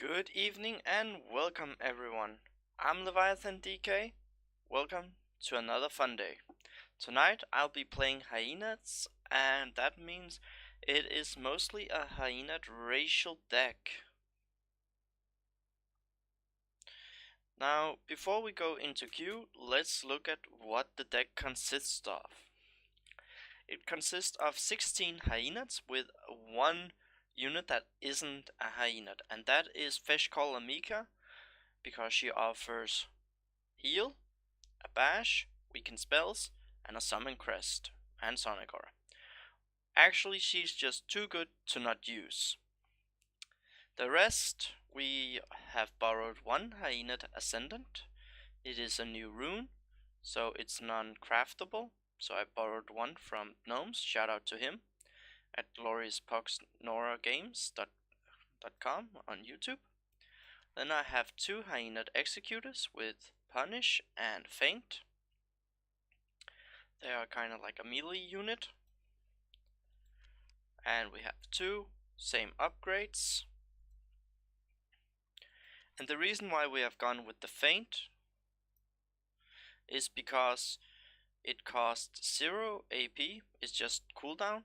Good evening and welcome everyone. I'm Leviathan DK. Welcome to another fun day. Tonight I'll be playing Hyenas, and that means it is mostly a Hyena racial deck. Now, before we go into queue, let's look at what the deck consists of. It consists of 16 Hyenas with one unit that isn't a Hyena, and that is Fishcall Amika, because she offers heal, a bash, weaken spells, and a summon crest, and Sonic Aura. Actually, she's just too good to not use. The rest, we have borrowed one Hyena Ascendant. It is a new rune, so it's non-craftable. So I borrowed one from Gnomes, shout out to him, at gloriousPoxnora.com on YouTube. Then I have two Hyena Executors with Punish and Feint. They are kind of like a melee unit. And we have two same upgrades. And the reason why we have gone with the Feint is because it costs 0 AP, it's just cooldown,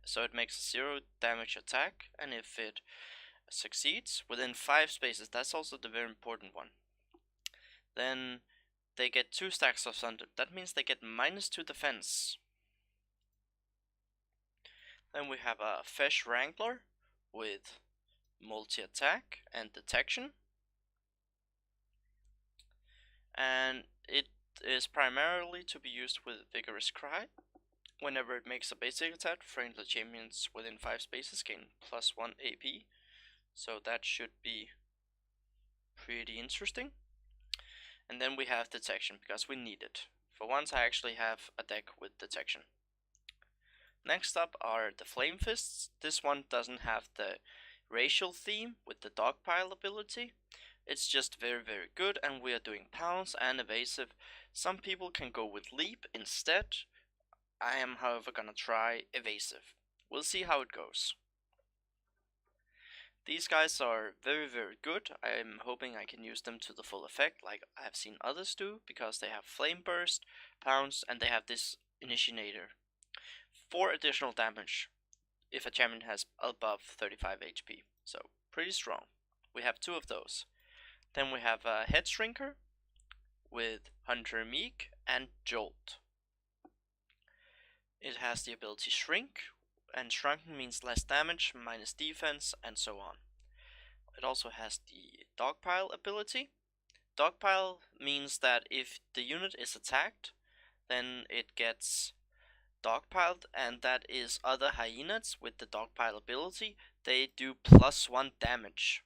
so it makes a 0 damage attack, and if it succeeds within 5 spaces, that's also the very important one, then they get 2 stacks of thunder. That means they get -2 defense. Then we have a Fesh Wrangler with multi-attack and detection, and it is primarily to be used with Vigorous Cry. Whenever it makes a basic attack, friendly champions within 5 spaces gain +1 AP, so that should be pretty interesting. And then we have detection, because we need it. For once I actually have a deck with detection. Next up are the Flame Fists. This one doesn't have the racial theme with the Dogpile ability. It's just very good, and we are doing Pounce and Evasive. Some people can go with Leap instead. I am, however, gonna try Evasive. We'll see how it goes. These guys are very good. I am hoping I can use them to the full effect, like I have seen others do, because they have Flame Burst, Pounce, and they have this Initiator. 4 additional damage if a champion has above 35 HP, so pretty strong. We have 2 of those. Then we have a Head Shrinker with Hunter Meek and Jolt. It has the ability Shrink, and shrunken means less damage, minus defense, and so on. It also has the Dogpile ability. Dogpile means that if the unit is attacked, then it gets dogpiled, and that is other Hyenas with the Dogpile ability. They do +1 damage.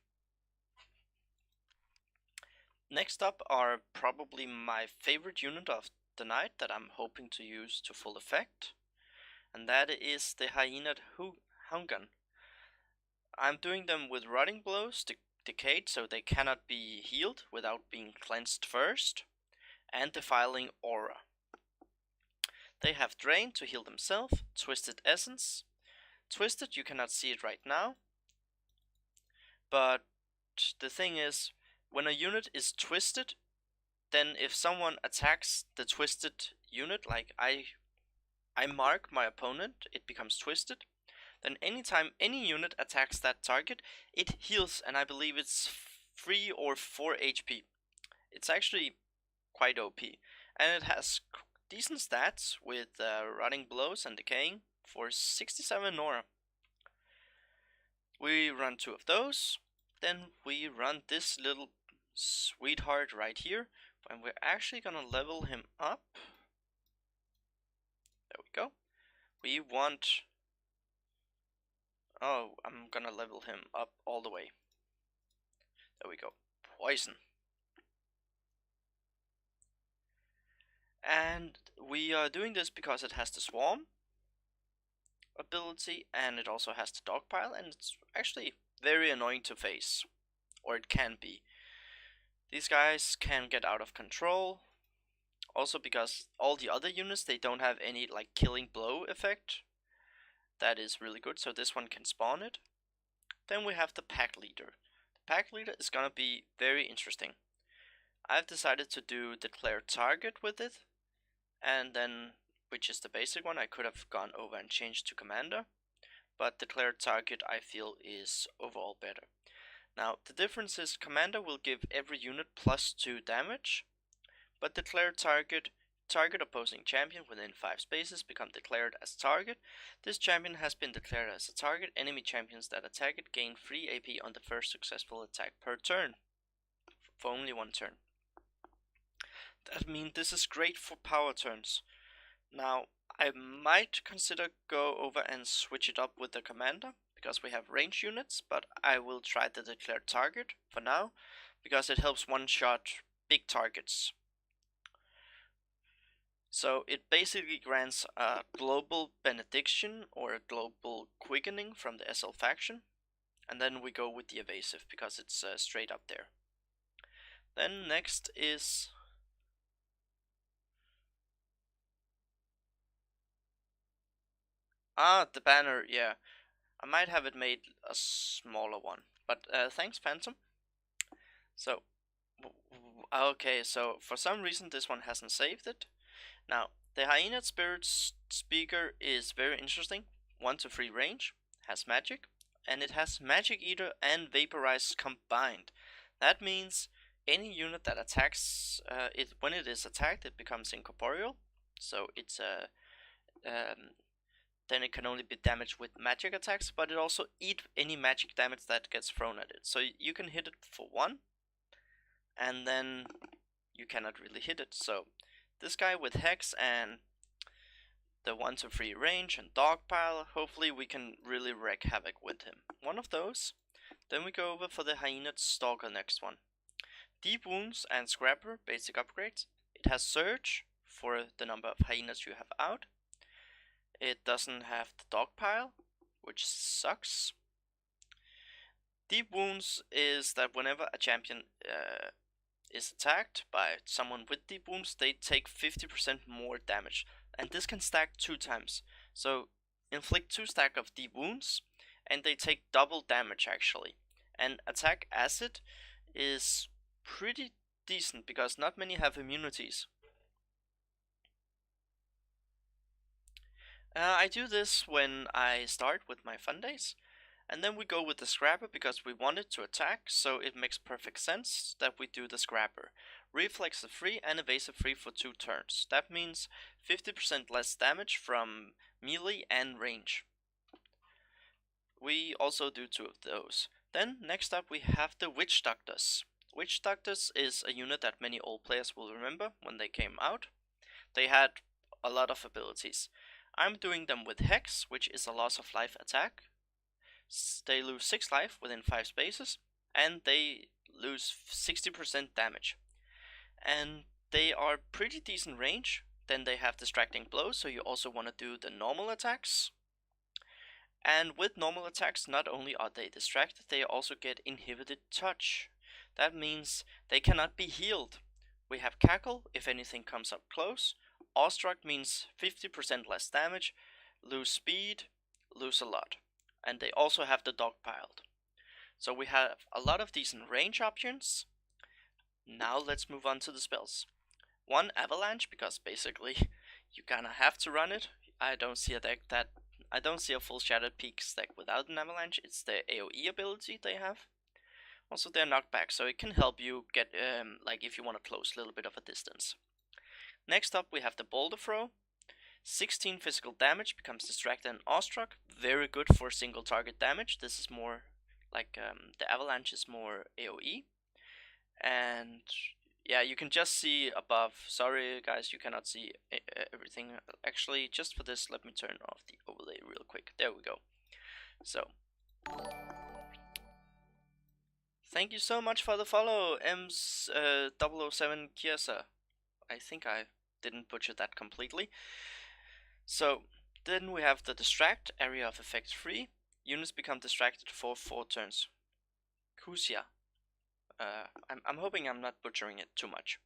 Next up are probably my favorite unit of the night that I'm hoping to use to full effect, and that is the Hyena Hungan. I'm doing them with Rotting Blows, Decayed, so they cannot be healed without being cleansed first, and Defiling Aura. They have Drain to heal themselves, Twisted Essence. Twisted, you cannot see it right now, but the thing is, when a unit is twisted, then if someone attacks the twisted unit, like I mark my opponent, it becomes twisted. Then anytime any unit attacks that target, it heals, and I believe it's 3 or 4 HP. It's actually quite OP, and it has decent stats with Rotting Blows and Decaying for 67 Nora. We run 2 of those, then we run this little sweetheart right here, and we're actually gonna level him up. There we go. We want... oh, I'm gonna level him up all the way. There we go. Poison. And we are doing this because it has the Swarm ability, and it also has the Dogpile, and it's actually very annoying to face. Or it can be. These guys can get out of control. Also because all the other units, they don't have any like Killing Blow effect. That is really good, so this one can spawn it. Then we have the Pack Leader. pack leader is gonna be very interesting. I've decided to do declare target with it, and then, which is the basic one, I could have gone over and changed to commander, but declare target I feel is overall better. Now the difference is commander will give every unit +2 damage, but declare target opposing champion within 5 spaces become declared as target. This champion has been declared as a target. Enemy champions that attack it gain free AP on the first successful attack per turn, for only 1 turn. That means this is great for power turns. Now I might consider go over and switch it up with the commander, because we have range units, but I will try the declared target for now, because it helps one-shot big targets. So it basically grants a global benediction or a global quickening from the SL faction, and then we go with the evasive because it's straight up there. Then next is the banner. Yeah, I might have it made a smaller one, but thanks, Phantom. So okay, so for some reason this one hasn't saved it. Now, the Hyenas Spirit Speaker is very interesting. 1 to 3 range, has magic, and it has Magic Eater and Vaporize combined. That means any unit that attacks it, when it is attacked, it becomes incorporeal. So it's then it can only be damaged with magic attacks, but it also eat any magic damage that gets thrown at it. So you can hit it for 1, and then you cannot really hit it. So this guy with Hex and the 1 to 3 range and Dogpile, hopefully we can really wreak havoc with him. One of those. Then we go over for the Hyenas Stalker next one. Deep Wounds and Scrapper, basic upgrades. It has Surge for the number of hyenas you have out. It doesn't have the Dogpile, which sucks. Deep Wounds is that whenever a champion is attacked by someone with deep wounds, they take 50% more damage, and this can stack 2 times. So inflict 2 stack of deep wounds, and they take double damage actually. And attack acid is pretty decent because not many have immunities. I do this when I start with my Fundays. And then we go with the Scrapper because we want it to attack, so it makes perfect sense that we do the Scrapper. Reflex is free and evasive free for 2 turns. That means 50% less damage from melee and range. We also do 2 of those. Then next up we have the Witch Doctors. Witch Doctors is a unit that many old players will remember when they came out. They had a lot of abilities. I'm doing them with Hex, which is a loss of life attack. They lose 6 life within 5 spaces, and they lose 60% damage. And they are pretty decent range. Then they have distracting blows, so you also want to do the normal attacks. And with normal attacks, not only are they distracted, they also get inhibited touch. That means they cannot be healed. We have Cackle if anything comes up close. Awestruck means 50% less damage, lose speed, lose a lot. And they also have the Dogpiled. So we have a lot of decent range options. Now let's move on to the spells. 1 Avalanche, because basically you kinda have to run it. I don't see a deck that I don't see a full Shattered Peaks deck without an Avalanche. It's the AoE ability they have. Also they're knockback, so it can help you get like if you want to close a little bit of a distance. Next up we have the Boulder Throw. 16 physical damage, becomes distracted and awestruck. Very good for single target damage. This is more like the Avalanche is more AoE. And yeah, you can just see above. Sorry guys, you cannot see everything. Actually, just for this, let me turn off the overlay real quick. There we go. So thank you so much for the follow, Ems007 Kiesa. I think I didn't butcher that completely. So then we have the Distract, area of effect 3. Units become distracted for 4 turns. Kusia. I'm hoping I'm not butchering it too much.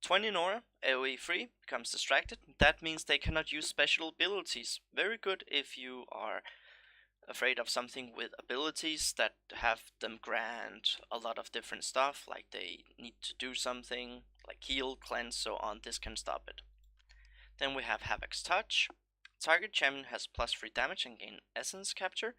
20 Nora, AoE 3, becomes distracted. That means they cannot use special abilities. Very good if you are afraid of something with abilities that have them grant a lot of different stuff, like they need to do something, like heal, cleanse, so on, this can stop it. Then we have Havoc's Touch. Target champion has +3 damage and gain essence capture.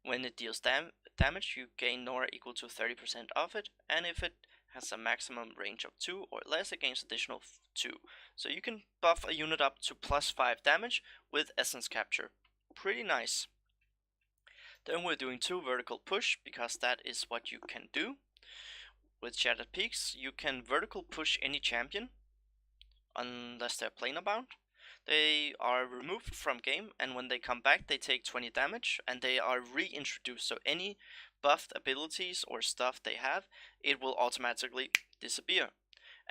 When it deals damage, you gain Nora equal to 30% of it, and if it has a maximum range of 2 or less, it gains additional 2. So you can buff a unit up to +5 damage with essence capture. Pretty nice. Then we're doing 2 vertical push, because that is what you can do. With Shattered Peaks, you can vertical push any champion, unless they're planar bound. They are removed from game, and when they come back they take 20 damage, and they are reintroduced, so any buffed abilities or stuff they have, it will automatically disappear.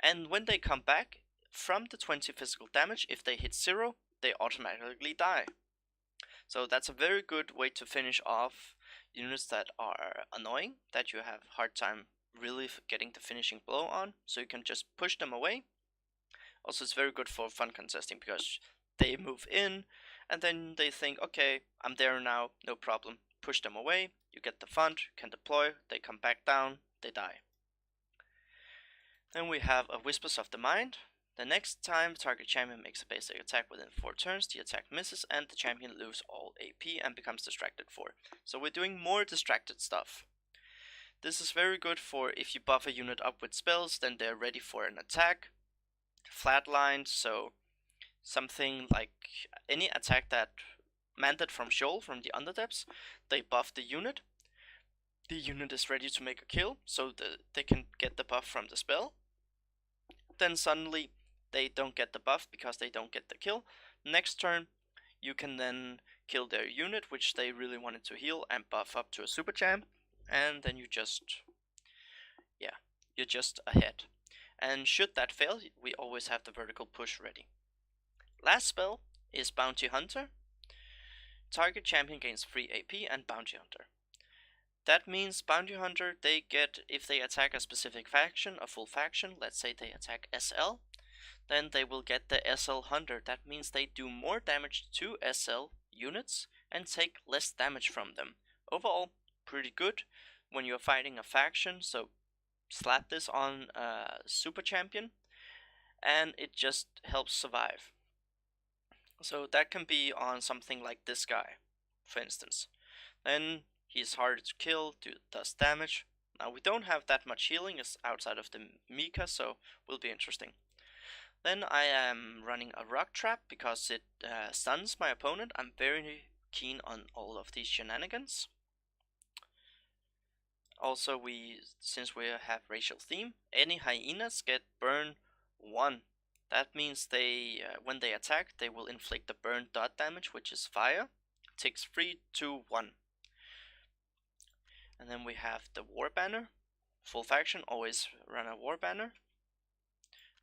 And when they come back from the 20 physical damage, if they hit 0, they automatically die. So that's a very good way to finish off units that are annoying, that you have hard time really getting the finishing blow on, so you can just push them away. Also, it's very good for fun contesting, because they move in and then they think, okay, I'm there now, no problem. Push them away, you get the fund, you can deploy, they come back down, they die. Then we have a Whispers of the Mind. The next time target champion makes a basic attack within 4 turns, the attack misses and the champion loses all AP and becomes distracted 4. So we're doing more distracted stuff. This is very good for if you buff a unit up with spells, then they're ready for an attack. Flatlined, so something like any attack that Mandate from Sheol from the Underdepths, they buff the unit. The unit is ready to make a kill, so they can get the buff from the spell. Then suddenly they don't get the buff because they don't get the kill. Next turn you can then kill their unit, which they really wanted to heal, and buff up to a super champ, and then you're just ahead. And should that fail, we always have the vertical push ready. Last spell is Bounty Hunter. Target champion gains 3 AP and Bounty Hunter. That means Bounty Hunter, they get, if they attack a specific faction, a full faction, let's say they attack SL, then they will get the SL Hunter. That means they do more damage to SL units and take less damage from them. Overall, pretty good when you're fighting a faction, so slap this on a super champion and it just helps survive. So that can be on something like this guy, for instance. Then he's harder to kill, does damage. Now we don't have that much healing outside of the Mika, so will be interesting. Then I am running a rock trap because it stuns my opponent. I'm very keen on all of these shenanigans. Also, since we have racial theme, any hyenas get burn 1. That means they, when they attack, they will inflict the burn dot damage, which is fire. Takes 3, 2, 1. And then we have the war banner. Full faction always run a war banner.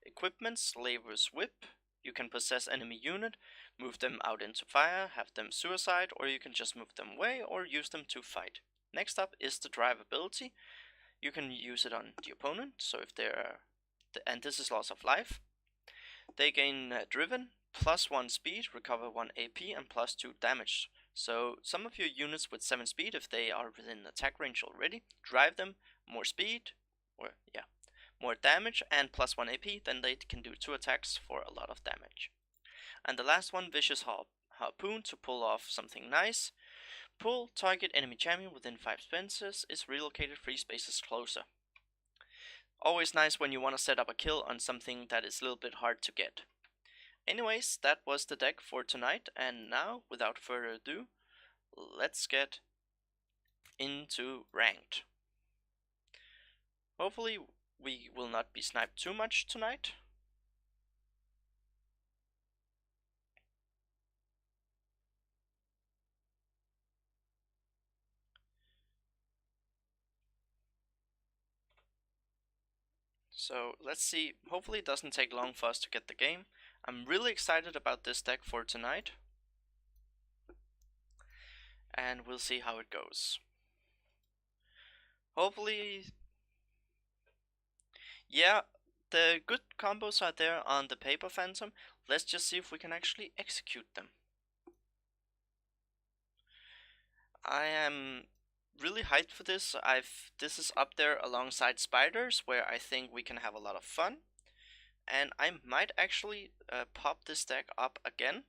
Equipments, Labor's Whip. You can possess enemy unit, move them out into fire, have them suicide, or you can just move them away or use them to fight. Next up is the drive ability. You can use it on the opponent, so if they're, and this is loss of life. They gain driven, +1 speed, recover 1 AP, and +2 damage. So some of your units with 7 speed, if they are within attack range already, drive them, more speed, more damage, and +1 AP, then they can do 2 attacks for a lot of damage. And the last one, Vicious Harpoon, to pull off something nice. Pull target enemy champion within 5 spaces is relocated 3 spaces closer. Always nice when you want to set up a kill on something that is a little bit hard to get. Anyways, that was the deck for tonight, and now, without further ado, let's get into ranked. Hopefully we will not be sniped too much tonight. So let's see, hopefully it doesn't take long for us to get the game. I'm really excited about this deck for tonight. And we'll see how it goes. Hopefully, yeah, the good combos are there on the Paper Phantom. Let's just see if we can actually execute them. I am really hyped for this. This is up there alongside spiders, where I think we can have a lot of fun. And I might actually pop this deck up again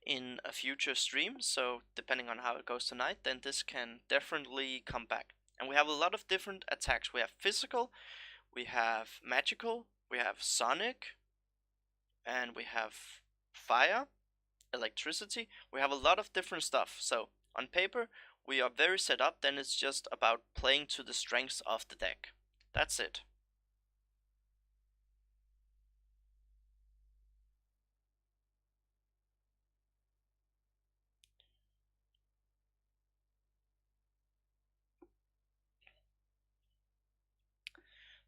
in a future stream, so depending on how it goes tonight, then this can definitely come back. And we have a lot of different attacks. We have physical, we have magical, we have sonic, and we have fire, electricity. We have a lot of different stuff. So on paper, we are very set up. Then it's just about playing to the strengths of the deck. That's it.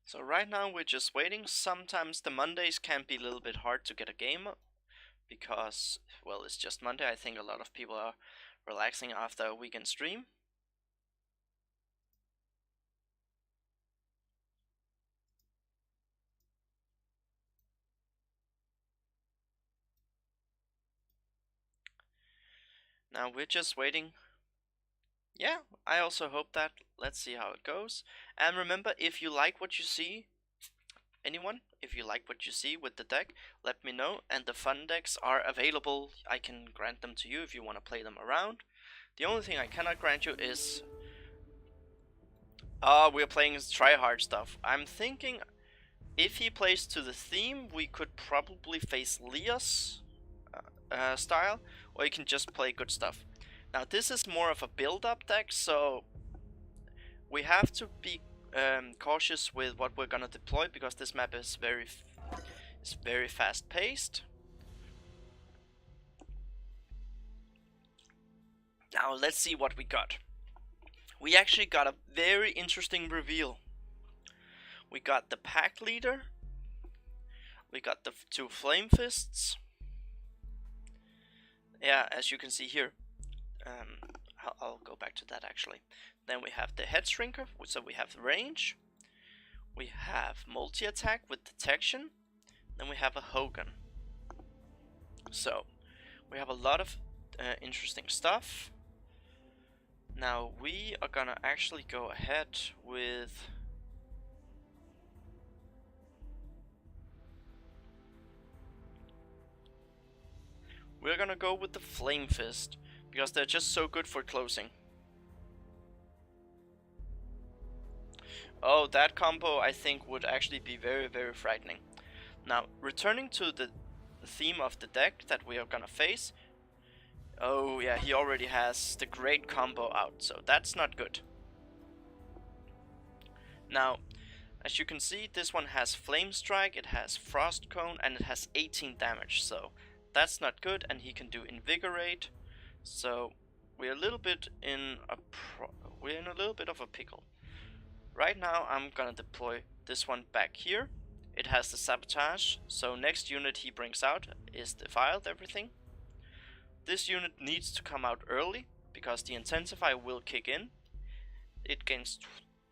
So right now we're just waiting. Sometimes the Mondays can be a little bit hard to get a game because, well, it's just Monday. I think a lot of people are relaxing after a weekend stream. Now we're just waiting. Yeah, I also hope that. Let's see how it goes. And remember, if you like what you see, anyone, if you like what you see with the deck, let me know. And the fun decks are available. I can grant them to you if you want to play them around. The only thing I cannot grant you is we're playing try-hard stuff. I'm thinking if he plays to the theme, we could probably face Leos style, or you can just play good stuff. Now this is more of a build-up deck, so we have to be cautious with what we're gonna deploy because this map is very fast-paced. Now let's see what we got. We actually got a very interesting reveal. We got the pack leader. We got the two flame fists. Yeah, as you can see here. I'll go back to that actually. Then we have the head shrinker, so we have range. We have multi-attack with detection. Then we have a Hogan. So we have a lot of interesting stuff. Now we are gonna actually go ahead with we're gonna go with the Flame Fist because they're just so good for closing. Oh, that combo I think would actually be very frightening. Now, returning to the theme of the deck that we are gonna face. Oh yeah, he already has the great combo out, so that's not good. Now, as you can see, this one has Flame Strike, it has Frost Cone, and it has 18 damage, so that's not good, and he can do Invigorate. So we're a little bit in a little bit of a pickle. Right now I'm gonna deploy this one back here. It has the Sabotage, so next unit he brings out is Defiled everything. This unit needs to come out early because the Intensify will kick in. It gains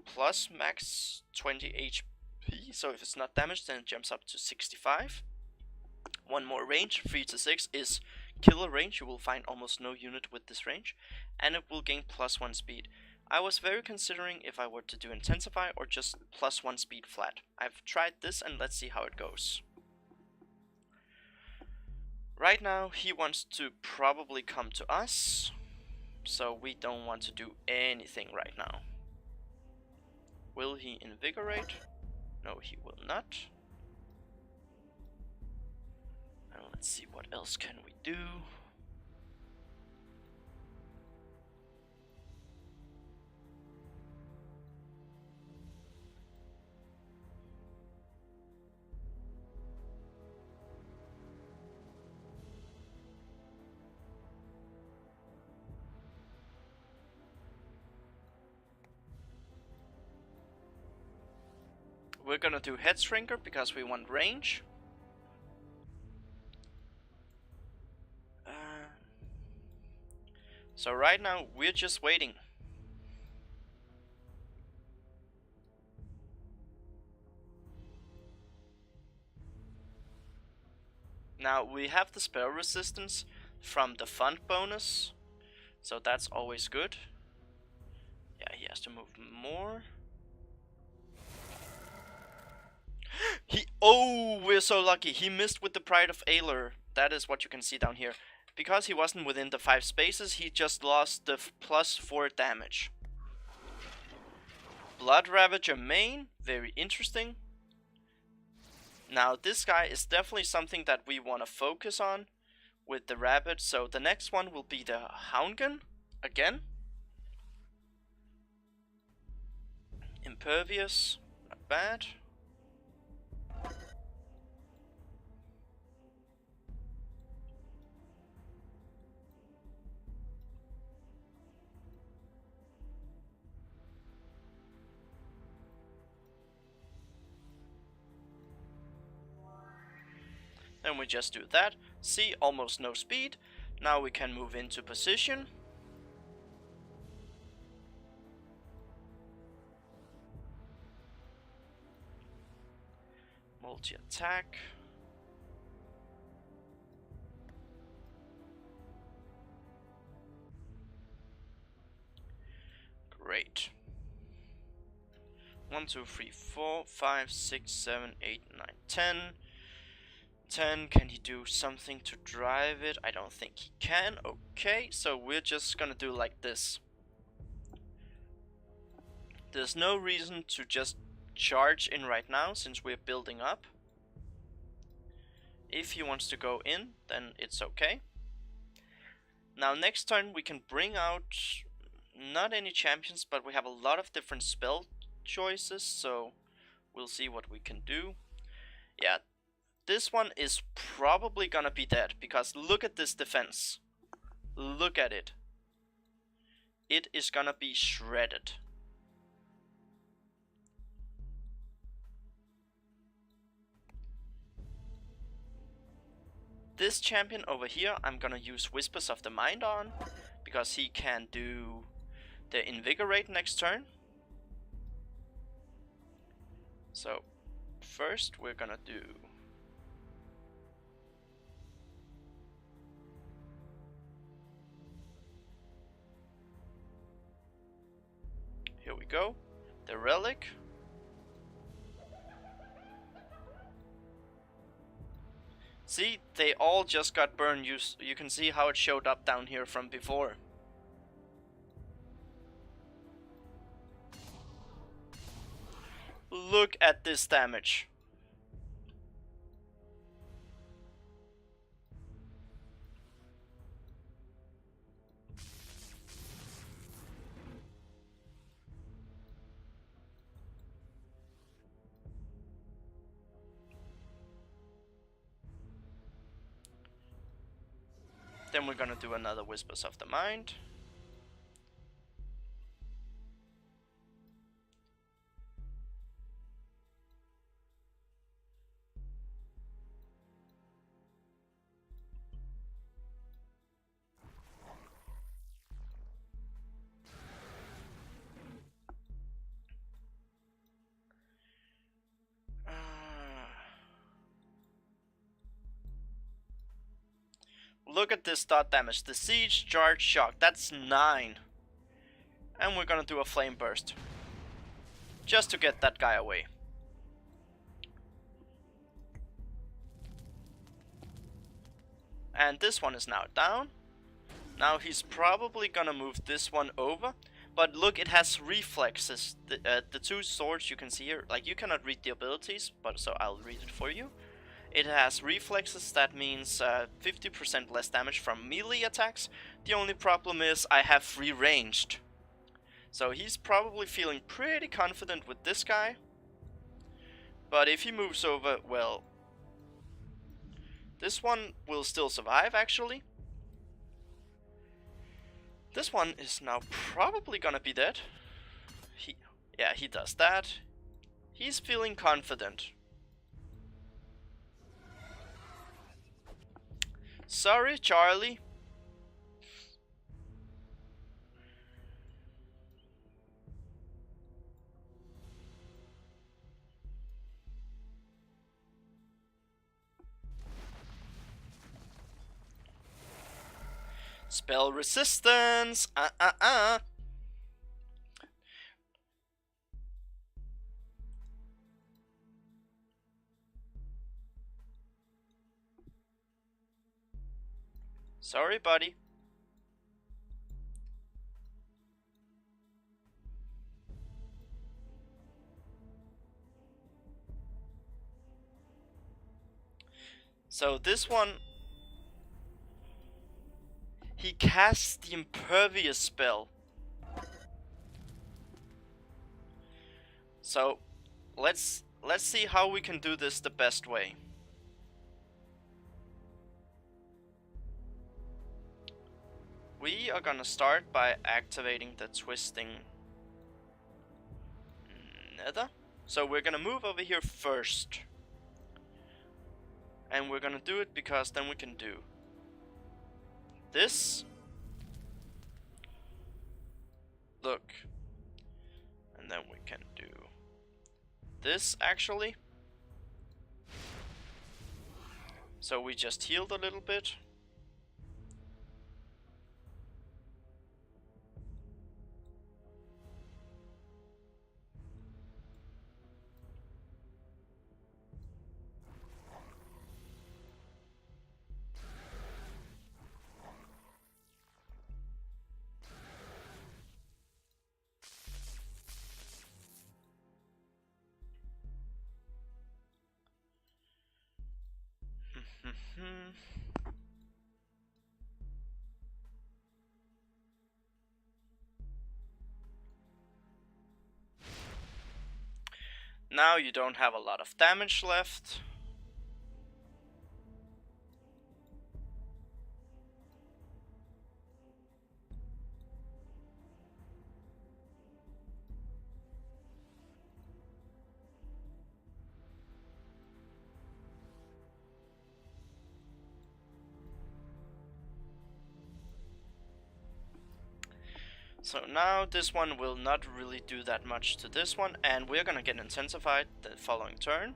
plus max 20 HP, so if it's not damaged then it jumps up to 65. One more range, 3 to 6 is killer range. You will find almost no unit with this range, and it will gain +1 speed. I was very considering if I were to do Intensify or just +1 speed flat. I've tried this and let's see how it goes. Right now he wants to probably come to us, so we don't want to do anything right now. Will he Invigorate? No, he will not. Now let's see what else can we do. We're gonna do Head Shrinker because we want range. So right now we're just waiting. Now we have the spell resistance from the fund bonus, So that's always good. Yeah, he has to move more. Oh, we're so lucky. He missed with the Pride of Aelor. That is what you can see down here. Because he wasn't within the 5 spaces, he just lost the +4 damage. Blood Ravager main, very interesting. Now this guy is definitely something that we want to focus on with the rabbit. So the next one will be the Houndgun again. Impervious, not bad. Then we just do that. See, almost no speed. Now we can move into position. Multi-attack. Great. 1, 2, 3, 4, 5, 6, 7, 8, 9, 10. 10, can he do something to drive it? I don't think he can. Okay, so we're just gonna do like this. There's no reason to just charge in right now since we're building up. If he wants to go in, then it's okay. Now next turn we can bring out not any champions, but we have a lot of different spell choices, so we'll see what we can do. Yeah, this one is probably gonna be dead, because look at this defense. Look at it. It is gonna be shredded. This champion over here, I'm gonna use Whispers of the Mind on, because he can do the Invigorate next turn. So, first we're gonna do... Here we go. The Relic. See, they all just got burned. You can see how it showed up down here from before. Look at this damage. Then we're gonna do another Whispers of the Mind. Look at this dot damage. The Siege, Charge, Shock. That's 9. And we're gonna do a Flame Burst. Just to get that guy away. And this one is now down. Now he's probably gonna move this one over. But look, it has reflexes. The two swords you can see here, like you cannot read the abilities, but so I'll read it for you. It has reflexes, that means 50% less damage from melee attacks. The only problem is I have free ranged. So he's probably feeling pretty confident with this guy. But if he moves over, well... This one will still survive, actually. This one is now probably gonna be dead. Yeah, he does that. He's feeling confident. Sorry, Charlie. Spell resistance! Sorry, buddy. So this one, he casts the impervious spell. So let's see how we can do this the best way. We are gonna start by activating the twisting nether. So we're gonna move over here first. And we're gonna do it because then we can do this. Look. And then we can do this actually. So we just healed a little bit. Now you don't have a lot of damage left. So now this one will not really do that much to this one, and we're gonna get intensified the following turn.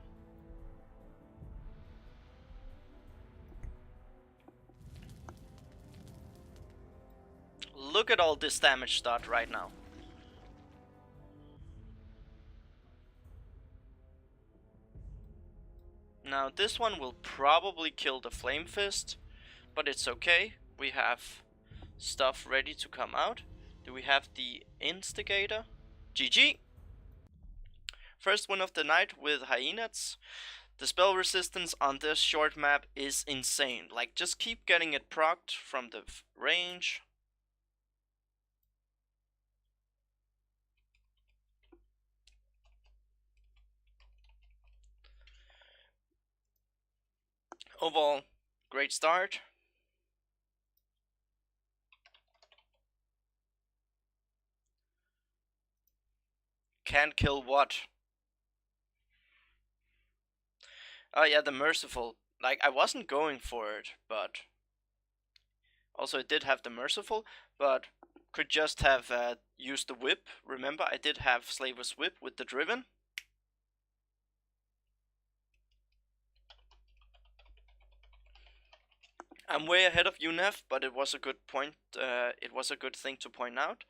Look at all this damage start right now. Now this one will probably kill the Flame Fist, but it's okay. We have stuff ready to come out. Do we have the Instigator? GG! First win of the night with Hyenas. The spell resistance on this short map is insane. Like, just keep getting it procced from the range. Overall, great start. Can't kill what? Oh yeah, the Merciful. Like, I wasn't going for it, but... Also, it did have the Merciful, but could just have used the Whip. Remember, I did have Slaver's Whip with the Driven. I'm way ahead of you, Nev, but it was a good point. It was a good thing to point out.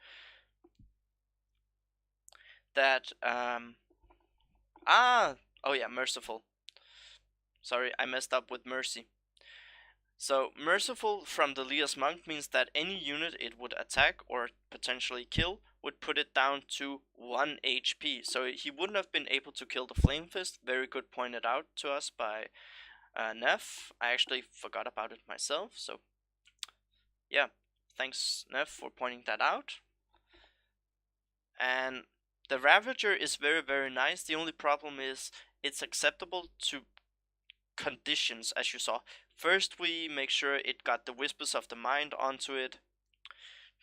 That, oh yeah, Merciful. Sorry, I messed up with Mercy. So, Merciful from the Lias Monk means that any unit it would attack or potentially kill would put it down to 1 HP. So he wouldn't have been able to kill the Flame Fist. Very good pointed out to us by Neff. I actually forgot about it myself, so yeah, thanks Neff for pointing that out. And the Ravager is very, very nice. The only problem is it's acceptable to conditions, as you saw. First, we make sure it got the Whispers of the Mind onto it.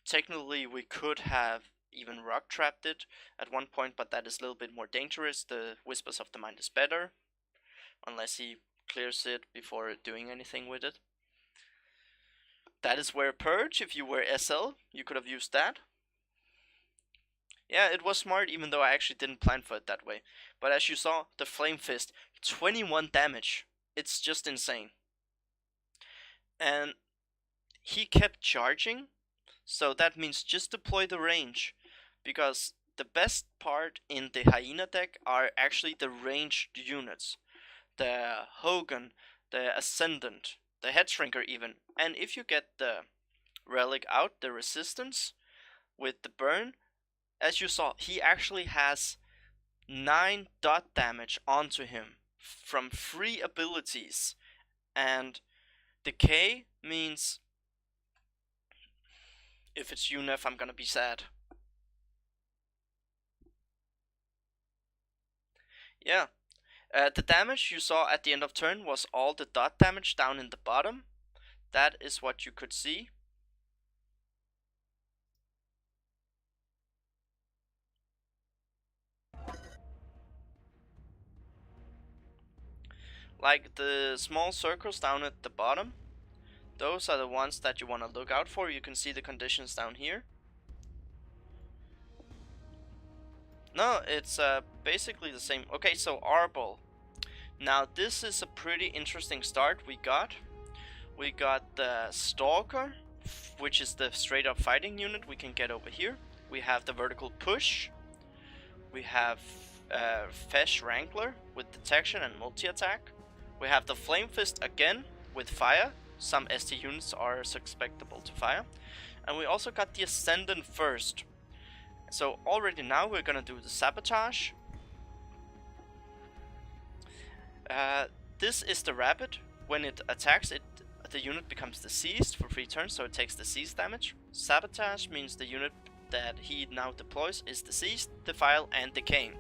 Technically, we could have even rock trapped it at one point, but that is a little bit more dangerous. The Whispers of the Mind is better, unless he clears it before doing anything with it. That is where Purge, if you were SL, you could have used that. Yeah, it was smart, even though I actually didn't plan for it that way. But as you saw, the Flame Fist, 21 damage. It's just insane. And he kept charging, so that means just deploy the range, because the best part in the Hyena deck are actually the ranged units. The Hogan, the Ascendant, the Headshrinker even. And if you get the relic out, the resistance, with the burn, as you saw, he actually has 9 dot damage onto him from free abilities. And decay means if it's UNEF, I'm gonna be sad. Yeah. The damage you saw at the end of turn was all the dot damage down in the bottom. That is what you could see. Like the small circles down at the bottom, those are the ones that you want to look out for. You can see the conditions down here. No, it's basically the same. Okay, so Arbol. Now this is a pretty interesting start we got. We got the Stalker, which is the straight up fighting unit we can get over here. We have the vertical push. We have Fesh Wrangler with detection and multi-attack. We have the Flame Fist again with fire. Some ST units are susceptible to fire. And we also got the Ascendant first. So already now we're gonna do the Sabotage. This is the Rabbit. When it attacks, the unit becomes diseased for 3 turns, so it takes disease damage. Sabotage means the unit that he now deploys is diseased, defiled, and decaying.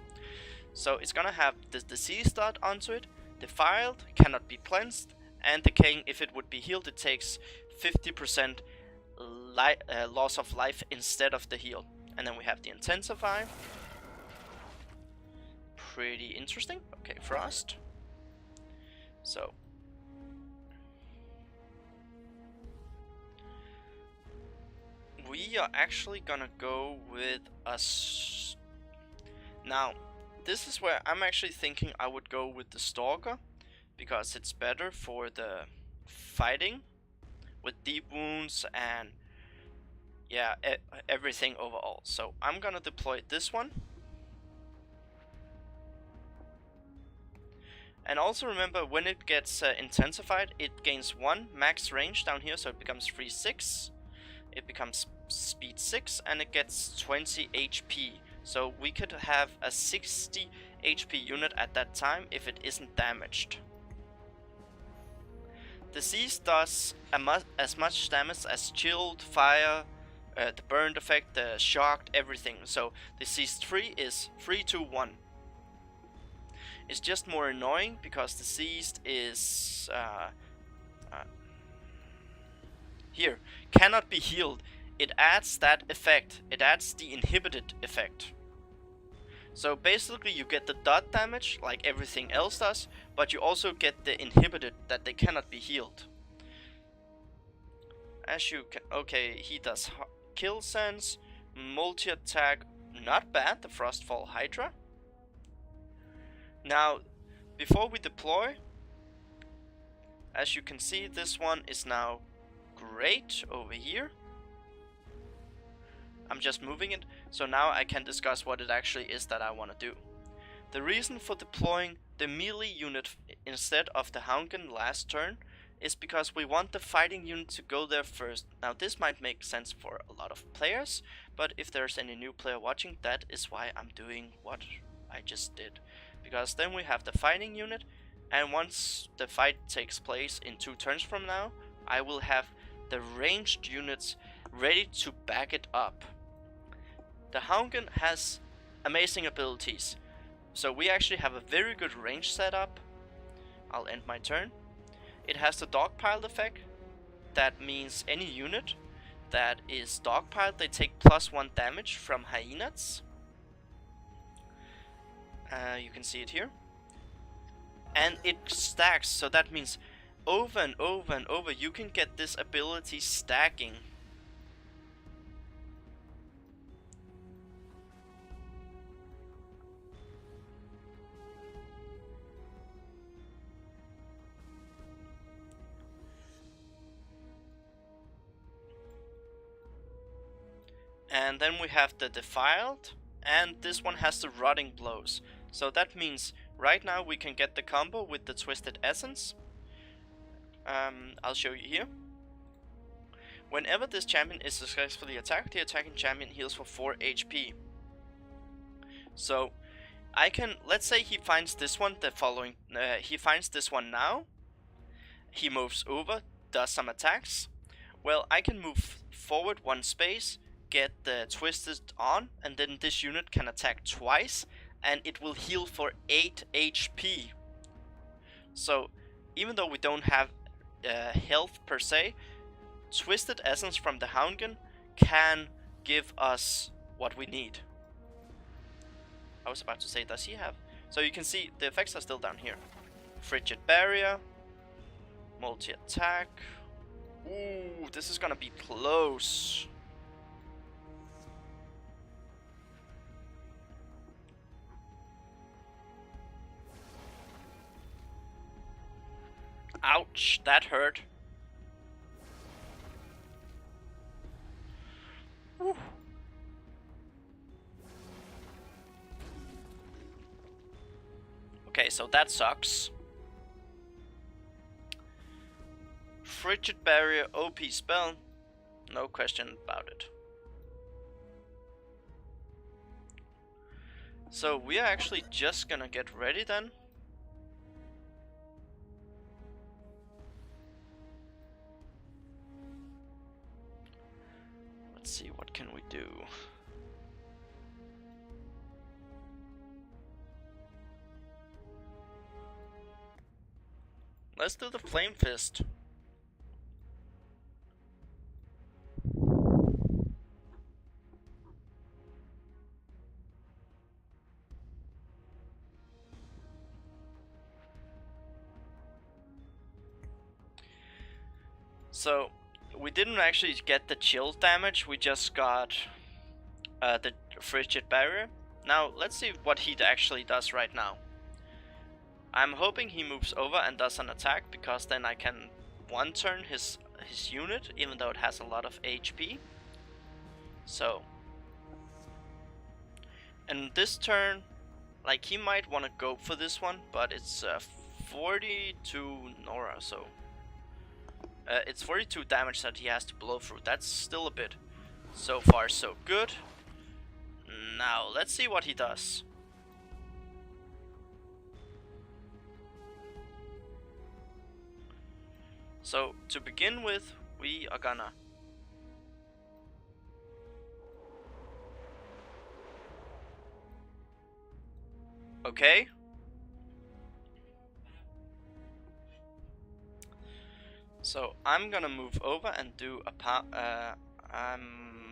So it's gonna have the disease dot onto it, defiled, cannot be cleansed, and decaying, if it would be healed, it takes 50% loss of life instead of the heal. And then we have the Intensify. Pretty interesting. Okay, Frost. So we are actually gonna go with us. Now, this is where I'm actually thinking I would go with the Stalker, because it's better for the fighting with deep wounds and yeah, everything overall. So I'm gonna deploy this one. And also remember, when it gets intensified, it gains 1 max range down here, so it becomes 3/6. It becomes speed 6, and it gets 20 HP. So we could have a 60 HP unit at that time if it isn't damaged. Disease does as much damage as chilled, fire, the burned effect, the shocked, everything. So diseased 3 is 3, 2, 1. It's just more annoying because diseased is here, cannot be healed. It adds that effect. It adds the inhibited effect. So basically you get the dot damage like everything else does, but you also get the inhibited, that they cannot be healed. As you can, okay, he does kill sense, multi-attack, not bad, the Frostfall Hydra. Now, before we deploy, as you can see, this one is now great over here. I'm just moving it, so now I can discuss what it actually is that I want to do. The reason for deploying the melee unit instead of the Houndgun last turn is because we want the fighting unit to go there first. Now this might make sense for a lot of players, but if there's any new player watching, that is why I'm doing what I just did. Because then we have the fighting unit, and once the fight takes place in 2 turns from now, I will have the ranged units ready to back it up. The Houndgun has amazing abilities, so we actually have a very good range setup. I'll end my turn. It has the dogpiled effect. That means any unit that is dogpiled, they take +1 damage from Hyenas. You can see it here. And it stacks, so that means over and over and over you can get this ability stacking. And then we have the Defiled, and this one has the Rotting Blows. So that means right now we can get the combo with the Twisted Essence. I'll show you here. Whenever this champion is successfully attacked, the attacking champion heals for 4 HP. So I can, let's say he finds this one he finds this one now. He moves over, does some attacks. Well, I can move forward 1 space, get the Twisted on, and then this unit can attack twice, and it will heal for 8 HP. So even though we don't have health per se, Twisted Essence from the Houndgun can give us what we need. I was about to say, does he have? So you can see the effects are still down here. Frigid Barrier, multi-attack. Ooh, this is gonna be close. Ouch, that hurt. Woo. Okay, so that sucks. Frigid Barrier, OP spell, no question about it. So we are actually just gonna get ready then. Let's see, what can we do? Let's do the Flame Fist. So we didn't actually get the chill damage, we just got the Frigid Barrier. Now let's see what he actually does right now. I'm hoping he moves over and does an attack, because then I can one turn his unit, even though it has a lot of HP. So, and this turn, like, he might want to go for this one, but it's 42 Nora, so it's 42 damage that he has to blow through. That's still a bit. So far so good. Now let's see what he does. So to begin with, we are gonna okay. So I'm gonna move over and do a I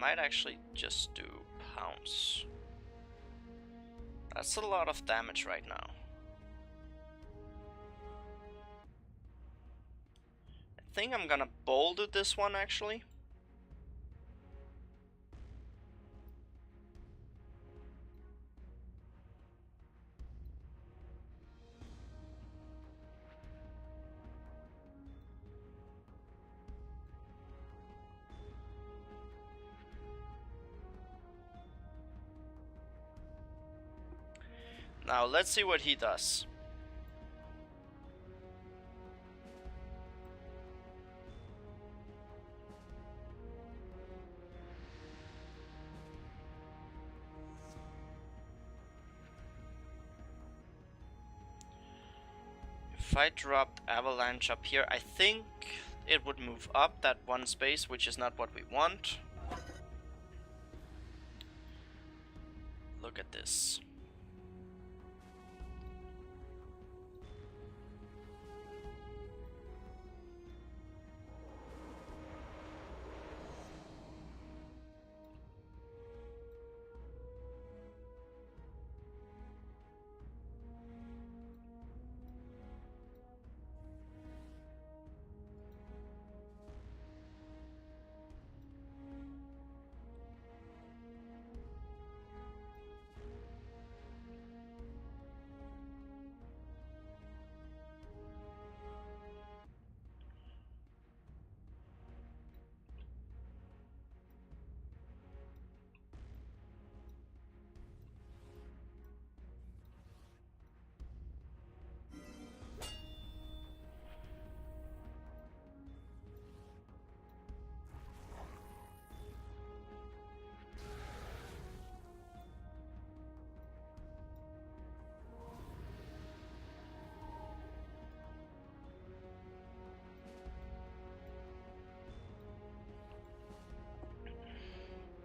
might actually just do pounce. That's a lot of damage right now. I think I'm gonna boulder this one actually. Now let's see what he does. If I dropped Avalanche up here, I think it would move up that one space, which is not what we want. Look at this.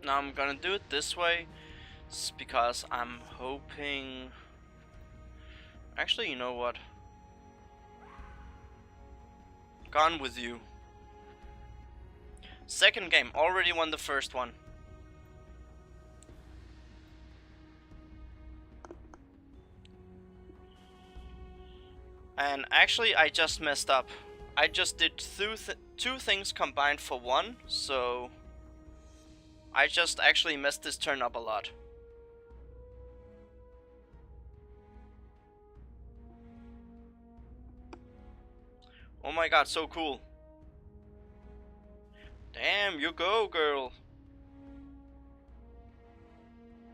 Now I'm gonna do it this way, because I'm hoping... Actually, you know what? Gone with you. Second game, already won the first one. And actually, I just messed up. I just did two things combined for one, so... I just actually messed this turn up a lot. Oh my god, so cool. Damn, you go, girl.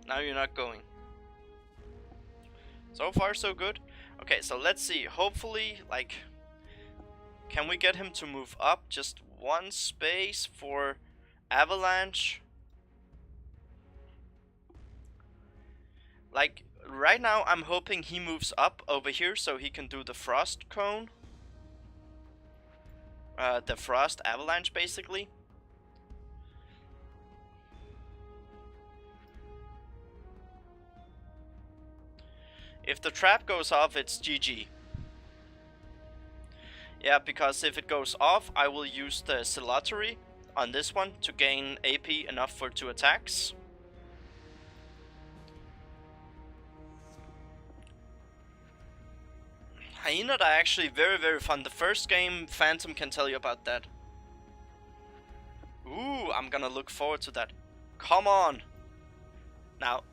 Now you're not going. So far, so good. Okay, so let's see. Hopefully, like... Can we get him to move up just one space for Avalanche? Like, right now I'm hoping he moves up over here so he can do the Frost Cone. The Frost Avalanche, basically. If the trap goes off, it's GG. Yeah, because if it goes off, I will use the Celotery on this one to gain AP enough for 2 attacks. Hyenas are actually very, very fun. The first game, Phantom can tell you about that. Ooh, I'm gonna look forward to that. Come on! Now,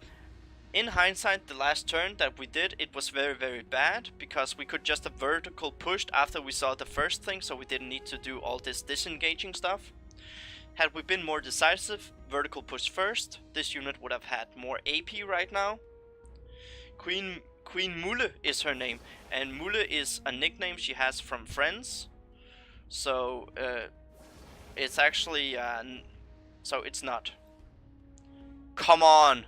in hindsight, the last turn that we did, it was very, very bad, because we could just have vertical pushed after we saw the first thing, so we didn't need to do all this disengaging stuff. Had we been more decisive, vertical push first, this unit would have had more AP right now. Queen Mule is her name, and Mule is a nickname she has from friends. So, it's actually, so it's not. Come on!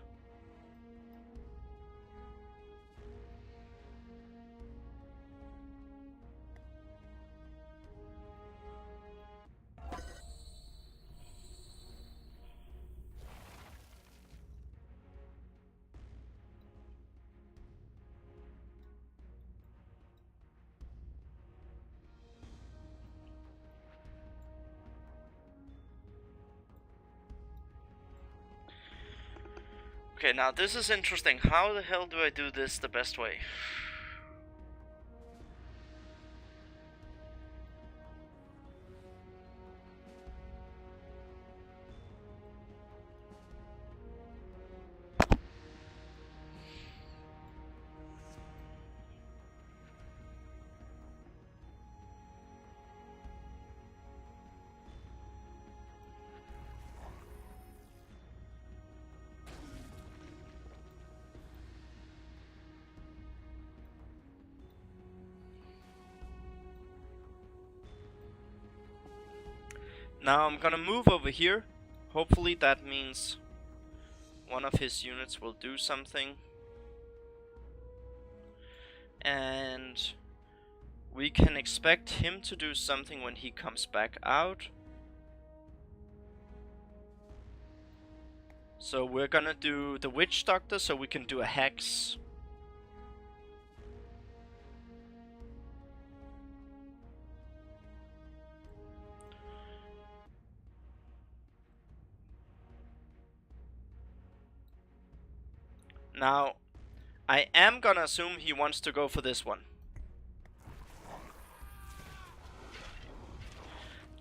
Okay, now this is interesting. How the hell do I do this the best way? Now I'm gonna move over here. Hopefully that means one of his units will do something. And we can expect him to do something when he comes back out. So we're gonna do the Witch Doctor so we can do a Hex. Now, I am gonna assume he wants to go for this one.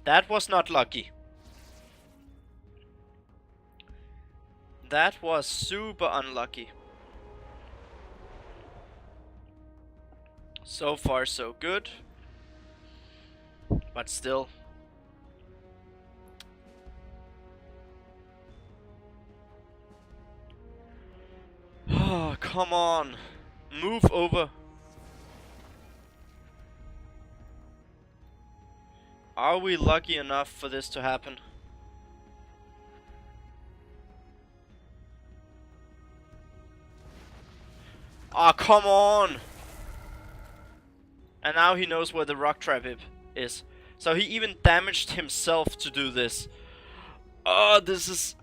That was not lucky. That was super unlucky. So far so good. But still. Oh, come on. Move over. Are we lucky enough for this to happen? Ah, come on! And now he knows where the rock trap is. So he even damaged himself to do this. Oh, this is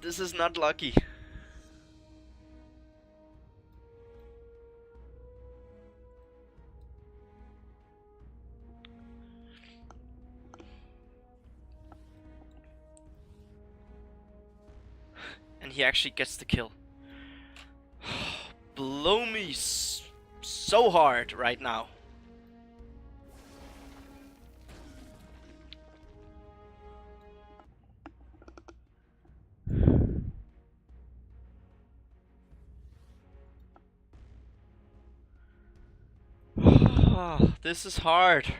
This is not lucky. And he actually gets the kill. Blow me so hard right now. This is hard.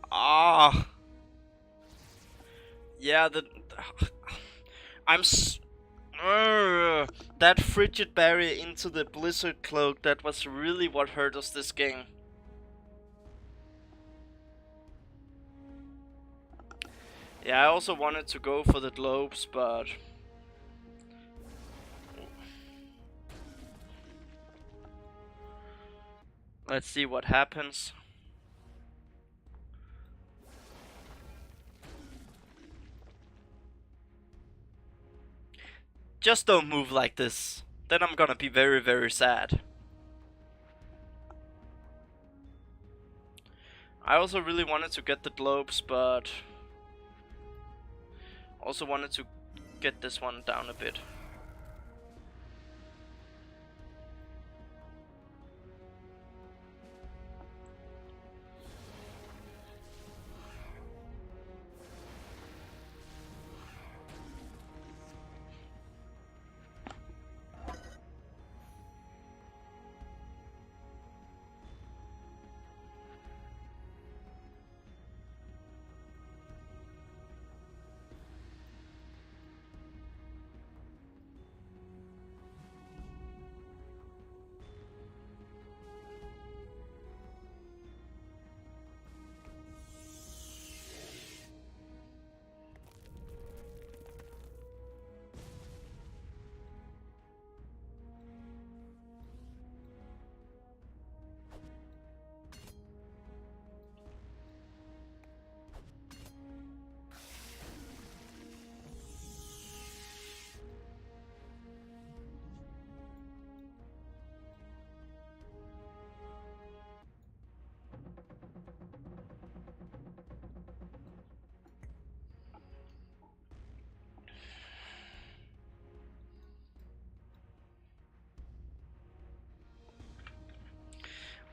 Ah, yeah. That frigid barrier into the blizzard cloak. That was really what hurt us this game. Yeah, I also wanted to go for the globes, but let's see what happens. Just don't move like this. Then I'm gonna be very, very sad. I also really wanted to get the globes, but also wanted to get this one down a bit.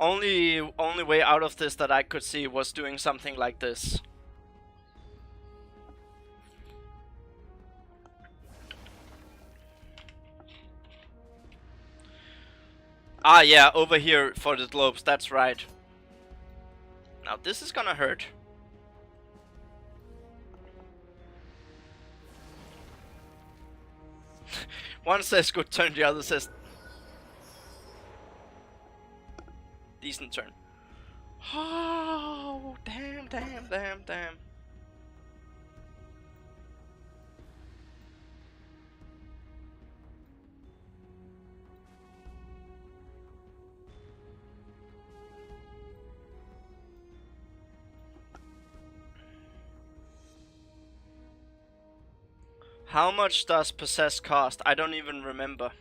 Only way out of this that I could see was doing something like this. Ah, yeah, over here for the globes, that's right. Now this is gonna hurt. One says good turn, the other says decent turn. Oh, damn. How much does Possess cost? I don't even remember.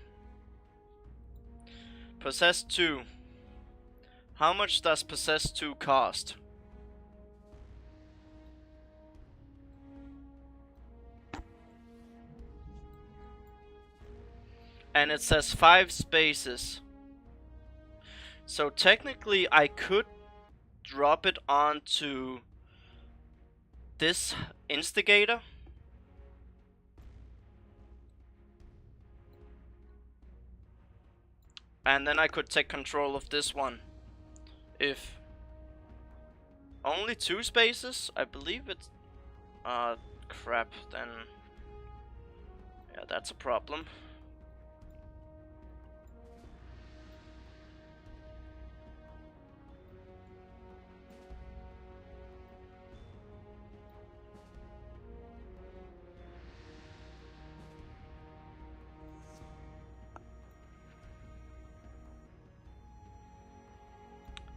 Possess 2. How much does Possess 2 cost? And it says 5 spaces. So technically I could drop it onto this instigator. And then I could take control of this one. If only 2 spaces, I believe it's... crap, then... yeah, that's a problem.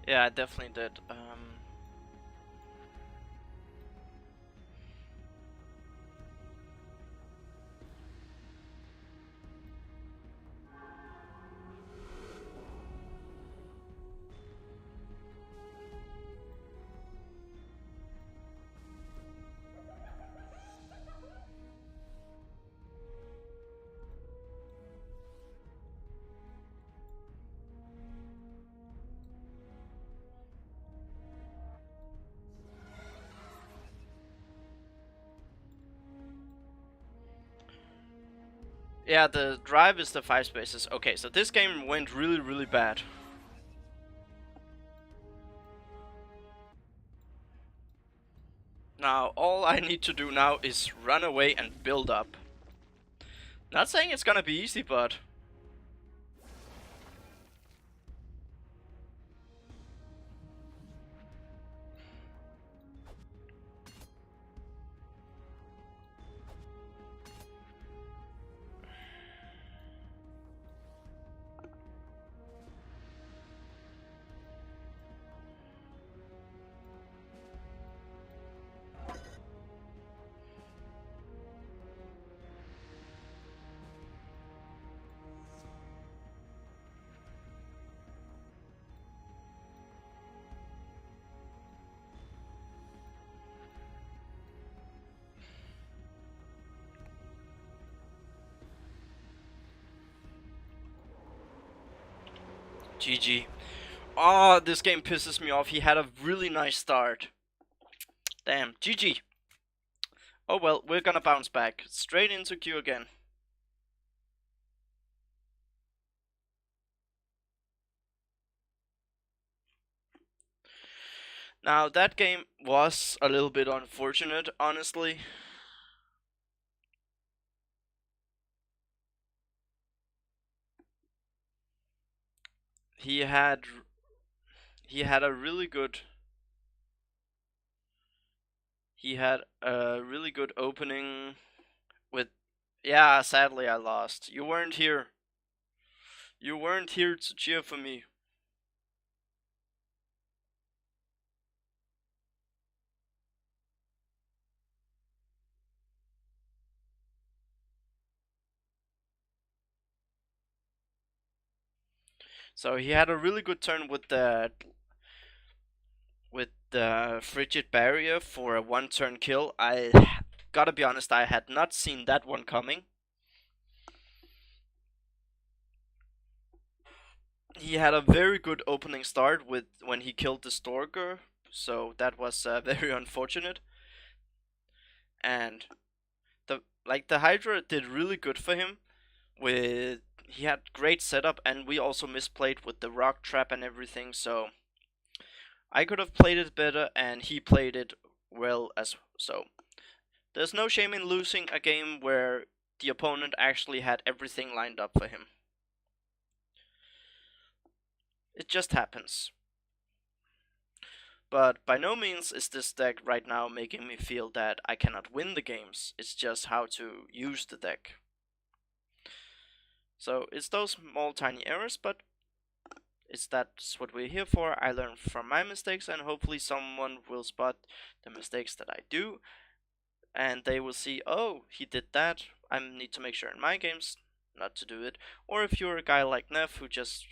Yeah, I definitely did. Yeah, the drive is the 5 spaces. Okay, so this game went really bad. Now, all I need to do now is run away and build up. Not saying it's gonna be easy, but... GG. Oh, this game pisses me off. He had a really nice start. Damn, GG. Oh well, we're gonna bounce back. Straight into queue again. Now, that game was a little bit unfortunate, honestly. He had a really good... he had a really good opening with... yeah, sadly I lost. You weren't here. You weren't here to cheer for me. So he had a really good turn with the frigid barrier for a 1-turn kill. I gotta be honest, I had not seen that one coming. He had a very good opening start with when he killed the Storker, so that was very unfortunate. And the Hydra did really good for him. He had great setup, and we also misplayed with the rock trap and everything, so I could have played it better, and he played it well as so. There's no shame in losing a game where the opponent actually had everything lined up for him. It just happens. But by no means is this deck right now making me feel that I cannot win the games. It's just how to use the deck. So it's those small tiny errors, but that's what we're here for. I learn from my mistakes, and hopefully someone will spot the mistakes that I do, and they will see, oh, he did that. I need to make sure in my games not to do it. Or if you're a guy like Neff who just...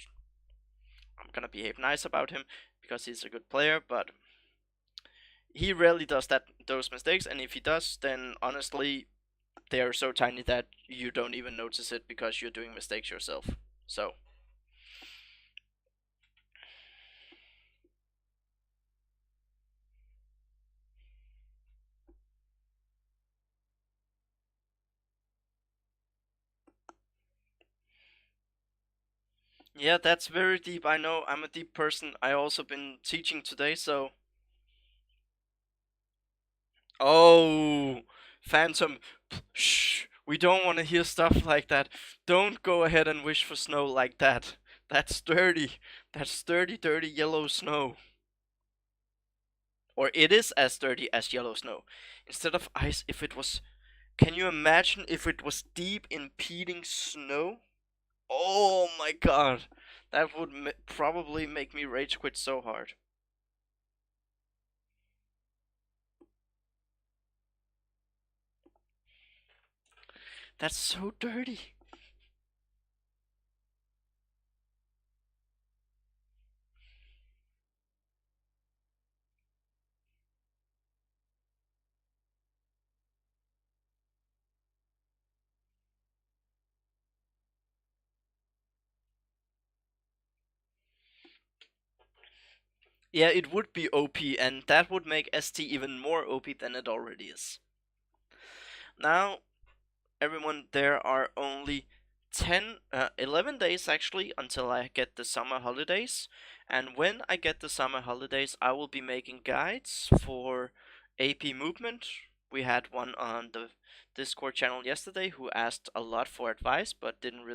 I'm gonna behave nice about him because he's a good player, but he rarely does those mistakes, and if he does, then honestly they are so tiny that you don't even notice it because you're doing mistakes yourself. So Yeah, that's very deep. I know I'm a deep person. I also been teaching today, so. Oh, Phantom. Shh. We don't want to hear stuff like that. Don't go ahead and wish for snow like that. That's dirty. That's dirty, dirty yellow snow. Or it is as dirty as yellow snow. Instead of ice, if it was. Can you imagine if it was deep impeding snow? Oh my god. That would probably make me rage quit so hard. That's so dirty. Yeah, it would be OP, and that would make ST even more OP than it already is. Now, everyone, there are only 11 days actually until I get the summer holidays. And when I get the summer holidays, I will be making guides for AP movement. We had one on the Discord channel yesterday who asked a lot for advice, but didn't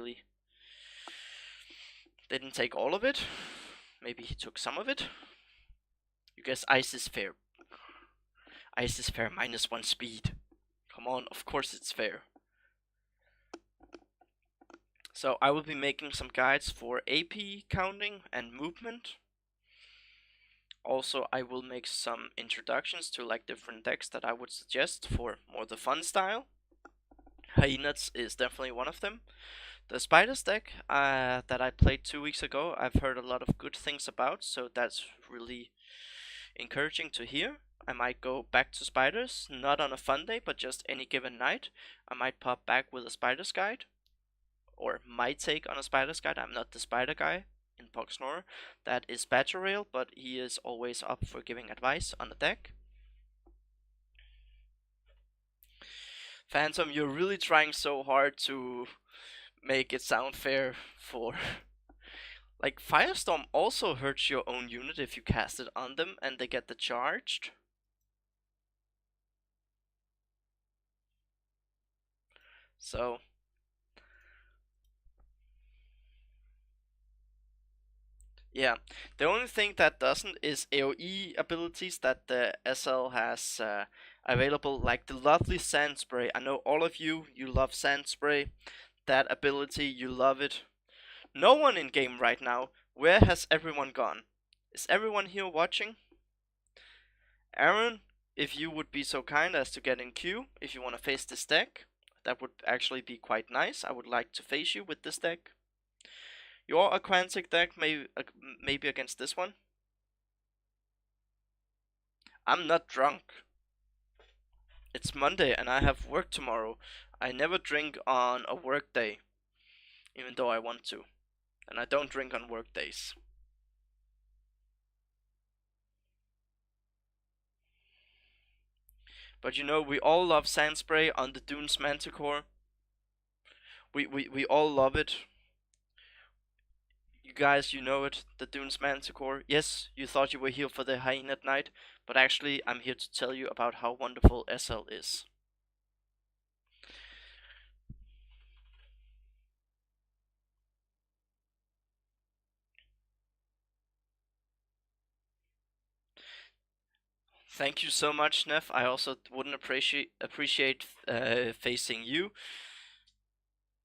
take all of it. Maybe he took some of it. You guess ice is fair. Ice is fair, -1 speed. Come on, of course it's fair. So I will be making some guides for AP counting and movement. Also, I will make some introductions to like different decks that I would suggest for more the fun style. Hyenas is definitely one of them. The Spiders deck that I played 2 weeks ago, I've heard a lot of good things about, so that's really encouraging to hear. I might go back to Spiders, not on a fun day, but just any given night. I might pop back with a Spiders guide, or my take on a Spiders guide. I'm not the Spider guy in Poxnora. That is Badger Rail, but he is always up for giving advice on the deck. Phantom, you're really trying so hard to make it sound fair for. Like, Firestorm also hurts your own unit if you cast it on them and they get the charged. So. Yeah, the only thing that doesn't is AoE abilities that the SL has available, like the lovely Sand Spray. I know all of you love Sand Spray. That ability, you love it. No one in game right now. Where has everyone gone? Is everyone here watching? Aaron, if you would be so kind as to get in queue, if you want to face this deck, that would actually be quite nice. I would like to face you with this deck. Your Aquantic deck, maybe against this one. I'm not drunk. It's Monday and I have work tomorrow. I never drink on a work day, even though I want to. And I don't drink on work days. But you know, we all love Sand Spray on the Dune's Manticore. We all love it. You guys, you know it, the Dune's Manticore. Yes, you thought you were here for the Hyena Night, but actually I'm here to tell you about how wonderful SL is. Thank you so much, Neff. I also wouldn't appreciate facing you,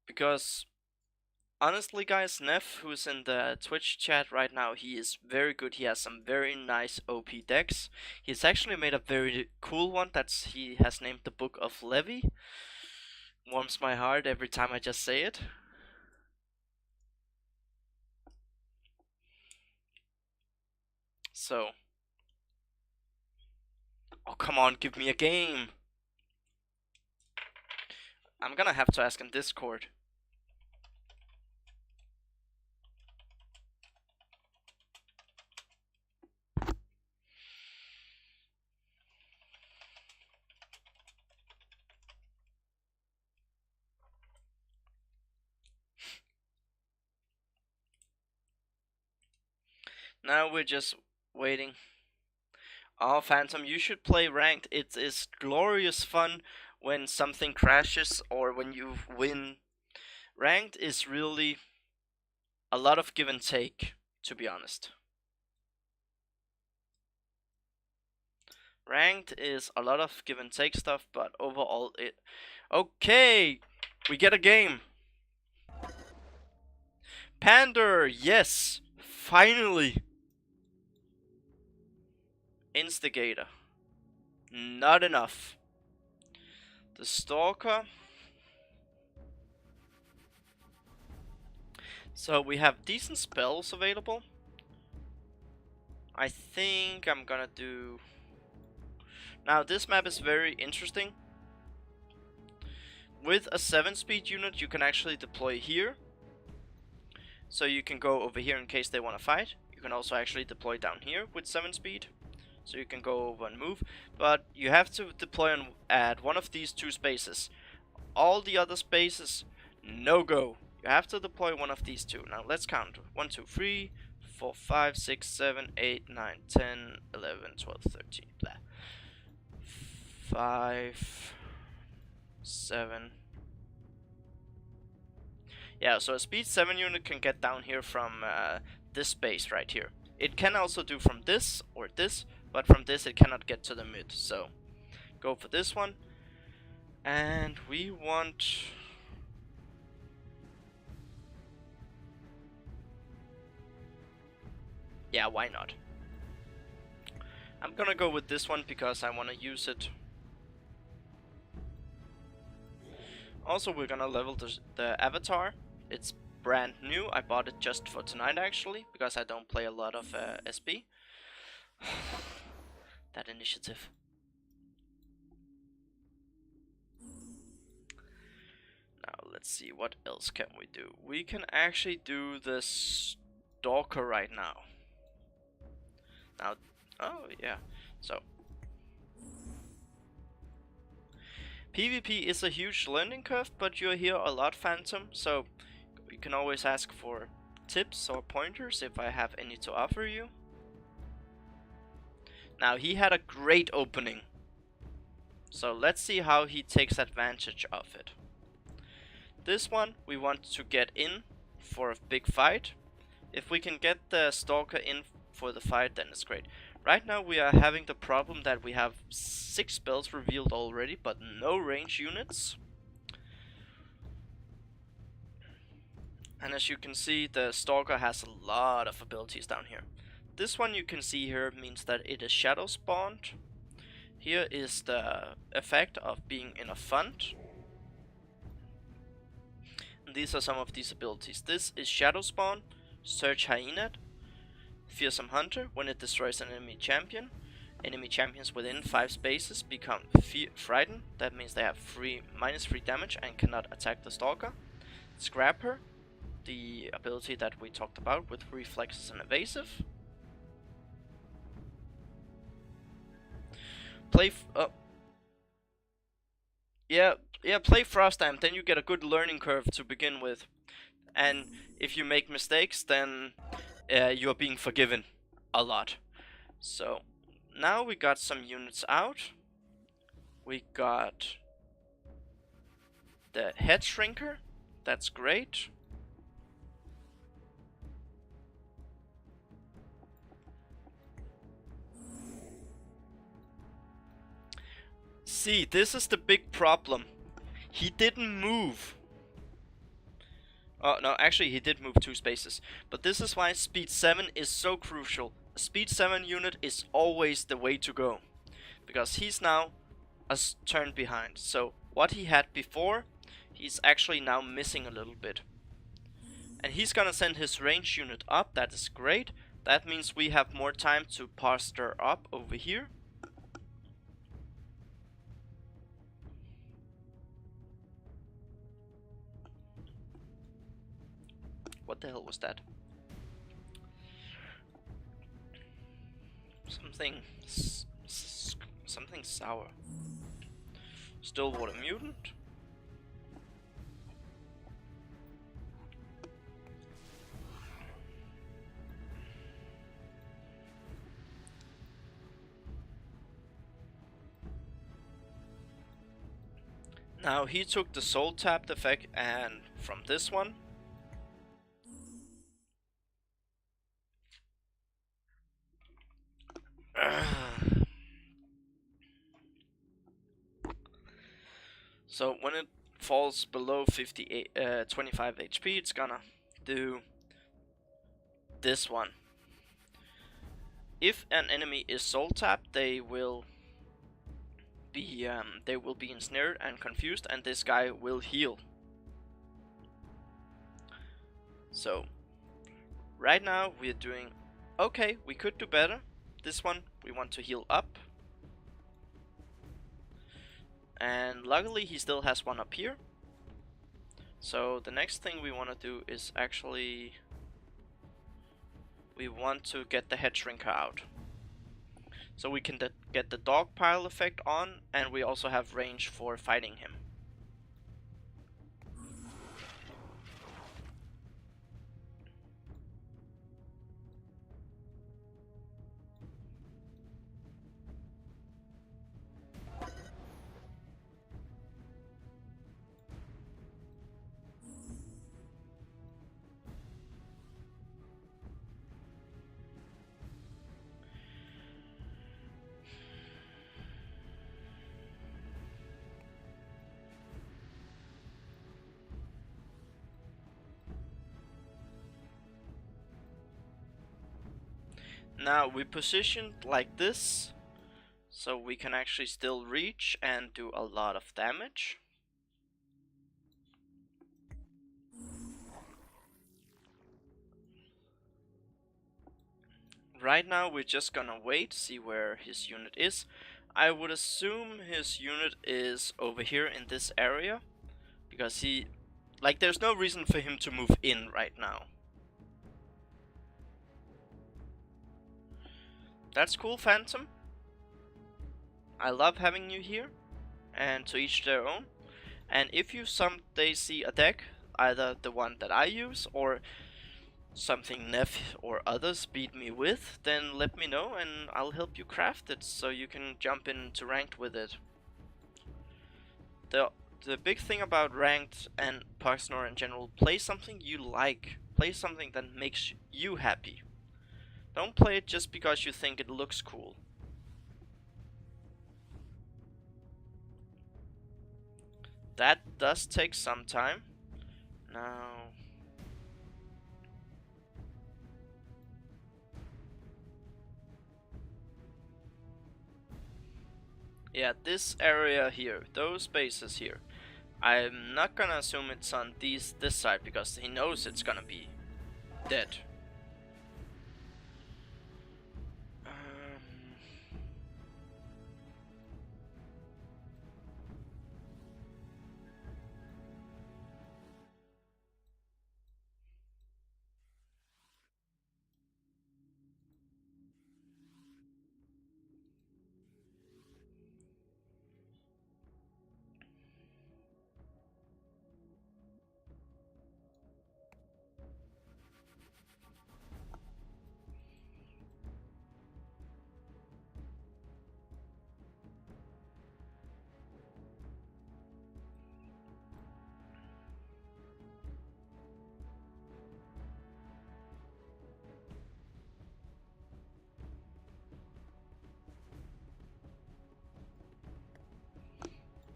because honestly, guys, Neff, who's in the Twitch chat right now, he is very good. He has some very nice OP decks. He's actually made a very cool one he has named the Book of Levi. Warms my heart every time I just say it. So, oh come on, give me a game. I'm gonna have to ask in Discord. Now we're just waiting. Oh, Phantom, you should play ranked. It is glorious fun when something crashes or when you win. Ranked is really a lot of give and take, to be honest. Ranked is a lot of give and take stuff, but overall it... Okay! We get a game! Pander! Yes! Finally! Instigator. Not enough. The Stalker. So we have decent spells available. I think I'm gonna do... Now this map is very interesting. With a 7-speed unit you can actually deploy here. So you can go over here in case they want to fight. You can also actually deploy down here with 7-speed. So you can go over and move. But you have to deploy at one of these 2 spaces. All the other spaces, no go. You have to deploy one of these 2. Now let's count. 1, 2, 3, 4, 5, 6, 7, 8, 9, 10, 11, 12, 13. Blah. 5, 7. Yeah, so a speed 7 unit can get down here from this space right here. It can also do from this or this, but from this it cannot get to the mid. So go for this one. And we want... Yeah, why not? I'm gonna go with this one because I want to use it. Also, we're gonna level the avatar. It's brand new. I bought it just for tonight actually, because I don't play a lot of SB. That initiative. Now let's see, what else can we do? We can actually do the Stalker right now. Now, oh yeah, so PvP is a huge learning curve, but you're here a lot, Phantom, so you can always ask for tips or pointers if I have any to offer you. Now, he had a great opening, so let's see how he takes advantage of it. This one, we want to get in for a big fight. If we can get the Stalker in for the fight, then it's great. Right now we are having the problem that we have 6 spells revealed already, but no range units. And as you can see, the Stalker has a lot of abilities down here. This one you can see here means that it is shadow spawned. Here is the effect of being in a fund. And these are some of these abilities. This is shadow spawn, search Hyenas, fearsome hunter. When it destroys an enemy champion, enemy champions within 5 spaces become frightened. That means they have -3 damage and cannot attack the Stalker. Scrapper, the ability that we talked about with reflexes and evasive. Play play Frost Amp, then you get a good learning curve to begin with. And if you make mistakes, then you are being forgiven a lot. So now we got some units out. We got the head shrinker. That's great. See, this is the big problem. He didn't move. Oh, no, actually he did move 2 spaces. But this is why speed 7 is so crucial. A speed 7 unit is always the way to go. Because he's now a turn behind. So what he had before, he's actually now missing a little bit. And he's gonna send his range unit up, that is great. That means we have more time to posture up over here. What the hell was that? Something sour. Stillwater mutant. Now he took the soul tapped effect, and from this one, so when it falls below 25 HP, it's gonna do this one. If an enemy is soul tapped, they will be ensnared and confused, and this guy will heal. So right now we're doing okay. We could do better. This one we want to heal up, and luckily he still has one up here. So the next thing we want to do is actually we want to get the head shrinker out, so we can get the dog pile effect on, and we also have range for fighting him. Now we positioned like this, so we can actually still reach and do a lot of damage. Right now we're just gonna wait, see where his unit is. I would assume his unit is over here in this area, because there's no reason for him to move in right now. That's cool, Phantom. I love having you here, and to each their own. And if you someday see a deck, either the one that I use or something Neff or others beat me with, then let me know and I'll help you craft it so you can jump into ranked with it. The big thing about ranked and Poxnora in general, play something you like. Play something that makes you happy. Don't play it just because you think it looks cool. That does take some time. Now, yeah, this area here, those bases here, I'm not gonna assume it's on this side because he knows it's gonna be dead.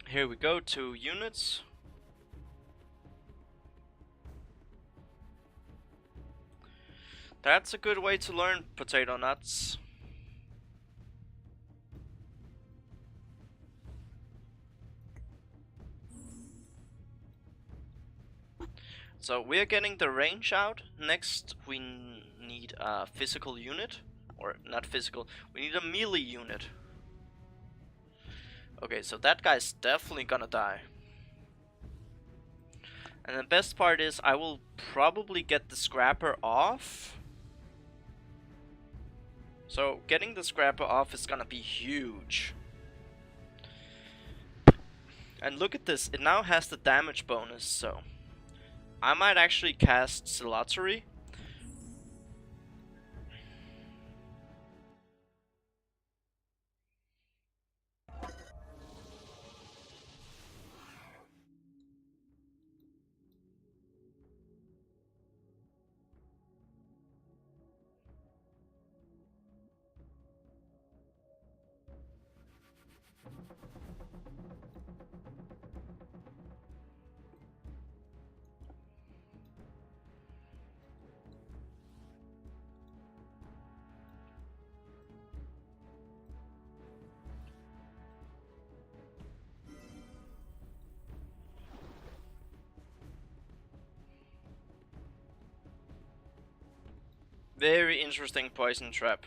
Here we go to units. That's a good way to learn potato nuts. So we're getting the range out. Next we need a physical unit. Or not physical, we need a melee unit. Okay, so that guy's definitely gonna die. And the best part is I will probably get the scrapper off. So getting the scrapper off is gonna be huge. And look at this, it now has the damage bonus, so I might actually cast Albeit. Very interesting poison trap.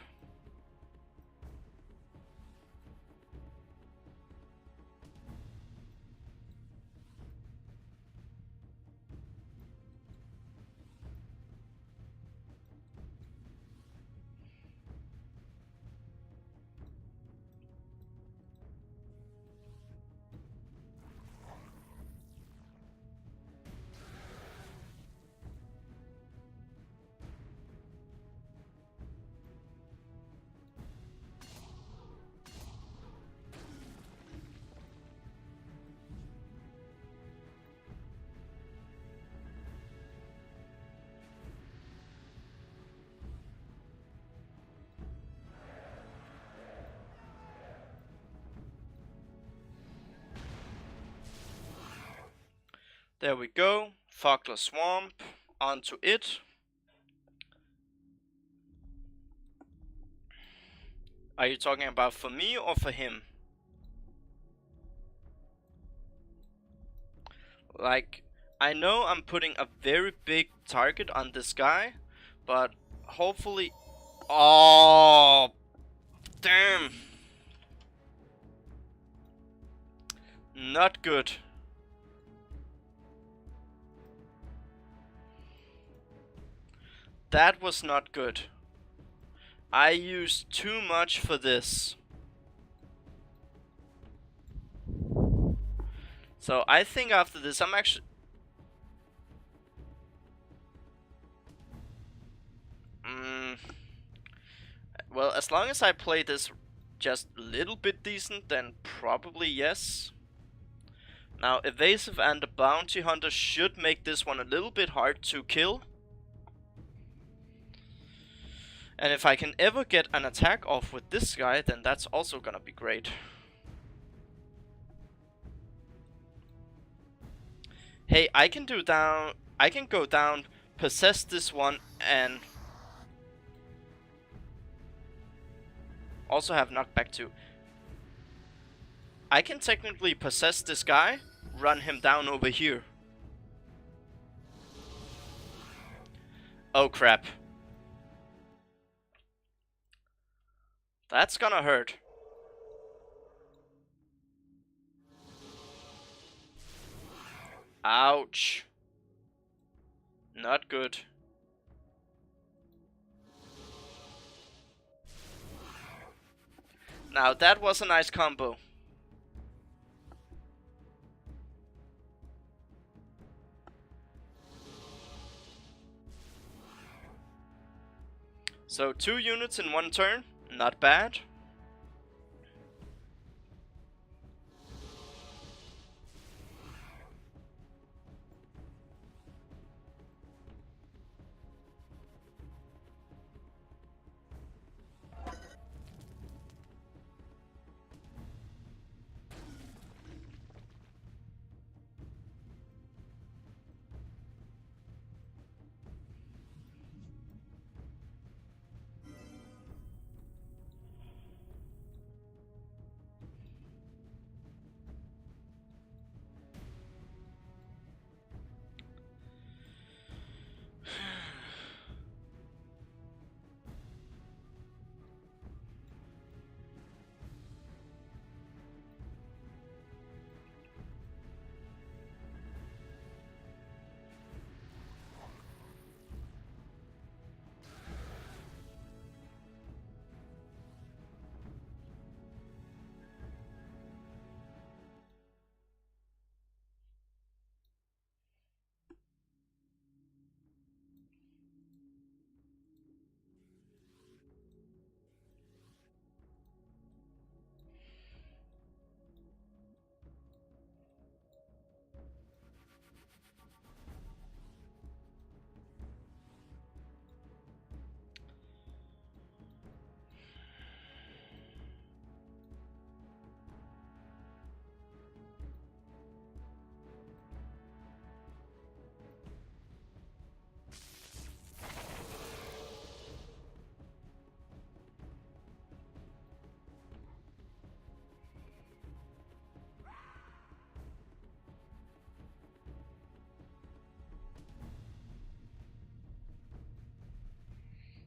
There we go. Fogler Swamp. Onto it. Are you talking about for me or for him? Like, I know I'm putting a very big target on this guy, but hopefully... Oh, damn. Not good. That was not good. I used too much for this. So I think after this I'm actually... Well, as long as I play this just a little bit decent, then probably yes. Now, Evasive and the Bounty Hunter should make this one a little bit hard to kill. And if I can ever get an attack off with this guy, then that's also gonna be great. Hey, I can go down, possess this one, and also have knockback too. I can technically possess this guy, run him down over here. Oh crap. That's gonna hurt. Ouch. Not good. Now that was a nice combo. So 2 units in 1 turn, not bad.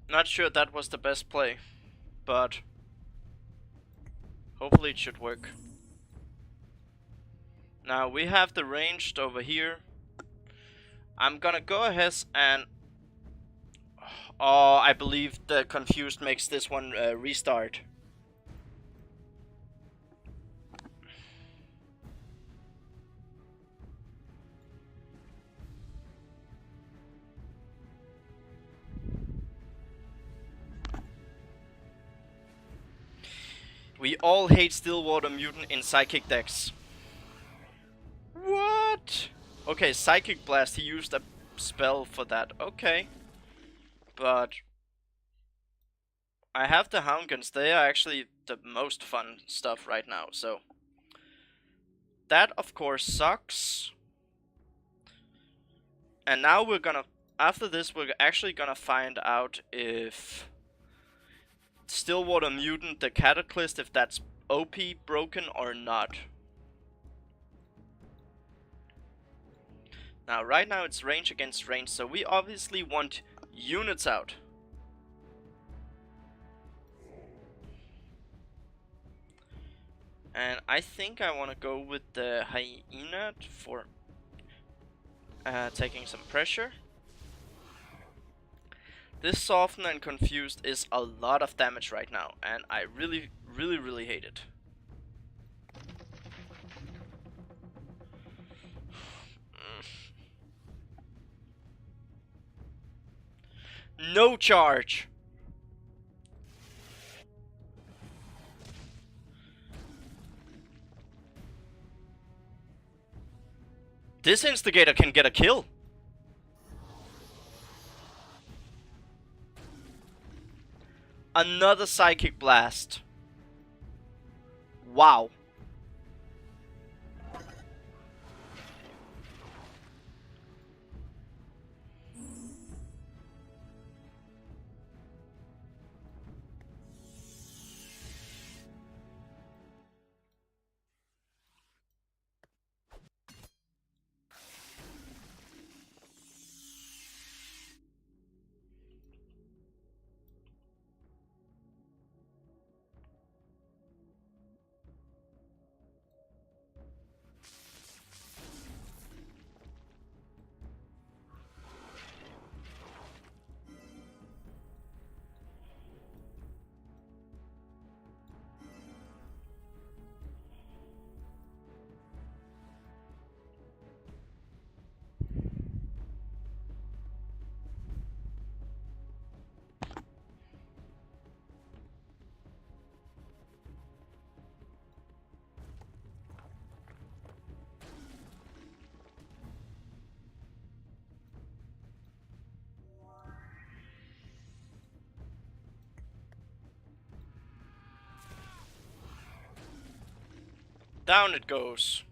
Not sure that was the best play, but hopefully it should work. Now we have the ranged over here. I'm gonna go ahead and... Oh, I believe the confused makes this one restart. We all hate Stillwater Mutant in Psychic decks. What? Okay, Psychic Blast, he used a spell for that. Okay. But I have the Houndguns, they are actually the most fun stuff right now, so... That, of course, sucks. And now we're gonna... After this, we're actually gonna find out if... Stillwater Mutant, the Cataclysm, if that's OP broken or not. Now, right now it's range against range, so we obviously want units out. And I think I want to go with the Hyenas for taking some pressure. This Soften and Confused is a lot of damage right now, and I really hate it. No charge! This Instigator can get a kill. Another Psychic Blast. Wow. Down it goes.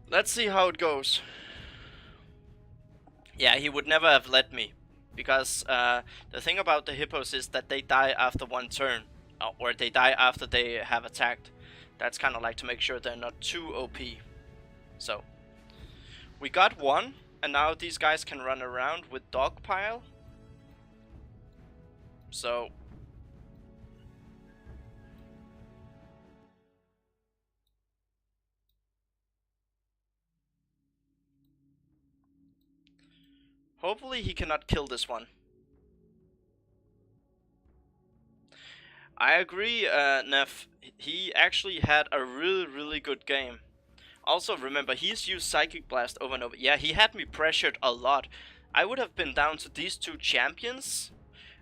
Let's see how it goes. Yeah, he would never have let me. Because the thing about the hippos is that they die after one turn. Or they die after they have attacked. That's kind of like to make sure they're not too OP. So, we got one. And now these guys can run around with Dogpile. So... hopefully he cannot kill this one. I agree, Neff. He actually had a really good game. Also, remember, he's used Psychic Blast over and over. Yeah, he had me pressured a lot. I would have been down to these two champions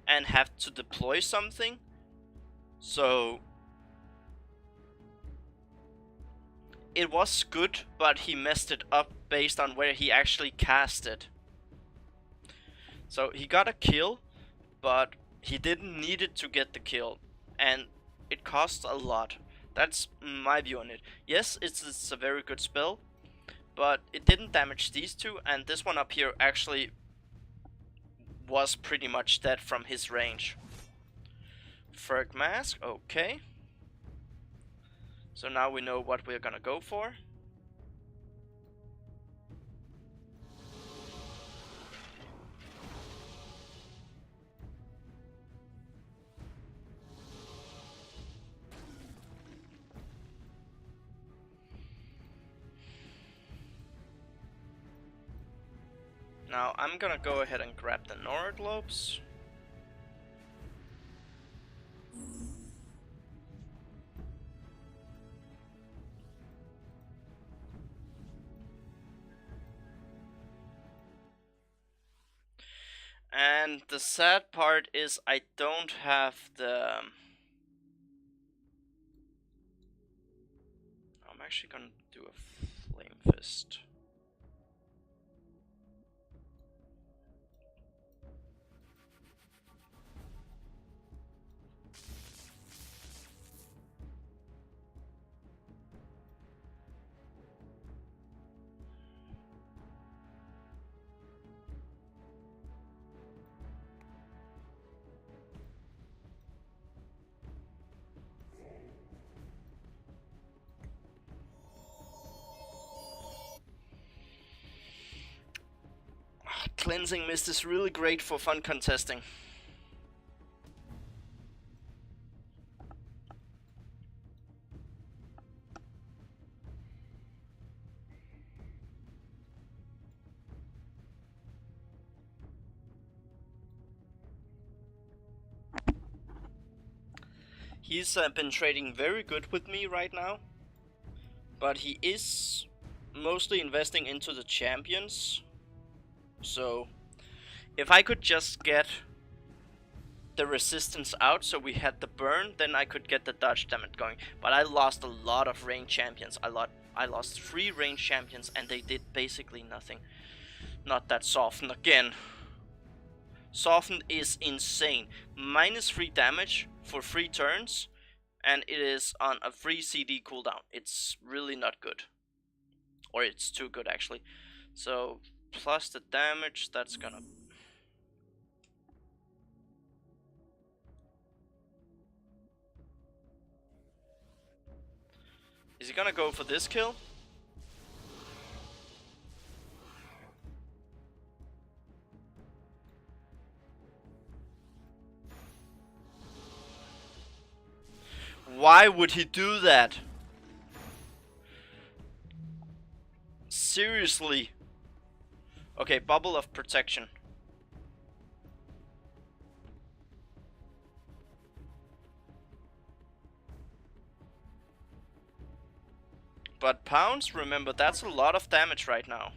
and have to deploy something. So... it was good, but he messed it up based on where he actually cast it. So he got a kill, but he didn't need it to get the kill. And it costs a lot. That's my view on it. Yes, it's a very good spell, but it didn't damage these two, and this one up here actually was pretty much dead from his range. Ferg Mask, okay. So now we know what we're gonna go for. Now I'm gonna go ahead and grab the Nora globes. And the sad part is I don't have the... I'm actually gonna do a Flame Fist. Cleansing Mist is really great for fun contesting. He's been trading very good with me right now, but he is mostly investing into the champions. So if I could just get the resistance out so we had the burn, then I could get the dodge damage going. But I lost a lot of range champions. I lost 3 range champions and they did basically nothing. Not that Soften again. Soften is insane. -3 damage for 3 turns, and it is on a free CD cooldown. It's really not good. Or it's too good actually. So plus the damage, that's gonna... Is he gonna go for this kill? Why would he do that? Seriously. Okay, Bubble of Protection. But pounds, remember, that's a lot of damage right now.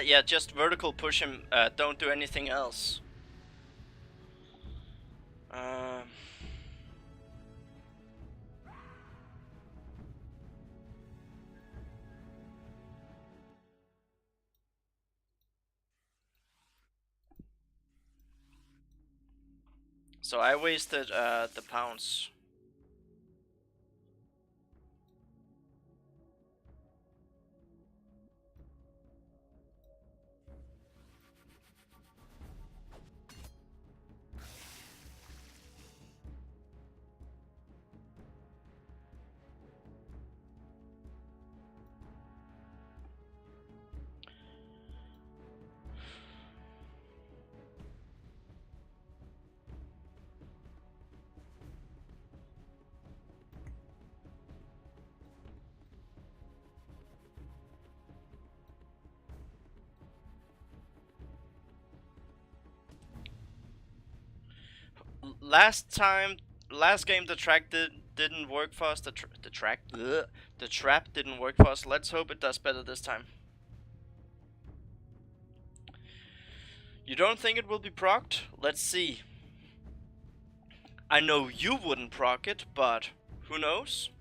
Yeah, just vertical push him, don't do anything else. So I wasted the pounds. Last game the track didn't work for us. The trap didn't work for us. Let's hope it does better this time. You don't think it will be procced? Let's see. I know you wouldn't proc it, but who knows?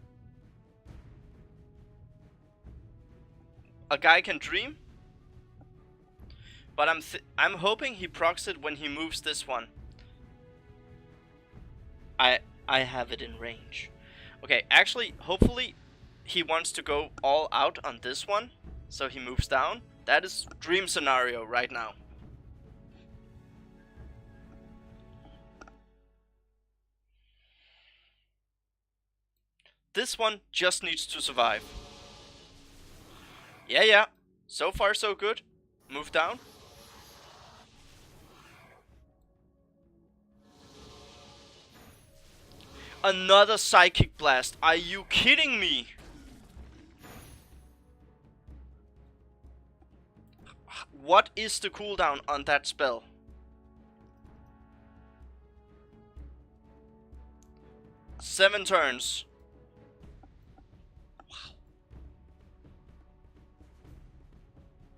A guy can dream. But I'm hoping he procs it when he moves this one. I have it in range. Okay, actually, hopefully he wants to go all out on this one. So he moves down. That is dream scenario right now. This one just needs to survive. Yeah. So far so good. Move down. Another Psychic Blast. Are you kidding me? What is the cooldown on that spell? Seven turns. Wow.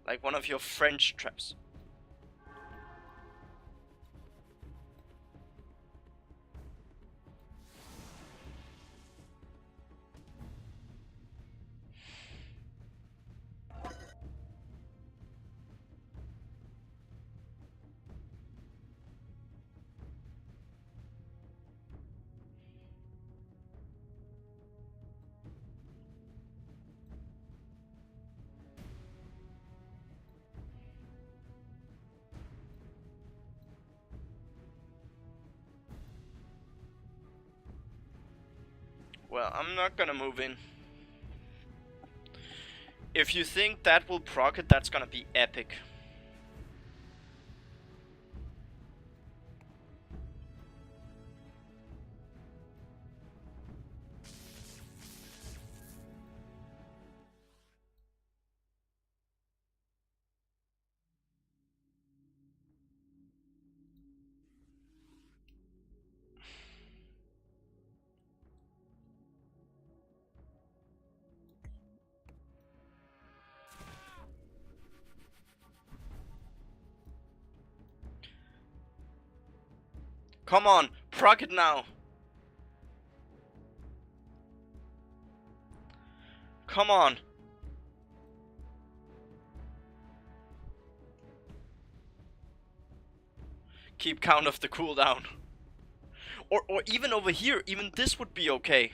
Like one of your French traps. Well, I'm not gonna move in. If you think that will proc it, that's gonna be epic. Come on, proc it now. Come on. Keep count of the cooldown. Or even over here, even this would be okay.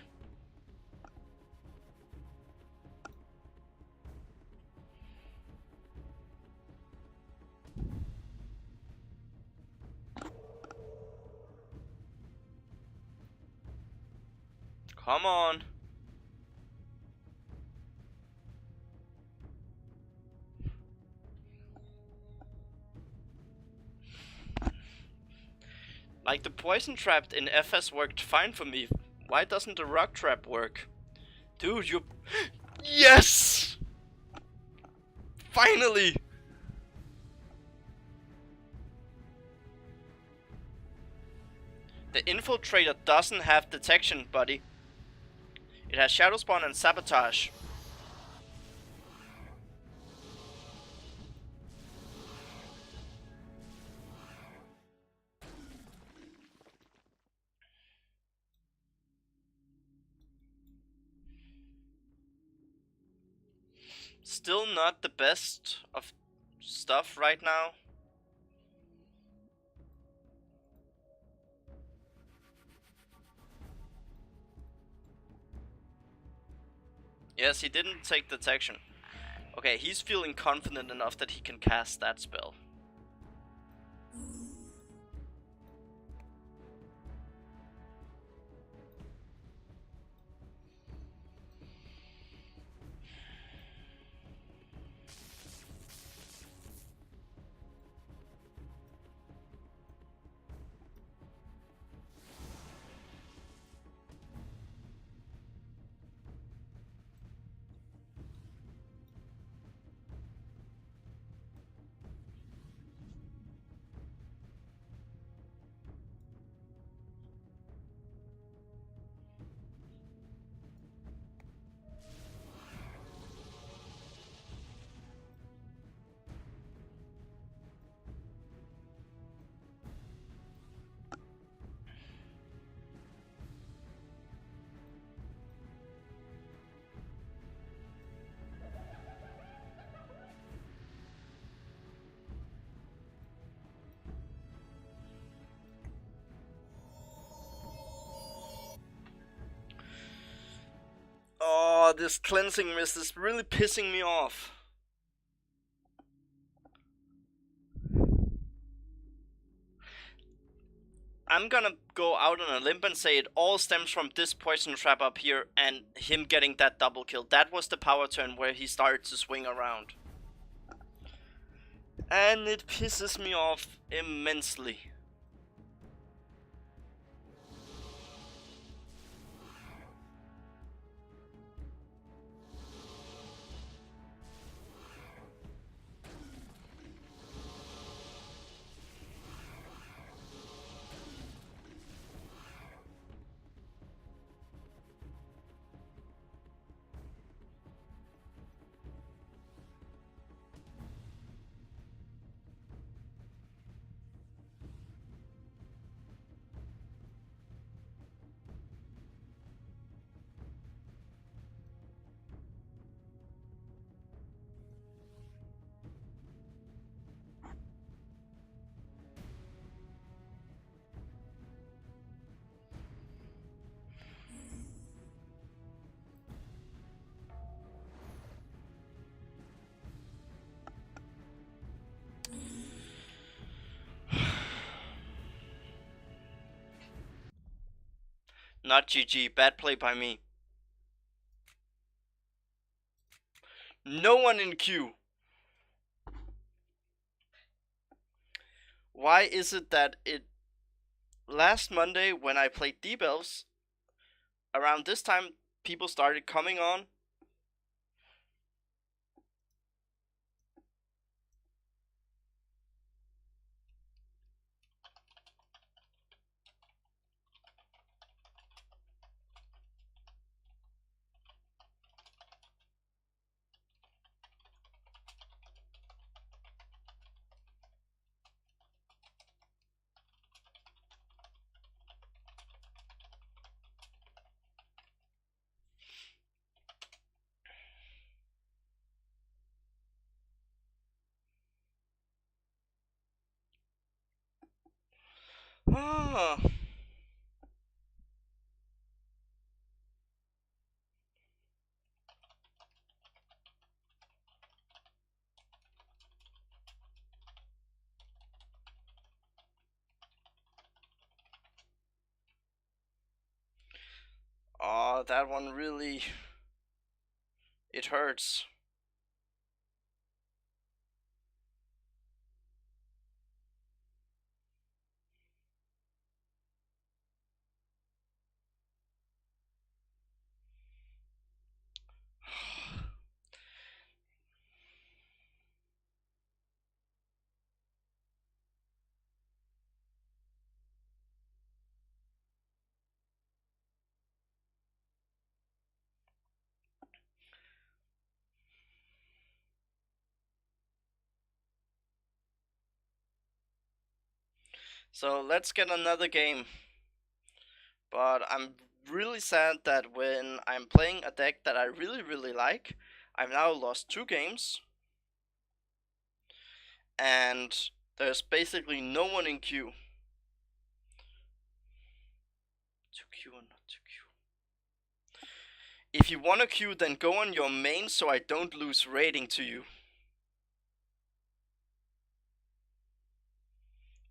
Come on. Like, the poison trap in FS worked fine for me. Why doesn't the rock trap work? Dude, you... Yes! Finally! The infiltrator doesn't have detection, buddy. It has shadow spawn and sabotage. Still not the best of stuff right now. Yes, he didn't take detection. Okay, he's feeling confident enough that he can cast that spell. Oh, this cleansing mist is really pissing me off. I'm gonna go out on a limb and say it all stems from this poison trap up here and him getting that double kill. That was the power turn where he started to swing around. And it pisses me off immensely. Not GG, bad play by me. No one in queue. Why is it that last Monday when I played Deep Elves, around this time people started coming on? Ah. Oh, that one really... it hurts. So let's get another game. But I'm really sad that when I'm playing a deck that I really like, I've now lost 2 games. And there's basically no one in queue. 2Q or not 2Q? If you want to queue, then go on your main so I don't lose rating to you.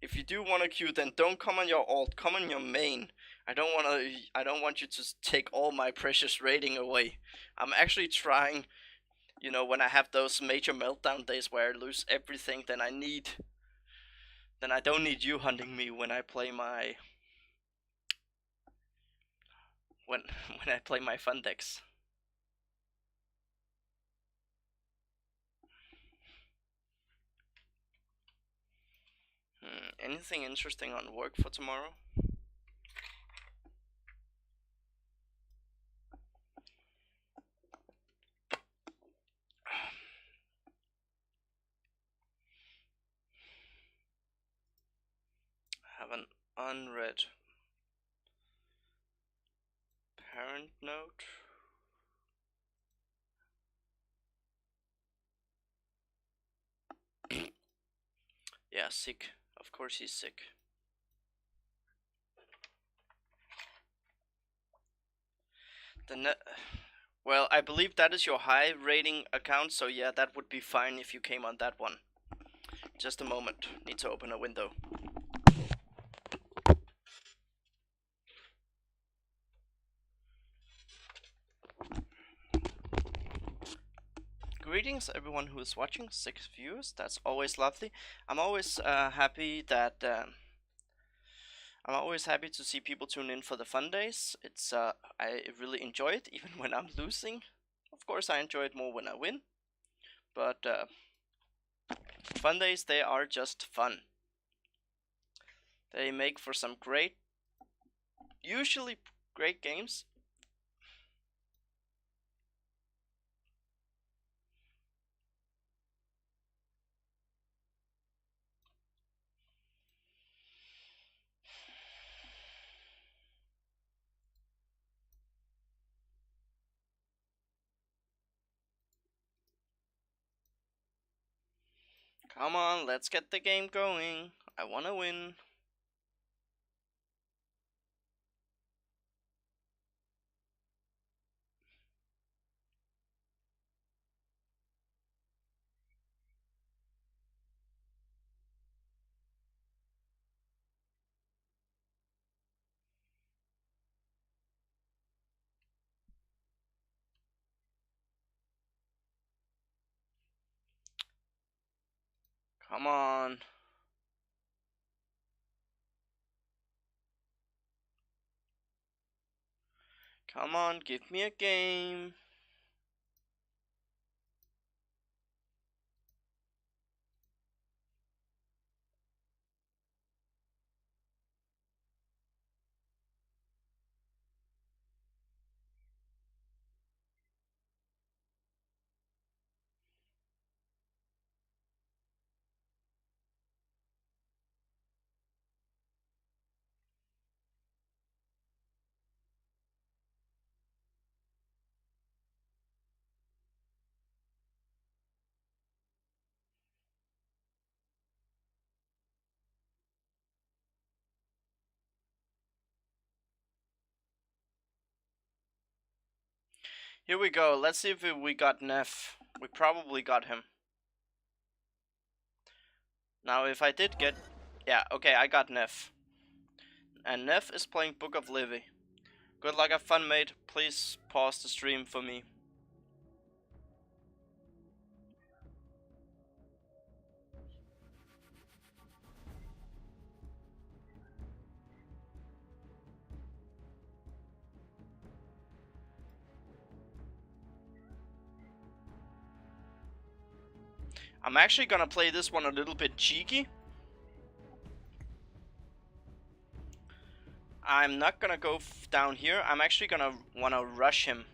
If you do want to queue, then don't come on your alt, come on your main. I don't want you to take all my precious rating away. I'm actually trying, you know, when I have those major meltdown days where I lose everything, then I don't need you hunting me when I play my when I play my fun decks. Anything interesting on work for tomorrow? I have an unread parent note. Yeah, sick. Of course he's sick. Well, I believe that is your high rating account, so yeah, that would be fine if you came on that one. Just a moment, need to open a window. Greetings everyone who is watching, 6 viewers, that's always lovely. I'm always happy that I'm always happy to see people tune in for the fun days. It's I really enjoy it even when I'm losing. Of course I enjoy it more when I win, but fun days, they are just fun. They make for some usually great games. Come on, let's get the game going. I wanna win. Come on. Come on, give me a game. Here we go. Let's see if we got Neff. We probably got him. Now, if I did get... Yeah, okay, I got Neff. And Neff is playing Book of Levi. Good luck, have fun, mate. Please pause the stream for me. I'm actually gonna play this one a little bit cheeky. I'm not gonna go down here. I'm actually gonna wanna rush him.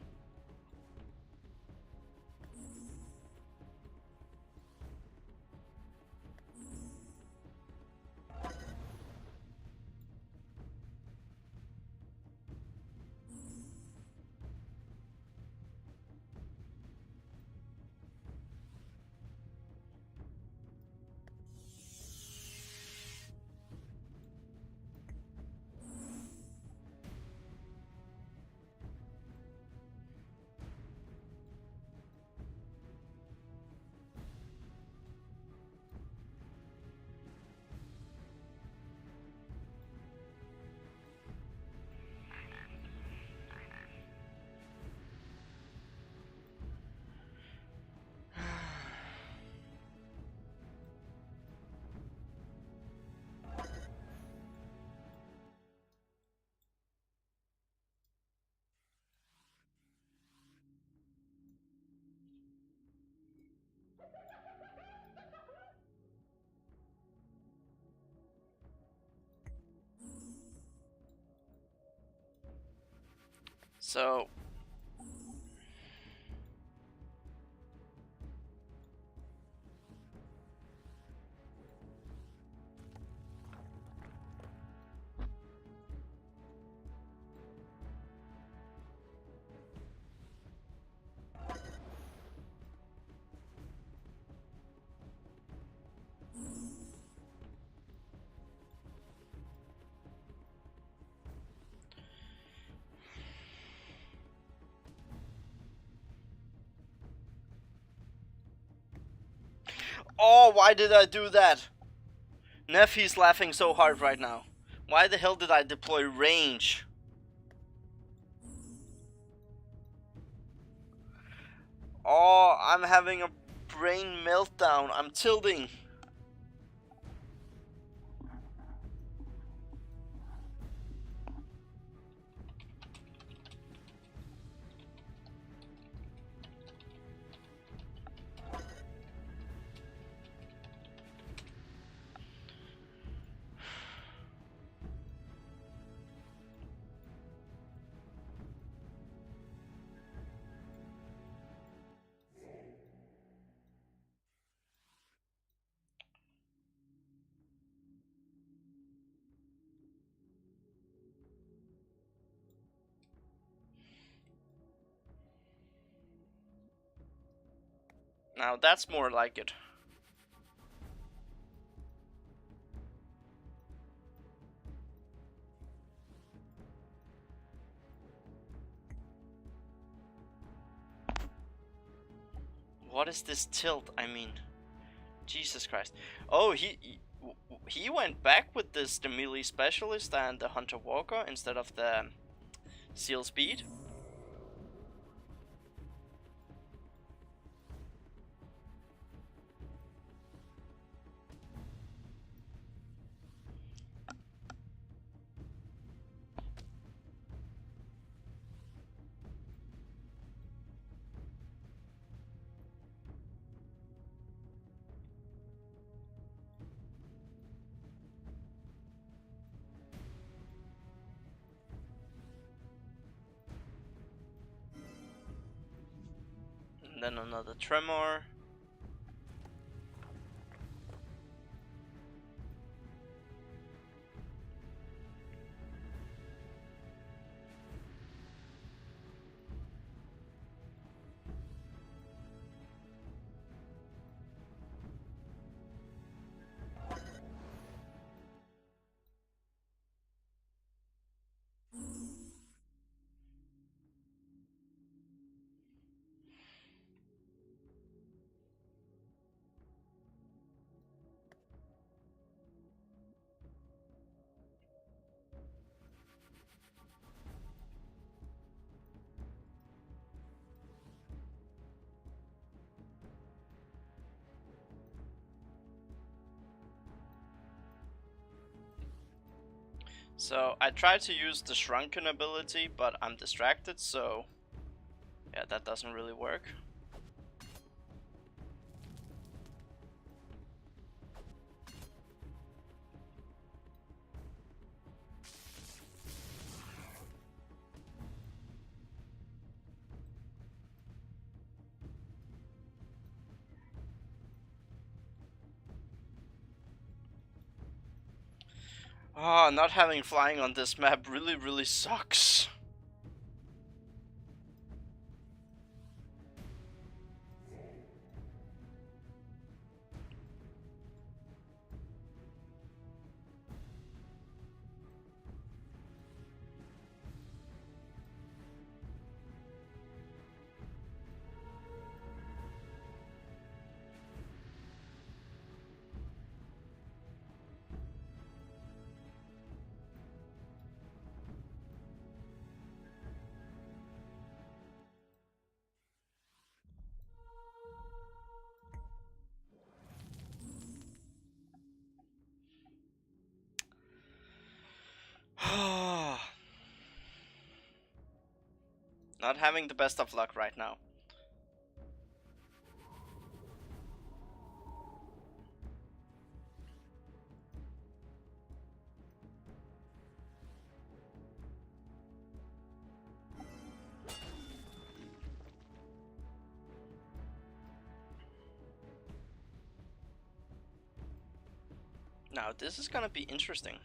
So... Oh, why did I do that? Nephie's laughing so hard right now. Why the hell did I deploy range? Oh, I'm having a brain meltdown. I'm tilting. Now that's more like it. What is this tilt? I mean, Jesus Christ. Oh, he went back with this the melee specialist and the hunter walker instead of the seal speed. And then another tremor. So I tried to use the shrunken ability, but I'm distracted, so yeah, that doesn't really work. Ah, not having flying on this map really sucks. Not having the best of luck right now. Now this is gonna be interesting.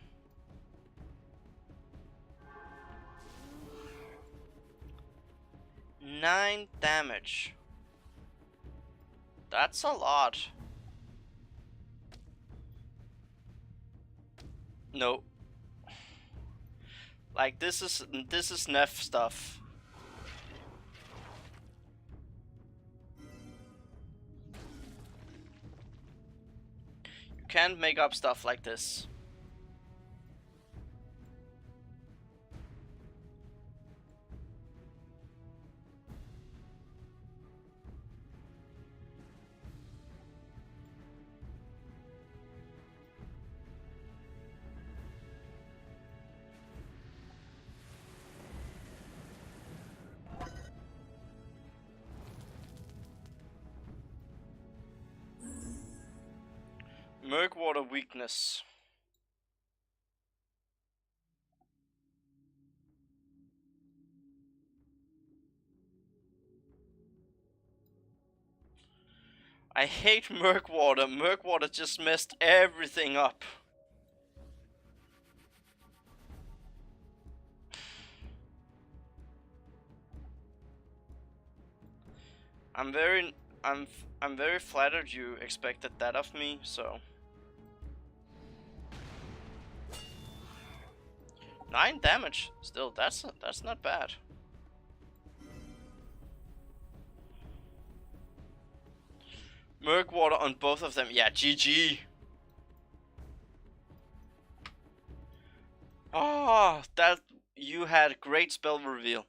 Nine damage. That's a lot. No. Like this is Neff stuff. You can't make up stuff like this. Murkwater weakness. I hate Murkwater. Murkwater just messed everything up. I'm very flattered you expected that of me, so 9 damage. Still, that's not bad. Murkwater on both of them. Yeah, GG. Oh, that you had great spell reveal.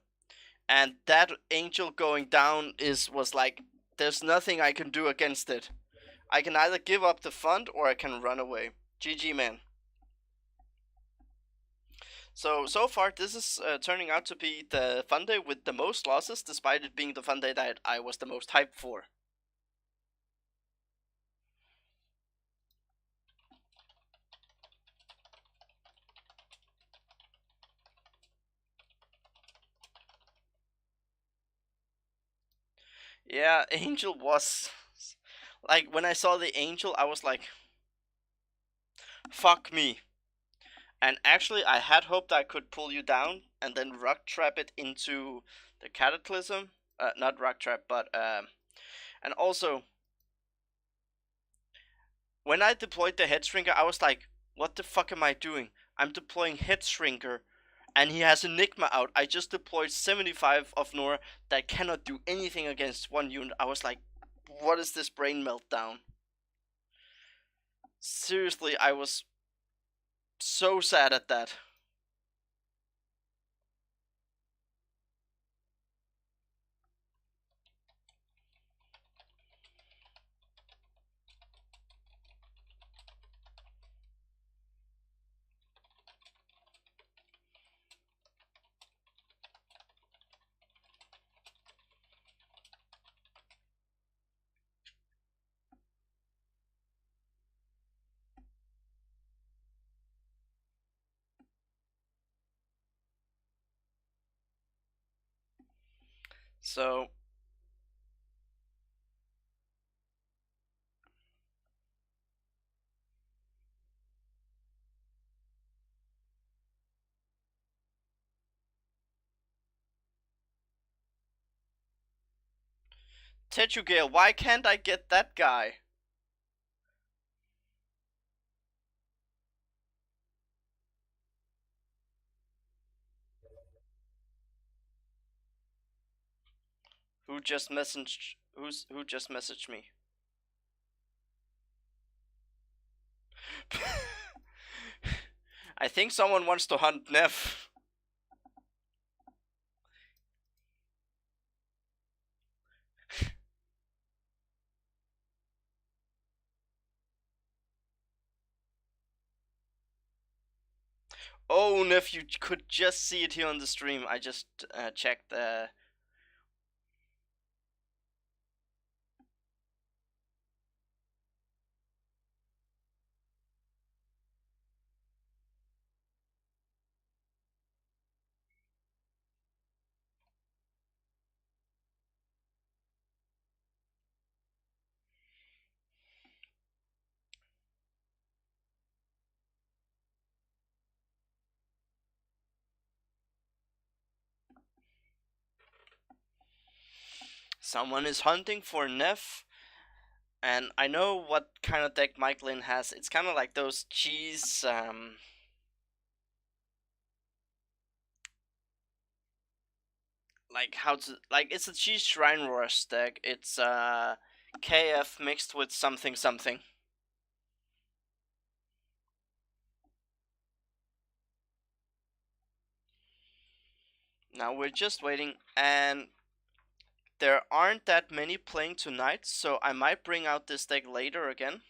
And that angel going down was like, there's nothing I can do against it. I can either give up the fund or I can run away. GG, man. So far, this is turning out to be the Funday with the most losses, despite it being the Funday that I was the most hyped for. Yeah, Angel was... Like, when I saw the Angel, I was like, fuck me. And actually, I had hoped I could pull you down and then rock trap it into the Cataclysm. Not rock trap, but and also, when I deployed the Head Shrinker, I was like, what the fuck am I doing? I'm deploying Head Shrinker, and he has Enigma out. I just deployed 75 of Nora that cannot do anything against one unit. I was like, what is this brain meltdown? Seriously, I was so sad at that. So, Tetugale, why can't I get that guy? Who just messaged me? I think someone wants to hunt Neff. Oh, Neff, you could just see it here on the stream. I just checked. Someone is hunting for Neff. And I know what kind of deck Mike Lynn has. It's kind of like those cheese, it's a cheese Shrine Rush deck. It's KF mixed with something something. Now we're just waiting, and there aren't that many playing tonight, so I might bring out this deck later again.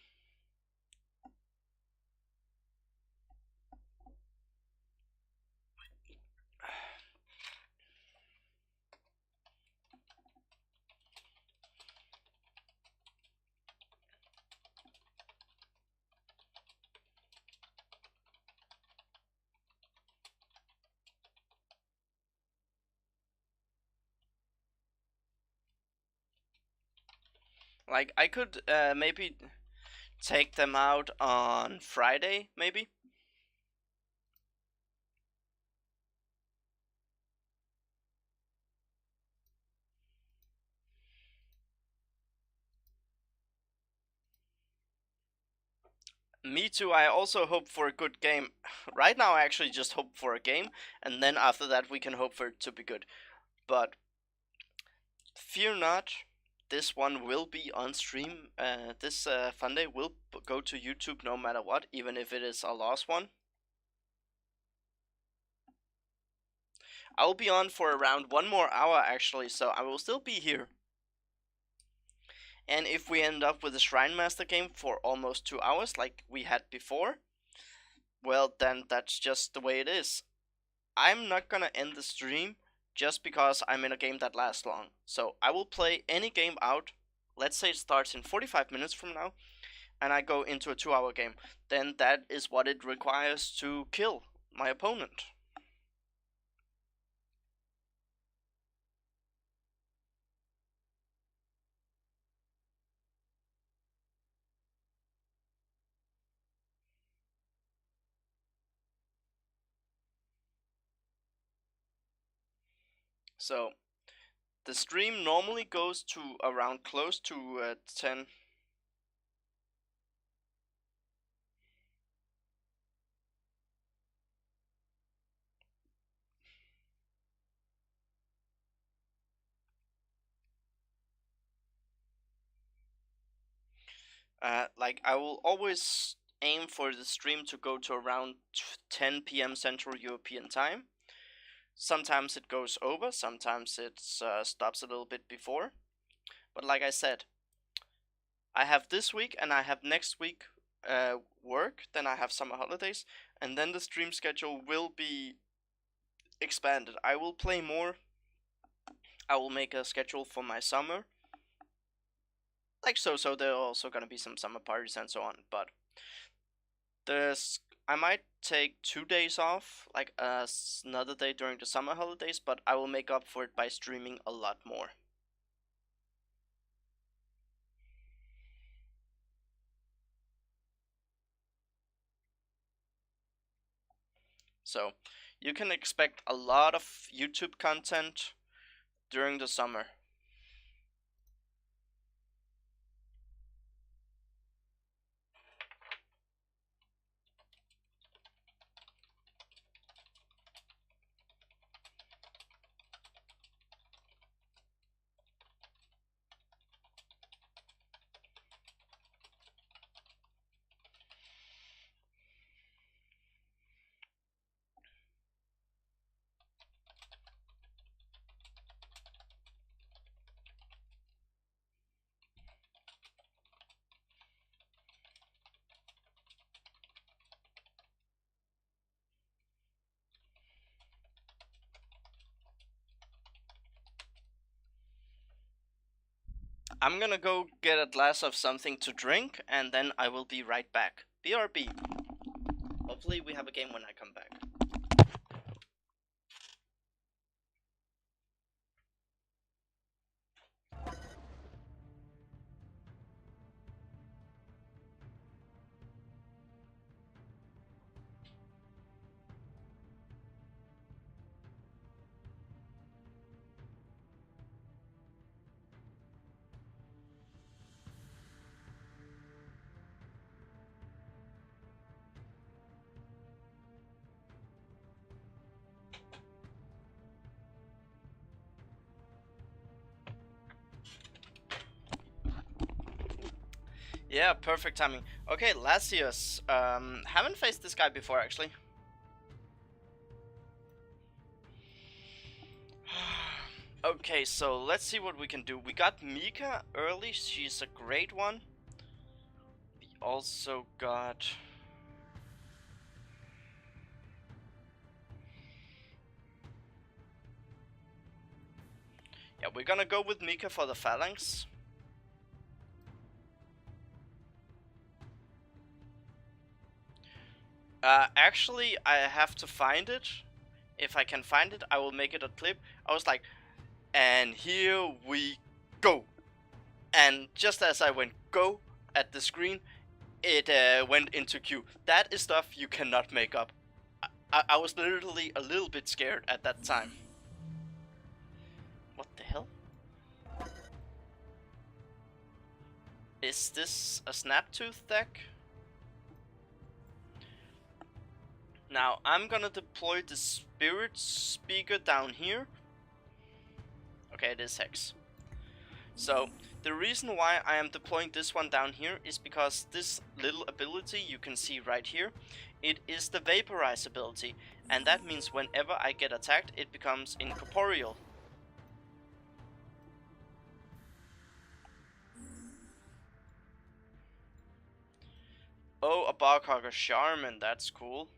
Like, I could maybe take them out on Friday, maybe. Me too, I also hope for a good game. Right now I actually just hope for a game, and then after that we can hope for it to be good. But fear not, this one will be on stream. This Funday will go to YouTube no matter what, even if it is a lost one. I will be on for around 1 more hour actually, so I will still be here. And if we end up with a Shrine Master game for almost 2 hours like we had before, well then that's just the way it is. I'm not gonna end the stream just because I'm in a game that lasts long. So I will play any game out. Let's say it starts in 45 minutes from now, and I go into a 2-hour game. Then that is what it requires to kill my opponent. So the stream normally goes to around close to 10. Like I will always aim for the stream to go to around 10 p.m. Central European time. Sometimes it goes over, sometimes it stops a little bit before. But like I said, I have this week and I have next week work, then I have summer holidays, and then the stream schedule will be expanded. I will play more. I will make a schedule for my summer. Like so there are also gonna be some summer parties and so on, but I might take 2 days off, like another day during the summer holidays, but I will make up for it by streaming a lot more. So you can expect a lot of YouTube content during the summer. I'm gonna go get a glass of something to drink, and then I will be right back. BRB. Hopefully we have a game when I come back. Yeah, perfect timing. Okay, Lasius. Haven't faced this guy before, actually. Okay, so let's see what we can do. We got Mika early. She's a great one. We also got... Yeah, we're gonna go with Mika for the Phalanx. Actually, I have to find it. If I can find it, I will make it a clip. I was like, and here we go. and just as I went go at the screen, it went into queue. That is stuff you cannot make up. I was literally a little bit scared at that time. What the hell? Is this a Snaptooth deck? Now I'm gonna deploy the Spirit Speaker down here. Okay, it is Hex. So the reason why I am deploying this one down here is because this little ability you can see right here, it is the Vaporize ability, and that means whenever I get attacked it becomes incorporeal. Oh, a Boghugger Shaman, that's cool.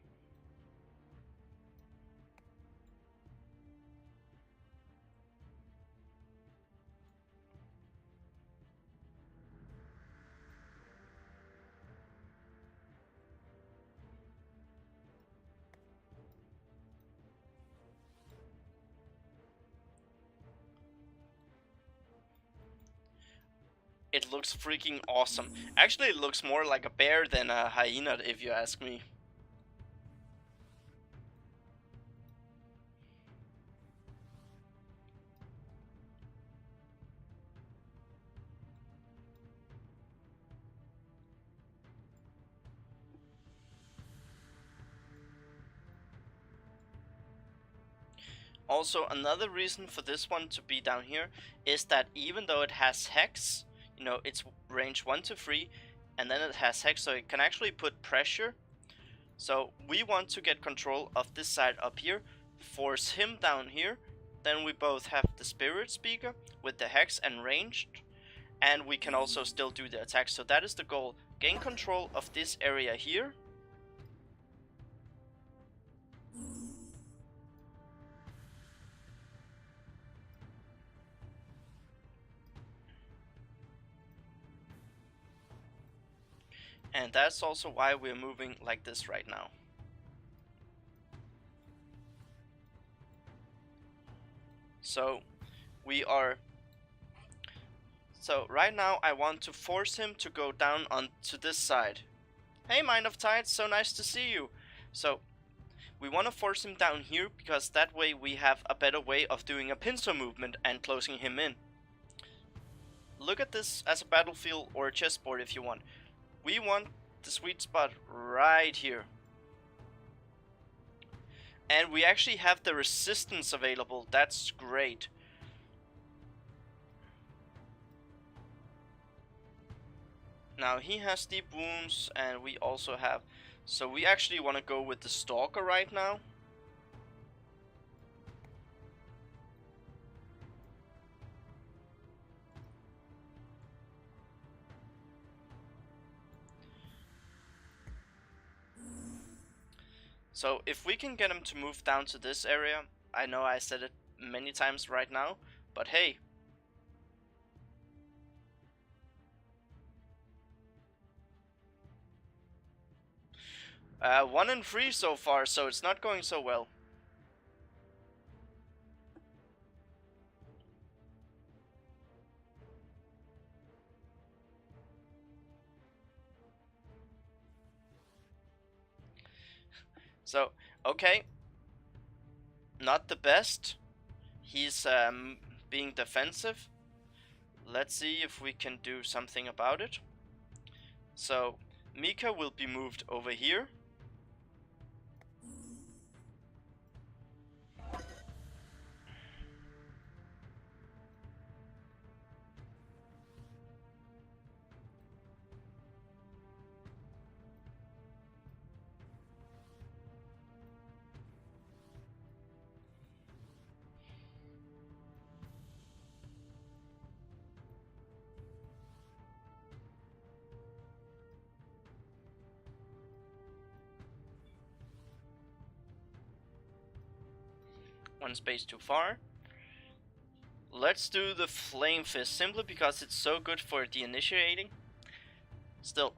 It looks freaking awesome. Actually, it looks more like a bear than a hyena, if you ask me. Also, another reason for this one to be down here is that even though it has Hex, you know, it's range 1 to 3, and then it has Hex, so it can actually put pressure. So we want to get control of this side up here, force him down here, then we both have the Spirit Speaker with the Hex and ranged, and we can also still do the attack. So that is the goal, gain control of this area here. And that's also why we're moving like this right now. So right now I want to force him to go down onto this side. Hey Mind of Tides, so nice to see you. So we want to force him down here because that way we have a better way of doing a pincer movement and closing him in. Look at this as a battlefield or a chessboard if you want. We want the sweet spot right here. And we actually have the resistance available, that's great. Now he has deep wounds and we also have, so we actually want to go with the Stalker right now. So if we can get him to move down to this area, I know I said it many times right now, but hey. Uh, 1 and 3 so far, so it's not going so well. So, okay. Not the best. He's being defensive. Let's see if we can do something about it. So, Mika will be moved over here. One space too far. Let's do the Flame Fist simply because it's so good for the initiating. Still,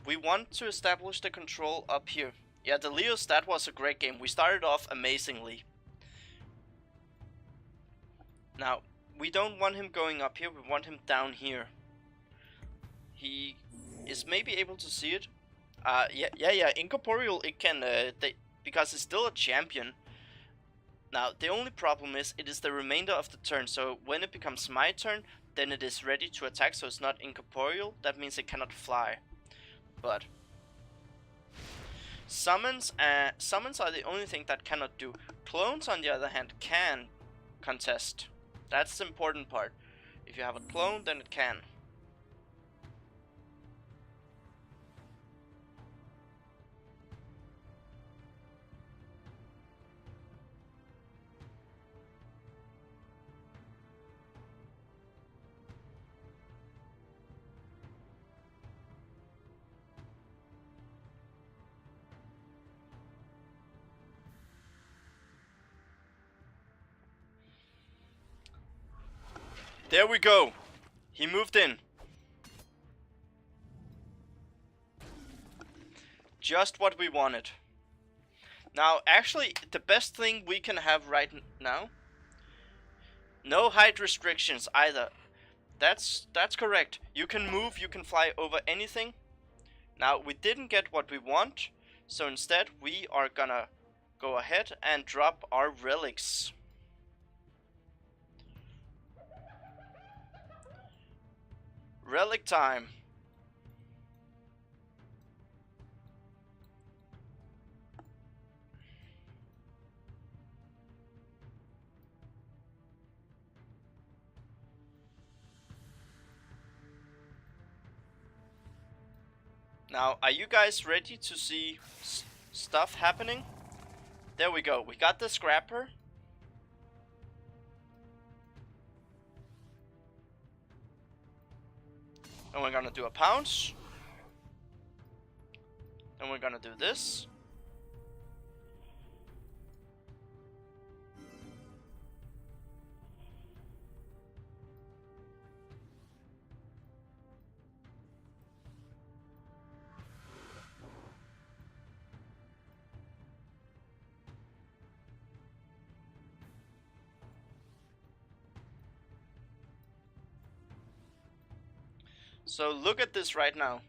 we want to establish the control up here. Yeah, the Leos, that was a great game. We started off amazingly. Now, we don't want him going up here, we want him down here. He is maybe able to see it. Yeah, incorporeal, it can, because it's still a champion. Now, the only problem is, it is the remainder of the turn, so when it becomes my turn, then it is ready to attack, so it's not incorporeal. That means it cannot fly. But summons are the only thing that cannot do. Clones, on the other hand, can contest. That's the important part. If you have a clone, then it can. There we go. He moved in. Just what we wanted. Now, actually, the best thing we can have right now, no height restrictions either. That's correct. You can move, you can fly over anything. Now, we didn't get what we want, so instead we are gonna go ahead and drop our relics. Relic time. Now, are you guys ready to see stuff happening? There we go. We got the scrapper. And we're gonna do a pounce. And we're gonna do this. So look at this right now.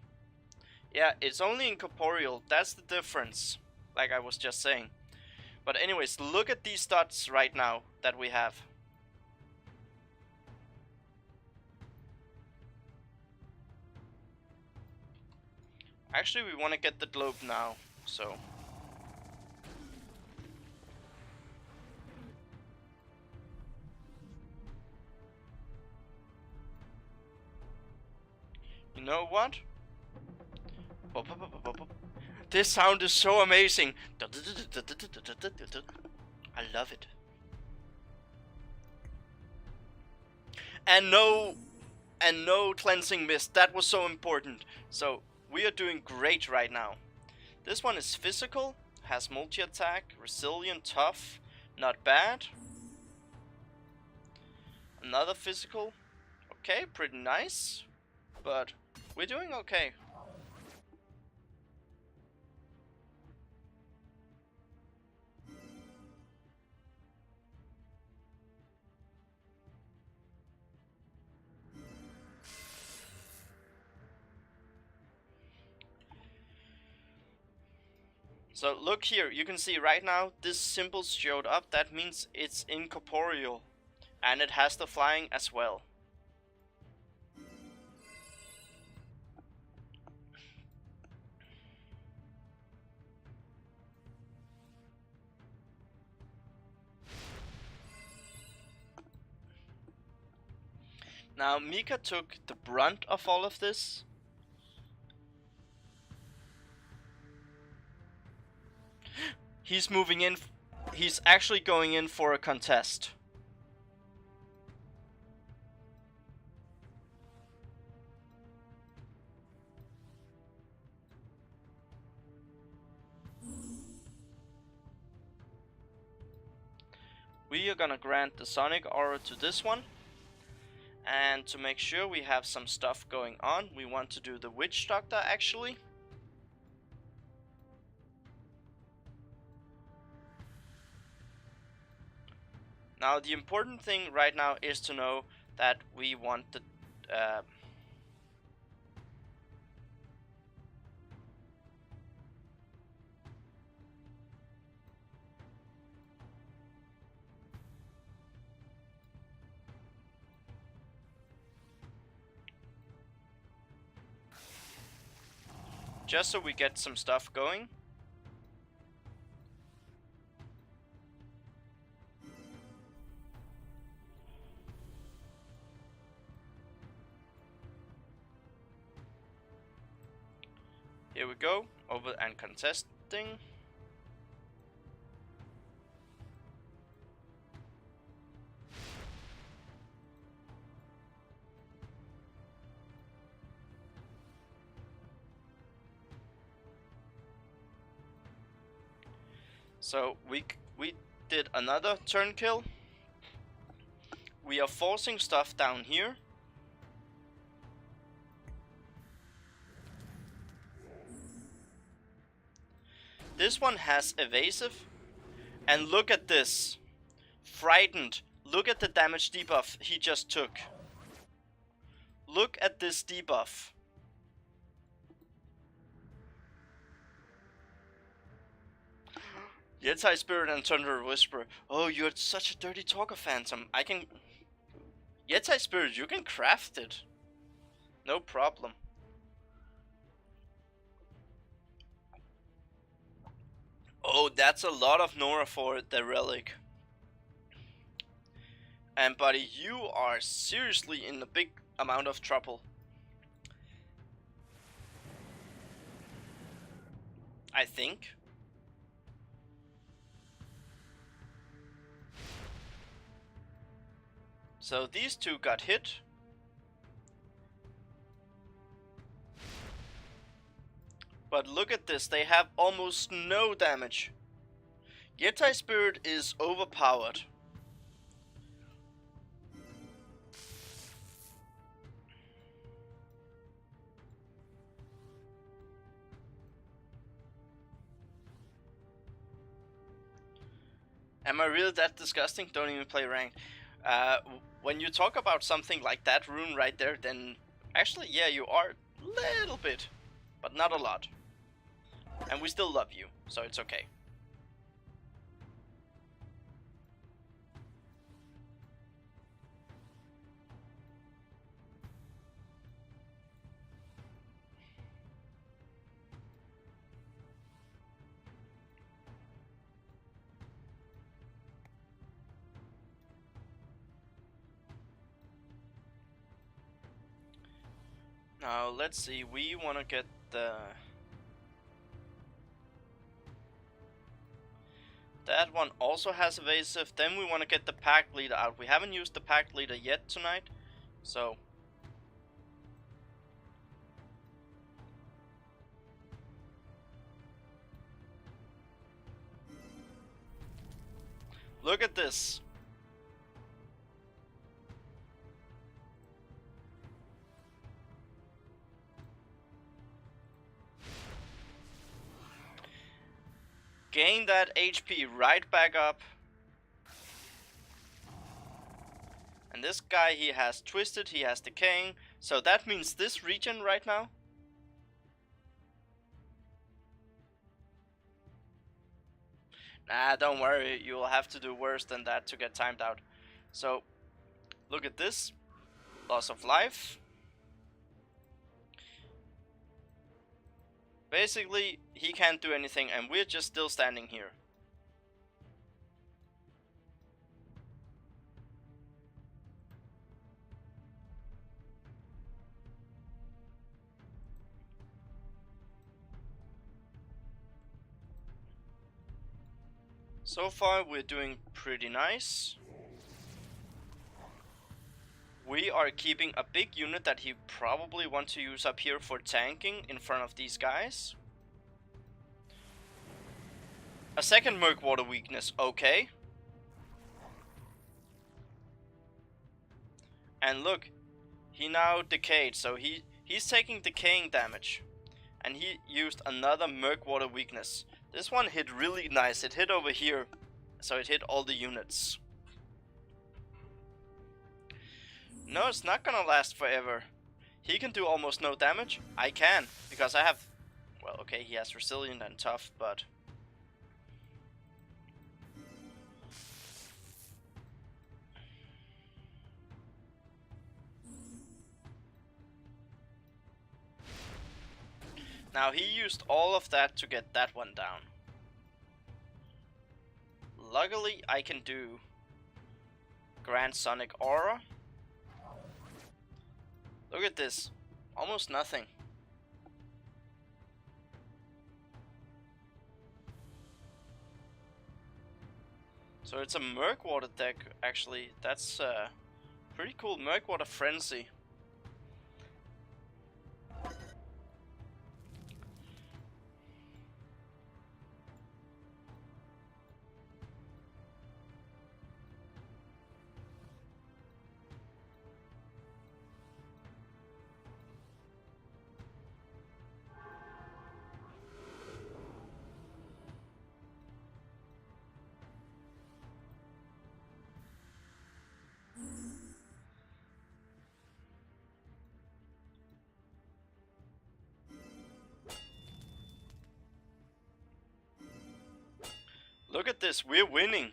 Yeah, it's only incorporeal. That's the difference, like I was just saying. But anyways, look at these dots right now that we have. Actually, we want to get the globe now, so... You know what? This sound is so amazing. I love it. And no cleansing mist. That was so important. So we are doing great right now. This one is physical, has multi-attack, resilient, tough, not bad. Another physical. Okay, pretty nice. But we're doing okay. So look here, you can see right now this symbol showed up. That means it's incorporeal. And it has the flying as well. Now, Mika took the brunt of all of this. He's moving in. He's actually going in for a contest. We are gonna grant the Sonic Aura to this one. And to make sure we have some stuff going on, we want to do the Witch Doctor actually. Now the important thing right now is to know that we want the just so we get some stuff going. Here we go, over and contesting. So we did another turn kill. We are forcing stuff down here. This one has evasive, and look at this. Frightened. Look at the damage debuff he just took. Look at this debuff. Yeti Spirit and Thunder Whisper. Oh, you're such a dirty talker, Phantom. I can... Yeti Spirit, you can craft it. No problem. Oh, that's a lot of Nora for the relic. And buddy, you are seriously in a big amount of trouble. I think. So these two got hit. But look at this, they have almost no damage. Yeti Spirit is overpowered. Am I really that disgusting? Don't even play ranked. When you talk about something like that rune right there, then actually, yeah, you are a little bit, but not a lot. And we still love you, so it's okay. Now, let's see, we want to get the... That one also has evasive. Then we want to get the pack leader out. We haven't used the pack leader yet tonight, so... Look at this. Gain that HP right back up. And this guy, he has Twisted, he has Decaying. So that means this regen right now. Nah, don't worry, you will have to do worse than that to get timed out. So, look at this. Loss of life. Basically, he can't do anything and we're just still standing here. So far, we're doing pretty nice. We are keeping a big unit that he probably wants to use up here for tanking in front of these guys. A second Murkwater weakness, okay. And look, he now decayed, so he's taking decaying damage. And he used another Murkwater weakness. This one hit really nice, it hit over here, so it hit all the units. No, it's not gonna last forever. He can do almost no damage. I can, because I have... Well, okay, he has resilient and tough, but... Now, he used all of that to get that one down. Luckily, I can do Grand Sonic Aura. Look at this. Almost nothing. So it's a Murkwater deck, actually. That's pretty cool. Murkwater Frenzy. Look at this, we're winning.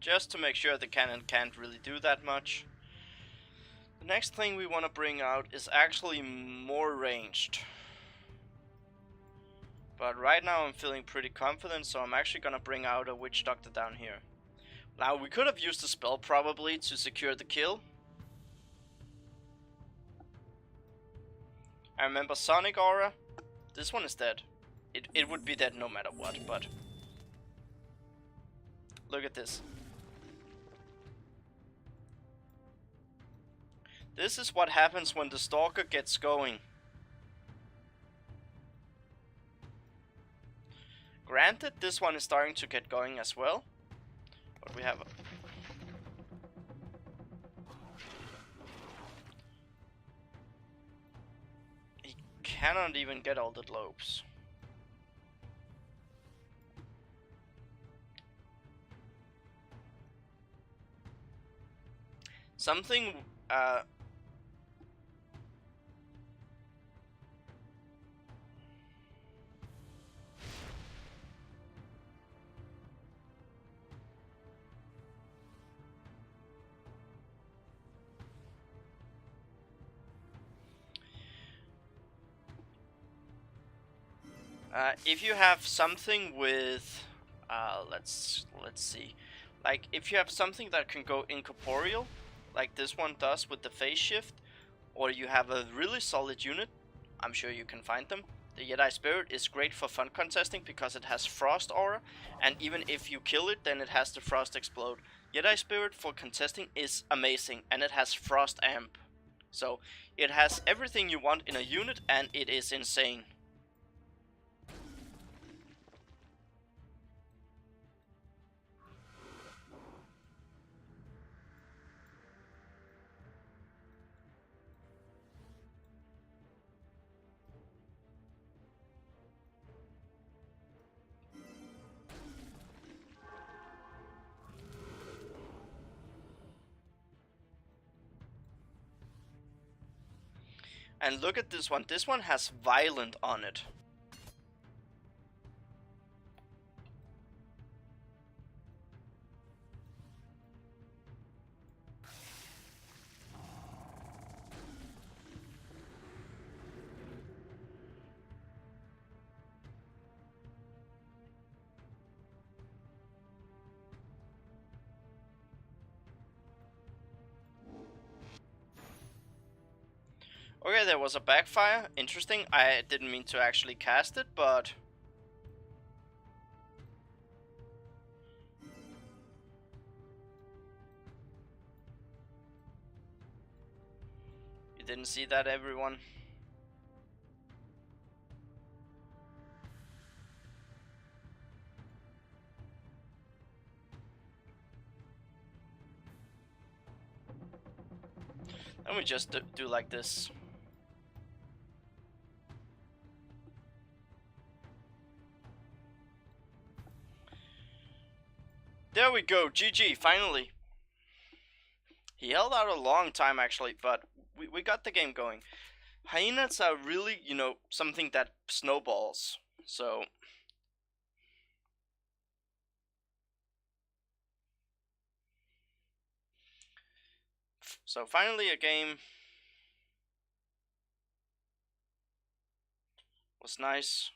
Just to make sure the cannon can't really do that much. The next thing we want to bring out is actually more ranged. But right now I'm feeling pretty confident, so I'm actually gonna bring out a Witch Doctor down here. Now, we could have used a spell probably to secure the kill. I remember Sonic Aura. This one is dead. It would be dead no matter what, but... Look at this. This is what happens when the Stalker gets going. Granted, this one is starting to get going as well. But we have... He cannot even get all the globes. Something... if you have something with, let's see, like if you have something that can go incorporeal, like this one does with the phase shift, or you have a really solid unit, I'm sure you can find them. The Jedi Spirit is great for fun contesting because it has Frost Aura, and even if you kill it, then it has the Frost Explode. Jedi Spirit for contesting is amazing, and it has Frost Amp. So it has everything you want in a unit, and it is insane. And look at this one. This one has Violent on it. Okay, there was a backfire. Interesting. I didn't mean to actually cast it, but... didn't see that, everyone. Let me just do like this. There we go, GG, finally. He held out a long time actually, but we got the game going. Hyenas are really, you know, something that snowballs. So finally a game. Was nice.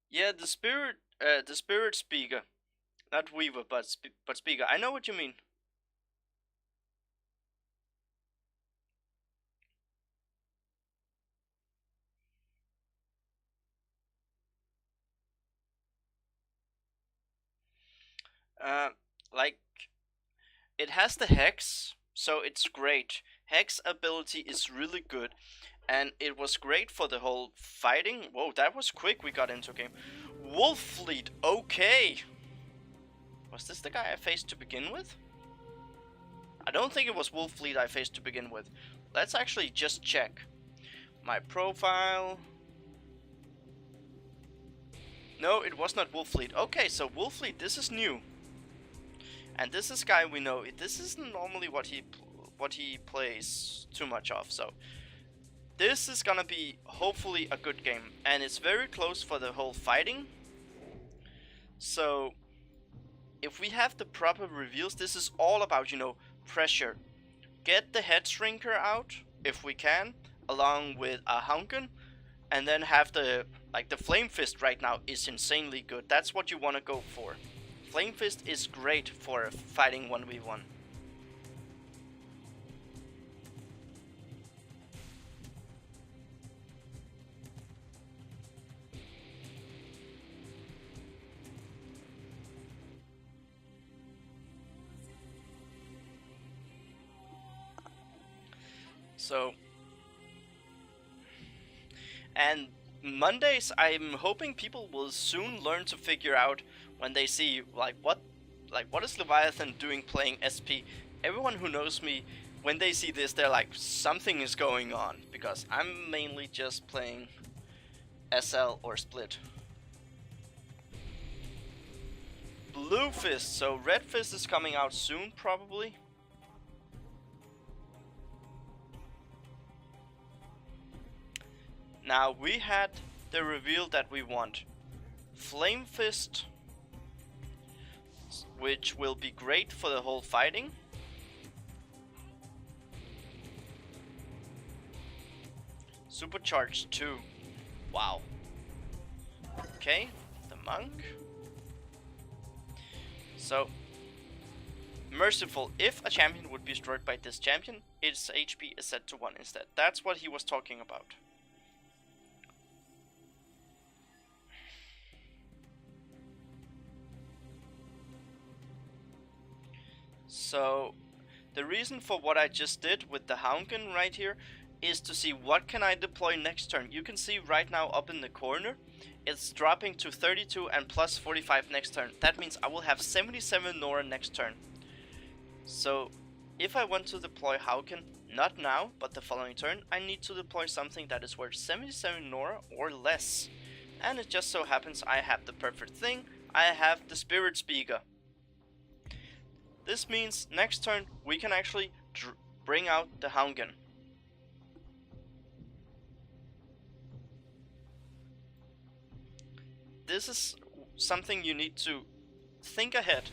Yeah, the spirit speaker, not weaver, but speaker. I know what you mean. Like, it has the hex, so it's great. Hex ability is really good, and it was great for the whole fighting. Whoa, that was quick. We got into a game. Wolffleet, okay. Was this the guy I faced to begin with? I don't think it was Wolffleet I faced to begin with. Let's actually just check my profile. No, it was not Wolffleet. Okay, so Wolffleet, this is new. And this is guy we know. This isn't normally what he plays too much of. So this is gonna be hopefully a good game, and it's very close for the whole fighting. So if we have the proper reveals, this is all about, you know, pressure. Get the head shrinker out if we can, along with a Haunken, and then have the flame fist right now is insanely good. That's what you want to go for. Flame Fist is great for fighting 1v1. So, and Mondays, I'm hoping people will soon learn to figure out when they see what is Leviathan doing playing SP. Everyone who knows me, when they see this, they're like, something is going on, because I'm mainly just playing SL or Split. Blue Fist, so Red Fist is coming out soon probably. Now we had the reveal that we want. Flame Fist, which will be great for the whole fighting. Supercharged 2. Wow. Okay, the monk. So, merciful. If a champion would be destroyed by this champion, its HP is set to 1 instead. That's what he was talking about. So, the reason for what I just did with the Haunken right here is to see what can I deploy next turn. You can see right now up in the corner, it's dropping to 32 and plus 45 next turn. That means I will have 77 Nora next turn. So, if I want to deploy Haunken, not now, but the following turn, I need to deploy something that is worth 77 Nora or less. And it just so happens I have the perfect thing. I have the Spirit Speaker. This means next turn we can actually bring out the Haunken. something you need to think ahead.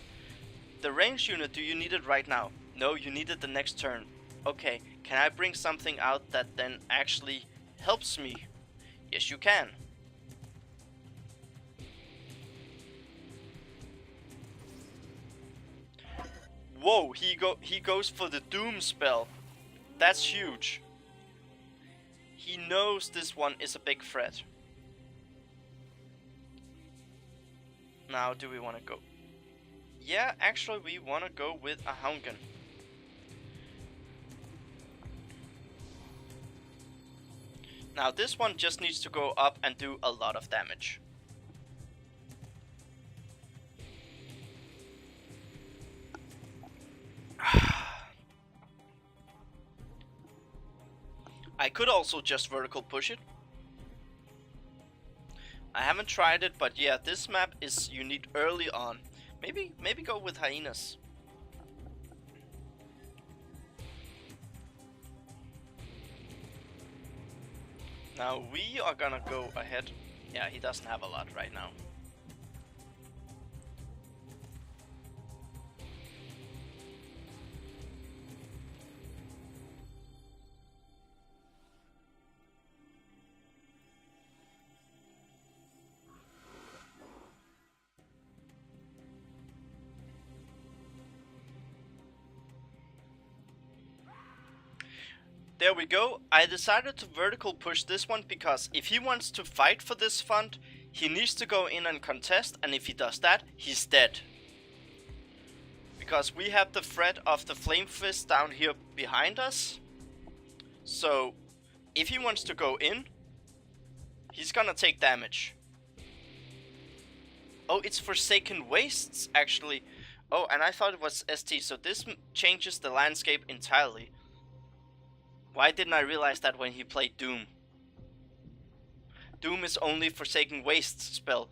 The range unit, do you need it right now? No, you need it the next turn. Okay, can I bring something out that then actually helps me? Yes, you can. Whoa, he goes for the Doom spell. That's huge. He knows this one is a big threat. Now, do we want to go? Yeah, actually we want to go with a Houndgun. Now this one just needs to go up and do a lot of damage. I could also just vertical push it. I haven't tried it, but yeah, this map is you need early on. Maybe go with Hyenas. Now we are gonna go ahead. Yeah, he doesn't have a lot right now. There we go. I decided to vertical push this one because if he wants to fight for this fund, he needs to go in and contest, and if he does that, he's dead. Because we have the threat of the Flame Fist down here behind us. So, if he wants to go in, he's gonna take damage. Oh, it's Forsaken Wastes, actually. Oh, and I thought it was ST, so this changes the landscape entirely. Why didn't I realize that when he played Doom? Doom is only Forsaken Wastes spell,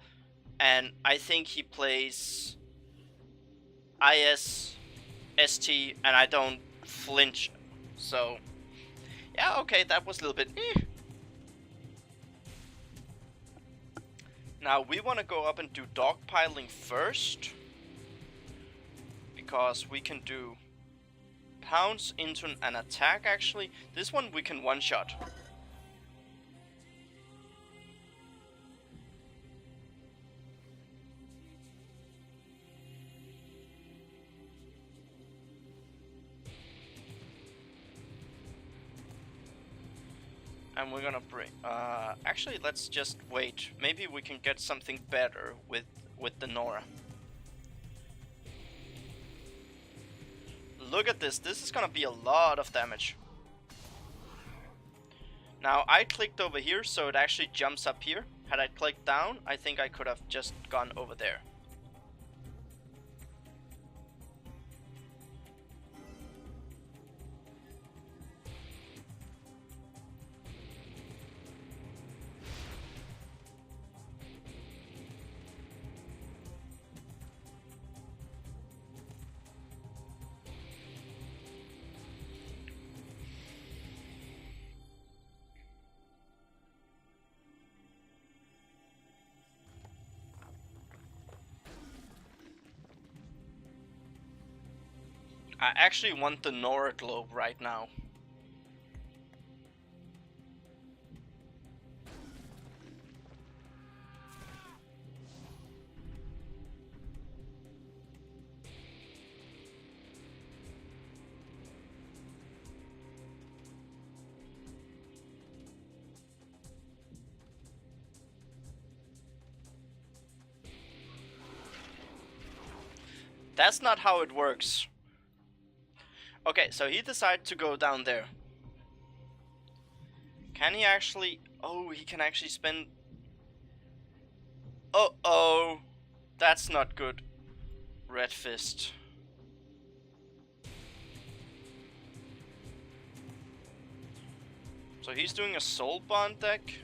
and I think he plays IS, ST, and I don't flinch. So, yeah, okay, that was a little bit Now we want to go up and do dogpiling first, because we can do pounce into an attack. Actually, this one we can one-shot. And we're gonna bring actually, let's just wait. Maybe we can get something better with the Nora. Look at this. This is gonna be a lot of damage. Now, I clicked over here, so it actually jumps up here. Had I clicked down, I think I could have just gone over there. I actually want the Nora globe right now. That's not how it works. Okay, so he decided to go down there. Can he actually... Oh, he can actually spend... Uh-oh. That's not good. Red Fist. So he's doing a Soul Bond deck.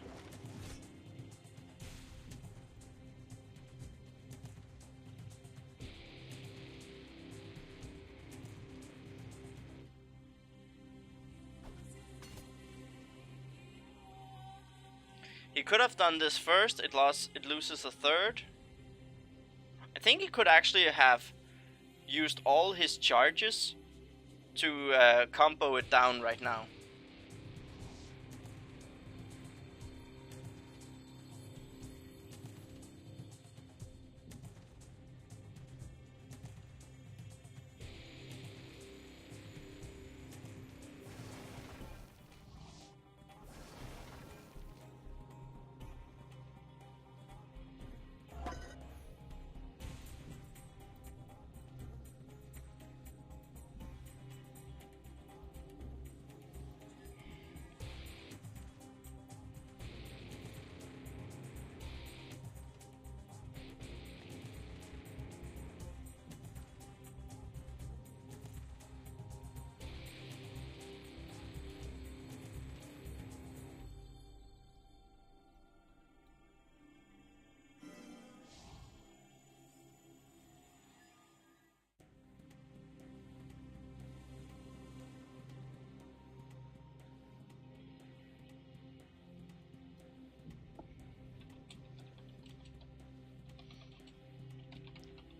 He could have done this first. It loses a third. I think he could actually have used all his charges to combo it down right now.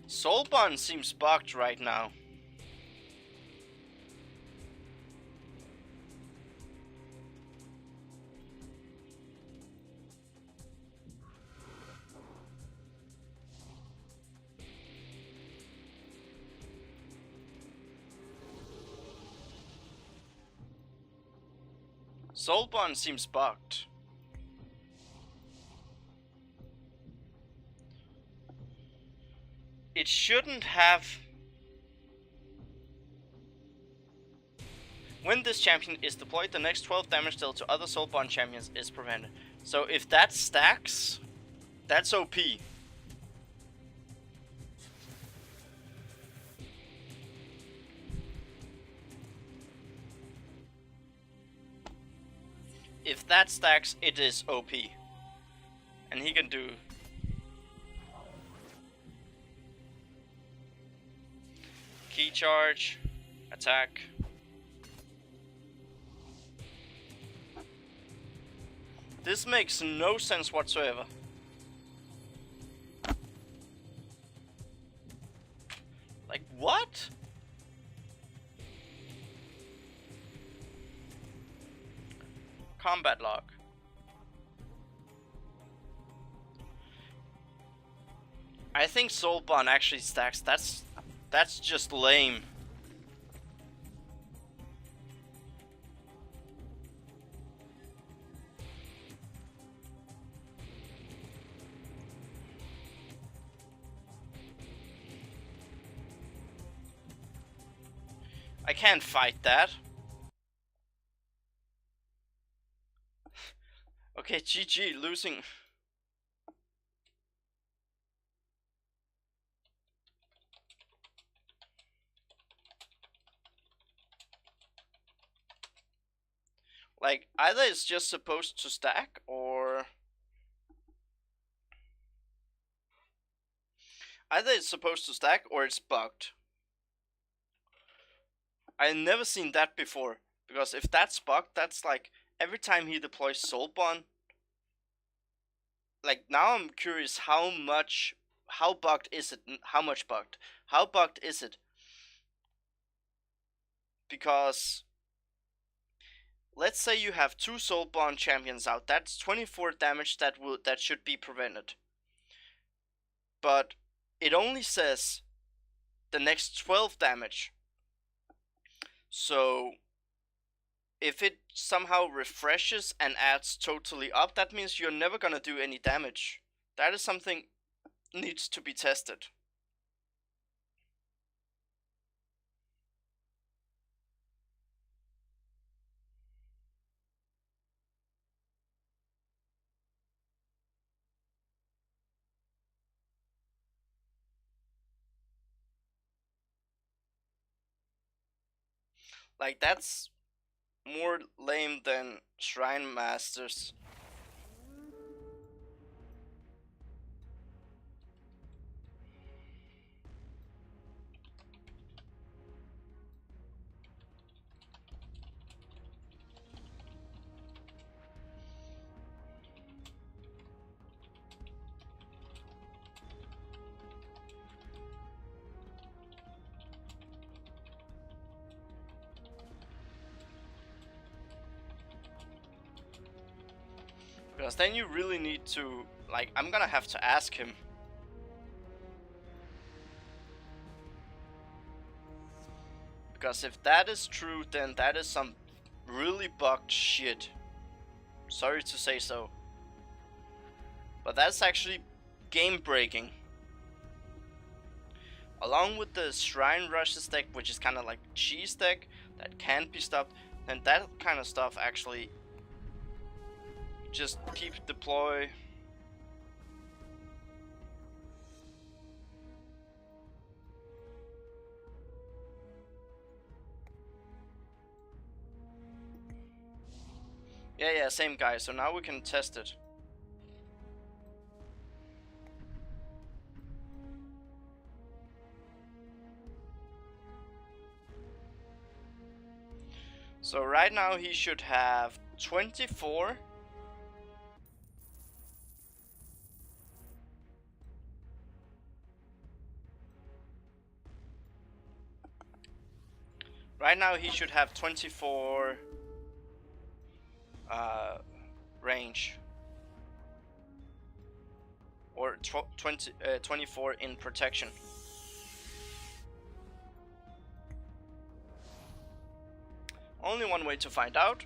Soulbond seems bugged right now. Soulbond seems bugged. It shouldn't have. When this champion is deployed, the next 12 damage dealt to other Soulbond champions is prevented. So if that stacks, that's OP. If that stacks, it is OP. And he can do key charge, attack. This makes no sense whatsoever. Like, what? Combat log. I think Soulbond actually stacks. That's just lame. I can't fight that. Okay, GG, losing. Like, either it's just supposed to stack, or either it's supposed to stack, or it's bugged. I've never seen that before, because if that's bugged, that's like, every time he deploys Soulbond, like, now I'm curious how bugged is it, how much bugged? How bugged is it? Because let's say you have 2 Soulbond champions out, that's 24 damage that should be prevented. But it only says the next 12 damage. So if it somehow refreshes and adds totally up, that means you're never gonna do any damage. That is something needs to be tested. Like, that's more lame than Shrine Masters. Because then you really need to, like, I'm gonna have to ask him. Because if that is true, then that is some really bugged shit. Sorry to say so. But that's actually game breaking. Along with the Shrine Rushes deck, which is kind of like cheese deck that can't be stopped, then that kind of stuff actually just keep deploy. Yeah, same guy. So now we can test it. So right now he should have 24. Right now he should have 24 range. Or 24 in protection. Only one way to find out.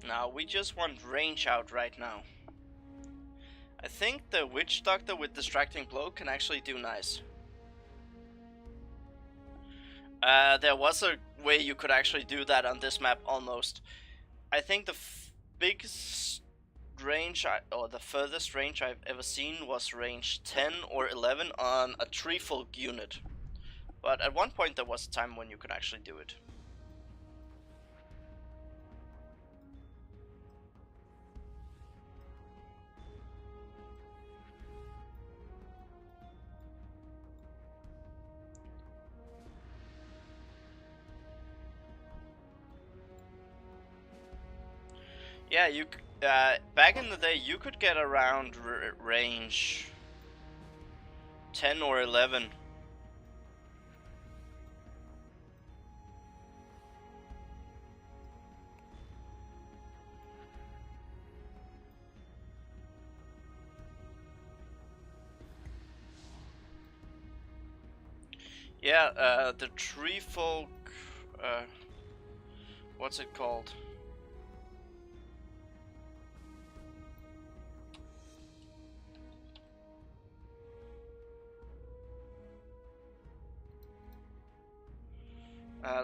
Now we just want range out right now. I think the Witch Doctor with Distracting Blow can actually do nice. There was a way you could actually do that on this map almost. I think the biggest range, or the furthest range I've ever seen was range 10 or 11 on a Treefolk unit. But at one point there was a time when you could actually do it. Yeah, you back in the day you could get around range 10 or 11. Yeah, the Treefolk, what's it called?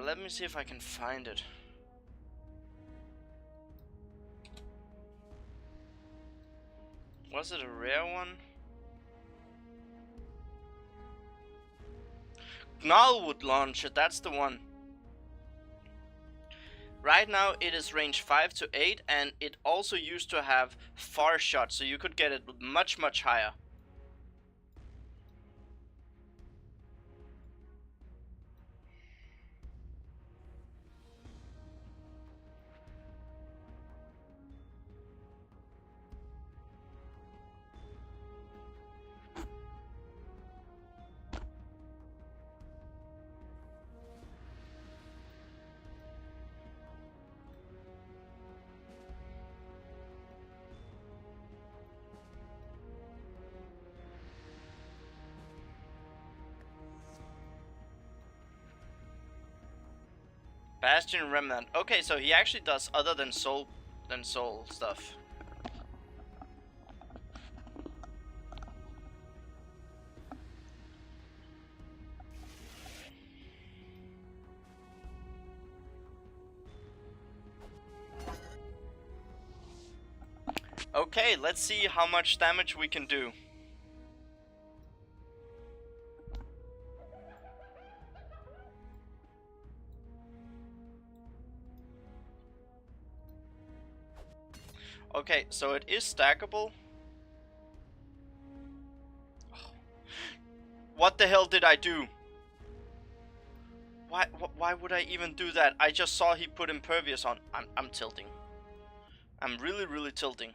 Let me see if I can find it. Was it a rare one? Gnarlwood Launcher, that's the one. Right now it is range 5 to 8, and it also used to have far shot, so you could get it much higher. Bastion Remnant. Okay, so he actually does other than soul stuff. Okay, let's see how much damage we can do. Okay, so it is stackable. What the hell did I do? Why would I even do that? I just saw he put impervious on. I'm tilting. I'm really tilting.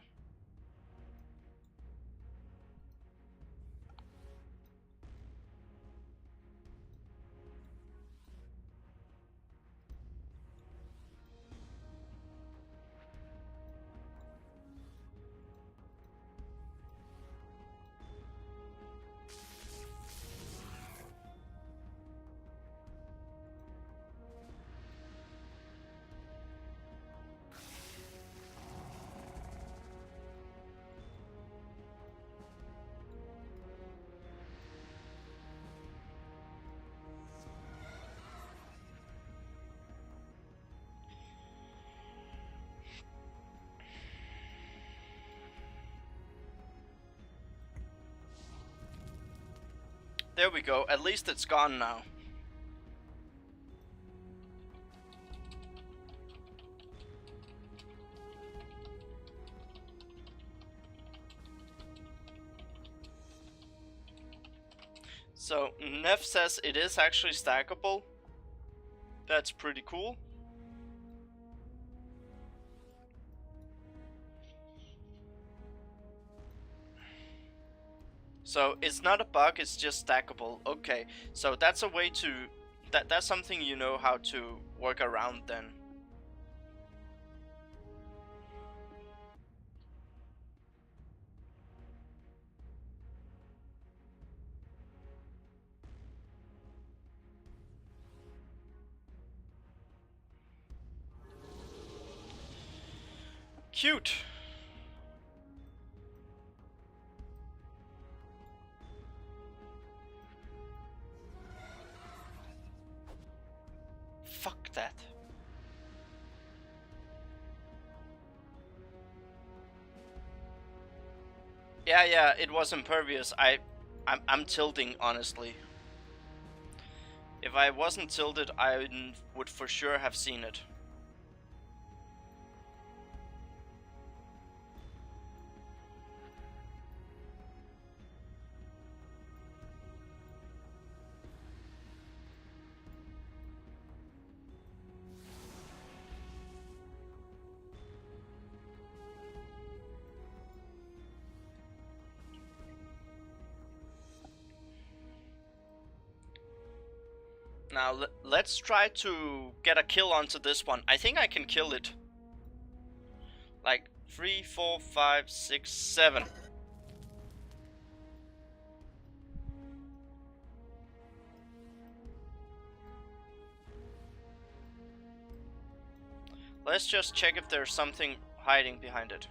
There we go, at least it's gone now. So, Neff says it is actually stackable. That's pretty cool. So, it's not a bug, it's just stackable. Okay, so that's a way to... That's something you know how to work around then. Cute! Fuck that. Yeah, it was impervious. I'm tilting, honestly. If I wasn't tilted, I would for sure have seen it. Now, let's try to get a kill onto this one. I think I can kill it. Like, 3, 4, 5, 6, 7. Let's just check if there's something hiding behind it.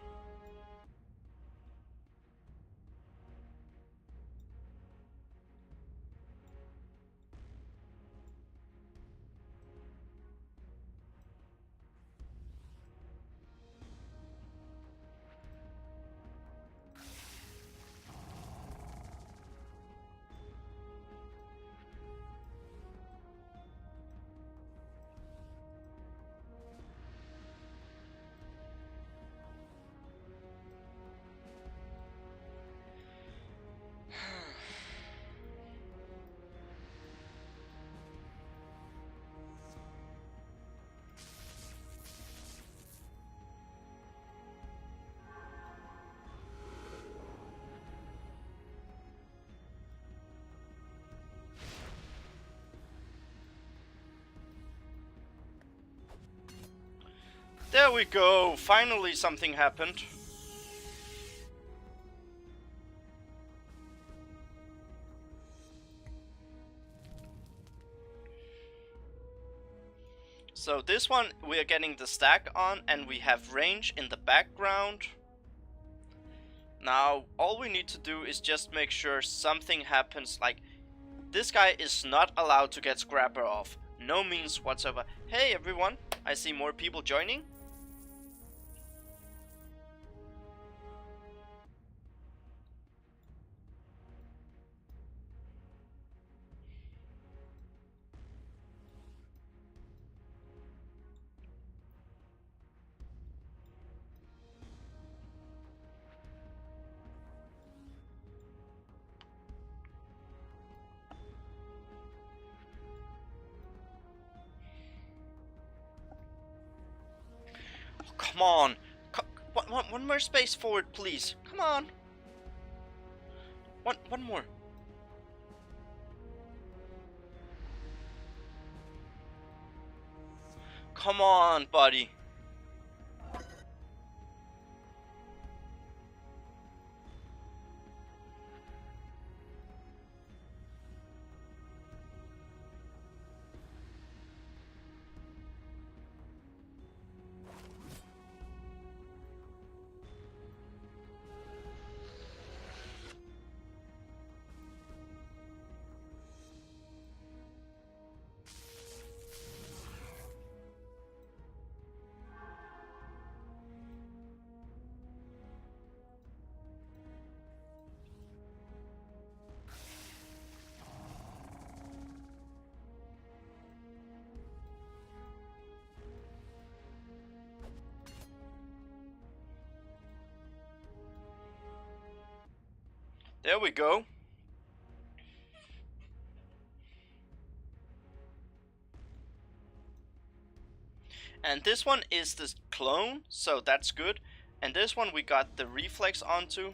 There we go, finally something happened. So this one we are getting the stack on and we have range in the background. Now all we need to do is just make sure something happens, like this guy is not allowed to get Scrapper off. No means whatsoever. Hey everyone, I see more people joining. Come on. One more space forward, please. Come on. One more. Come on, buddy. There we go. And this one is the clone, so that's good. And this one we got the reflex onto.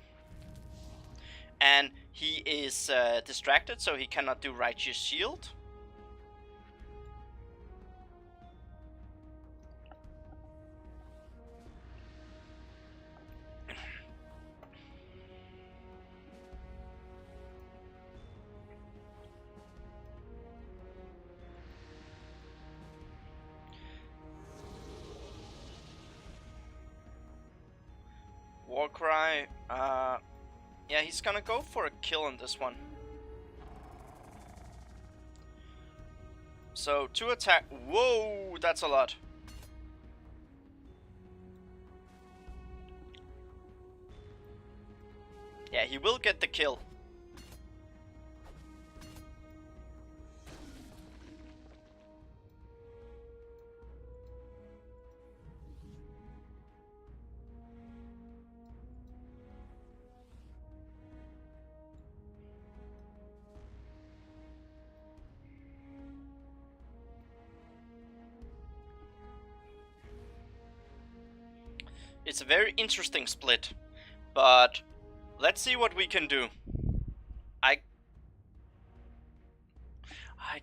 And he is distracted, so he cannot do Righteous Shield. Warcry, yeah, he's gonna go for a kill on this one. So, 2 attack. Whoa, that's a lot. Yeah, he will get the kill. It's a very interesting split, but let's see what we can do. I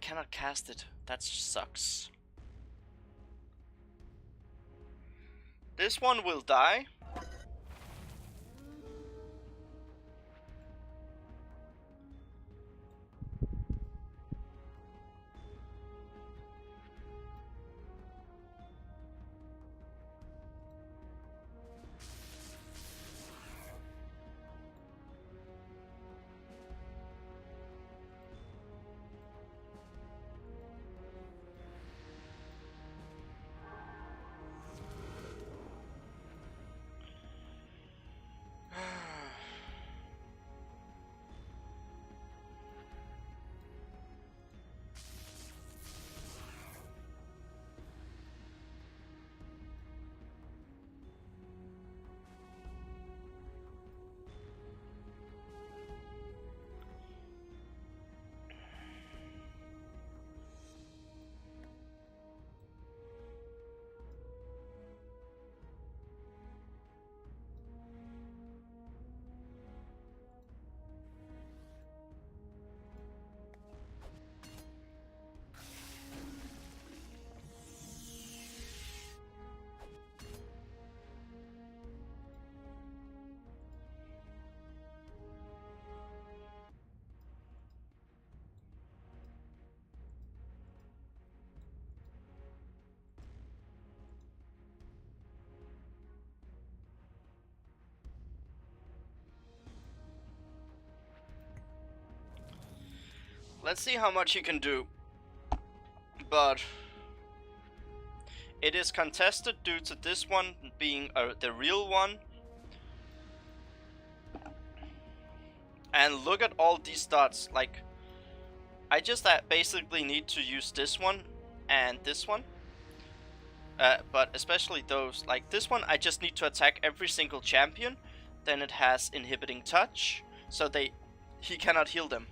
cannot cast it. That sucks. This one will die. Let's see how much he can do. But it is contested due to this one being the real one. And look at all these dots. Like, I just basically need to use this one and this one. But especially those. Like this one, I just need to attack every single champion. Then it has inhibiting touch, so he cannot heal them.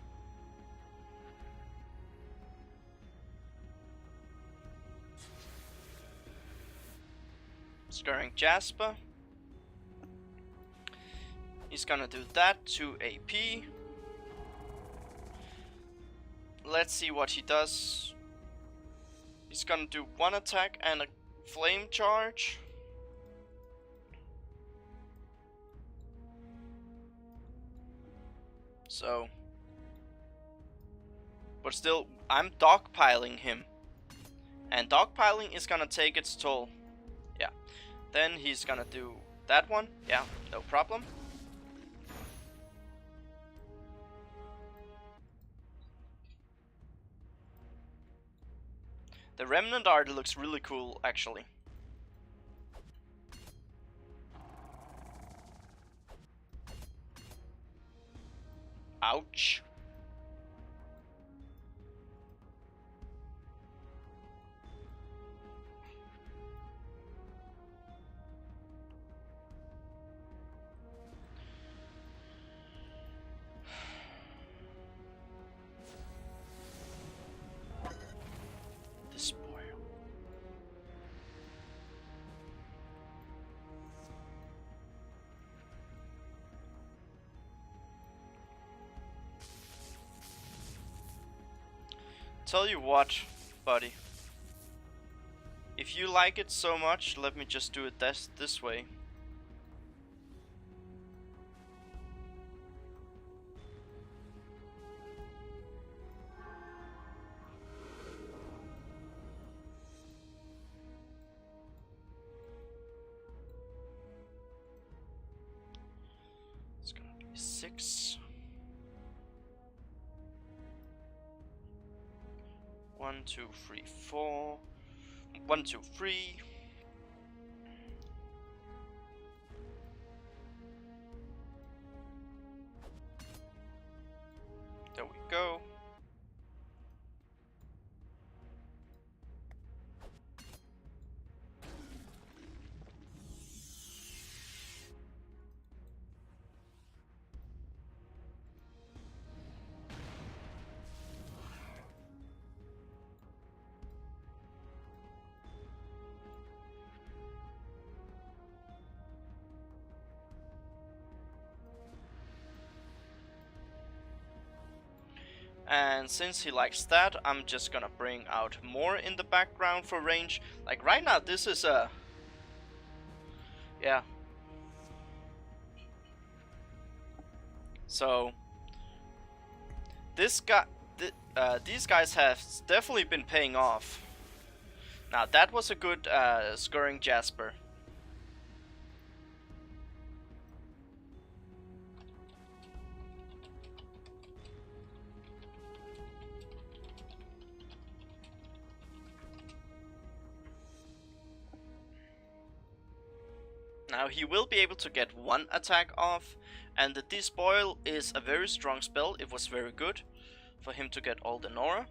Scurrying Jasper. He's gonna do that to AP. Let's see what he does. He's gonna do one attack and a flame charge. So, but still, I'm dogpiling him. And dogpiling is gonna take its toll. Yeah. Then he's gonna do that one. Yeah, no problem. The remnant art looks really cool, actually. Ouch. The spoil. Tell you what, buddy. If you like it so much, let me just do it this way. It's gonna be 6. 1, 2, 3, 4. 1, 2, 3. There we go. And since he likes that, I'm just gonna bring out more in the background for range. Like right now, this is a... yeah. So... this guy... these guys have definitely been paying off. Now that was a good Scurrying Jasper. Now he will be able to get one attack off, and the Despoil is a very strong spell. It was very good for him to get all the Nora.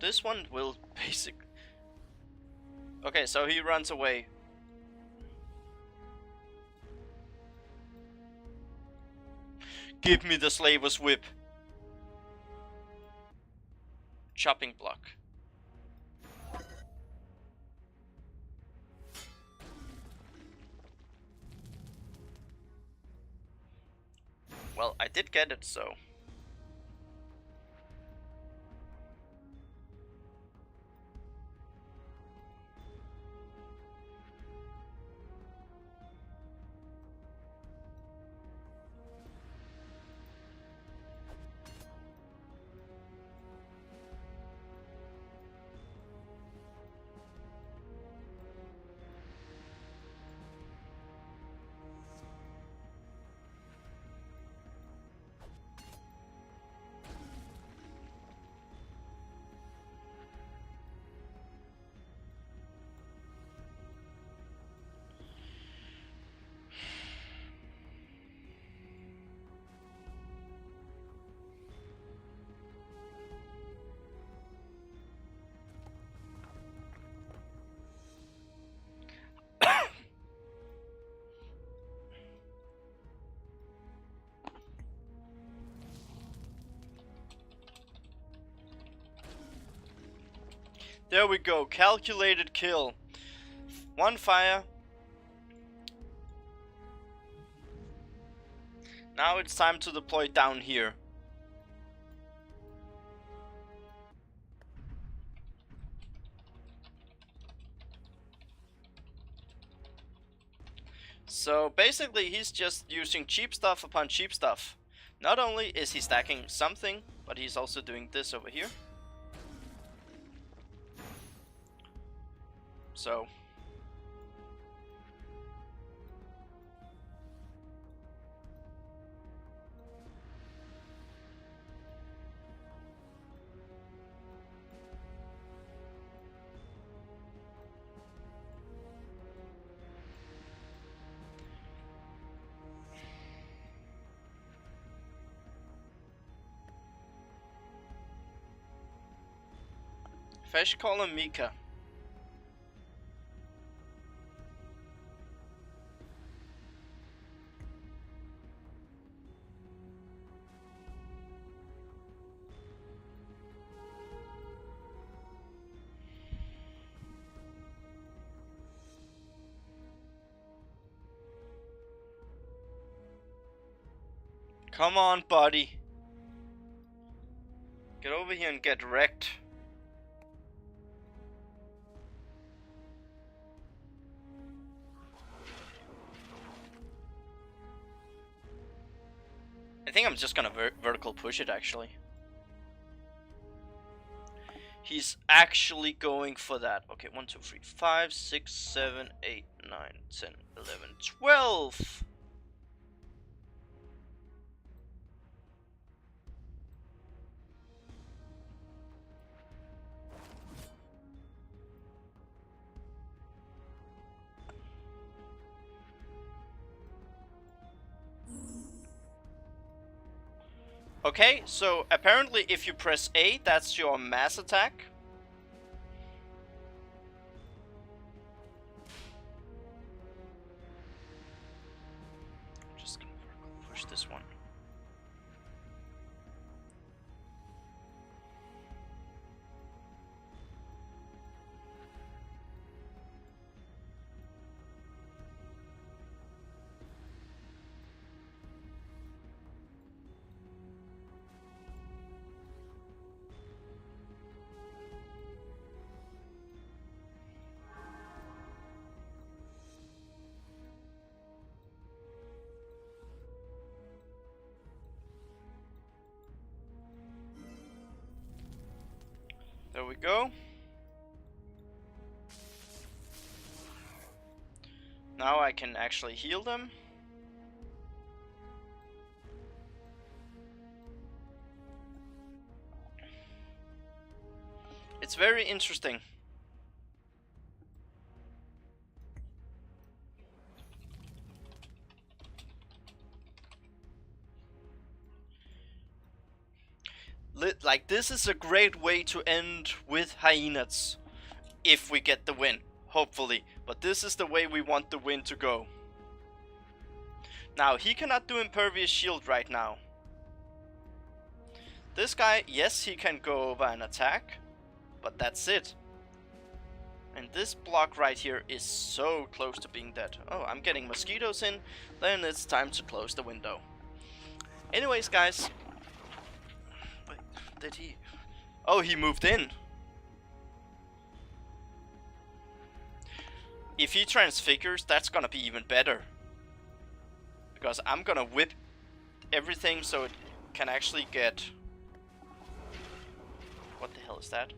This one will basically... okay, so he runs away. Give me the Slaver's Whip. Chopping block. Well, I did get it, so... there we go, calculated kill. 1 fire. Now it's time to deploy down here. So basically he's just using cheap stuff upon cheap stuff. Not only is he stacking something, but he's also doing this over here. So Fish call him Mika. Come on, buddy. Get over here and get wrecked. I think I'm just gonna vertical push it, actually. He's actually going for that. Okay, 1, 2, 3, 5, 6, 7, 8, 9, 10, 11, 12. Okay, so apparently if you press A, that's your mass attack. I'm just gonna push this one. There we go. Now I can actually heal them. It's very interesting. Like, this is a great way to end with Hyenas. If we get the win, hopefully. But this is the way we want the win to go. Now, he cannot do Impervious Shield right now. This guy, yes, he can go over and attack. But that's it. And this block right here is so close to being dead. Oh, I'm getting mosquitoes in. Then it's time to close the window. Anyways, guys. Wait, did he? Oh, he moved in. If he transfigures, that's gonna be even better. Because I'm gonna whip everything so it can actually get... What the hell is that?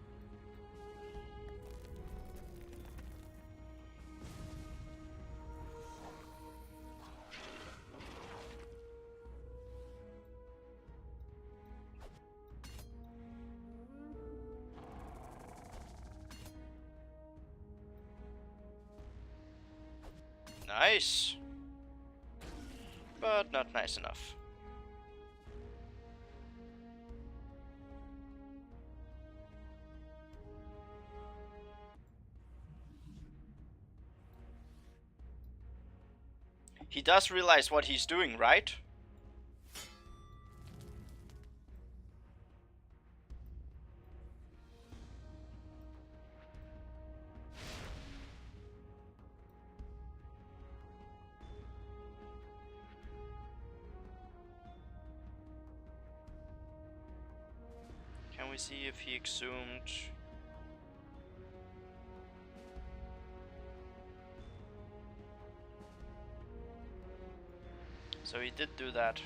Nice, but not nice enough. He does realize what he's doing, right? me see if he exhumed. So he did do that.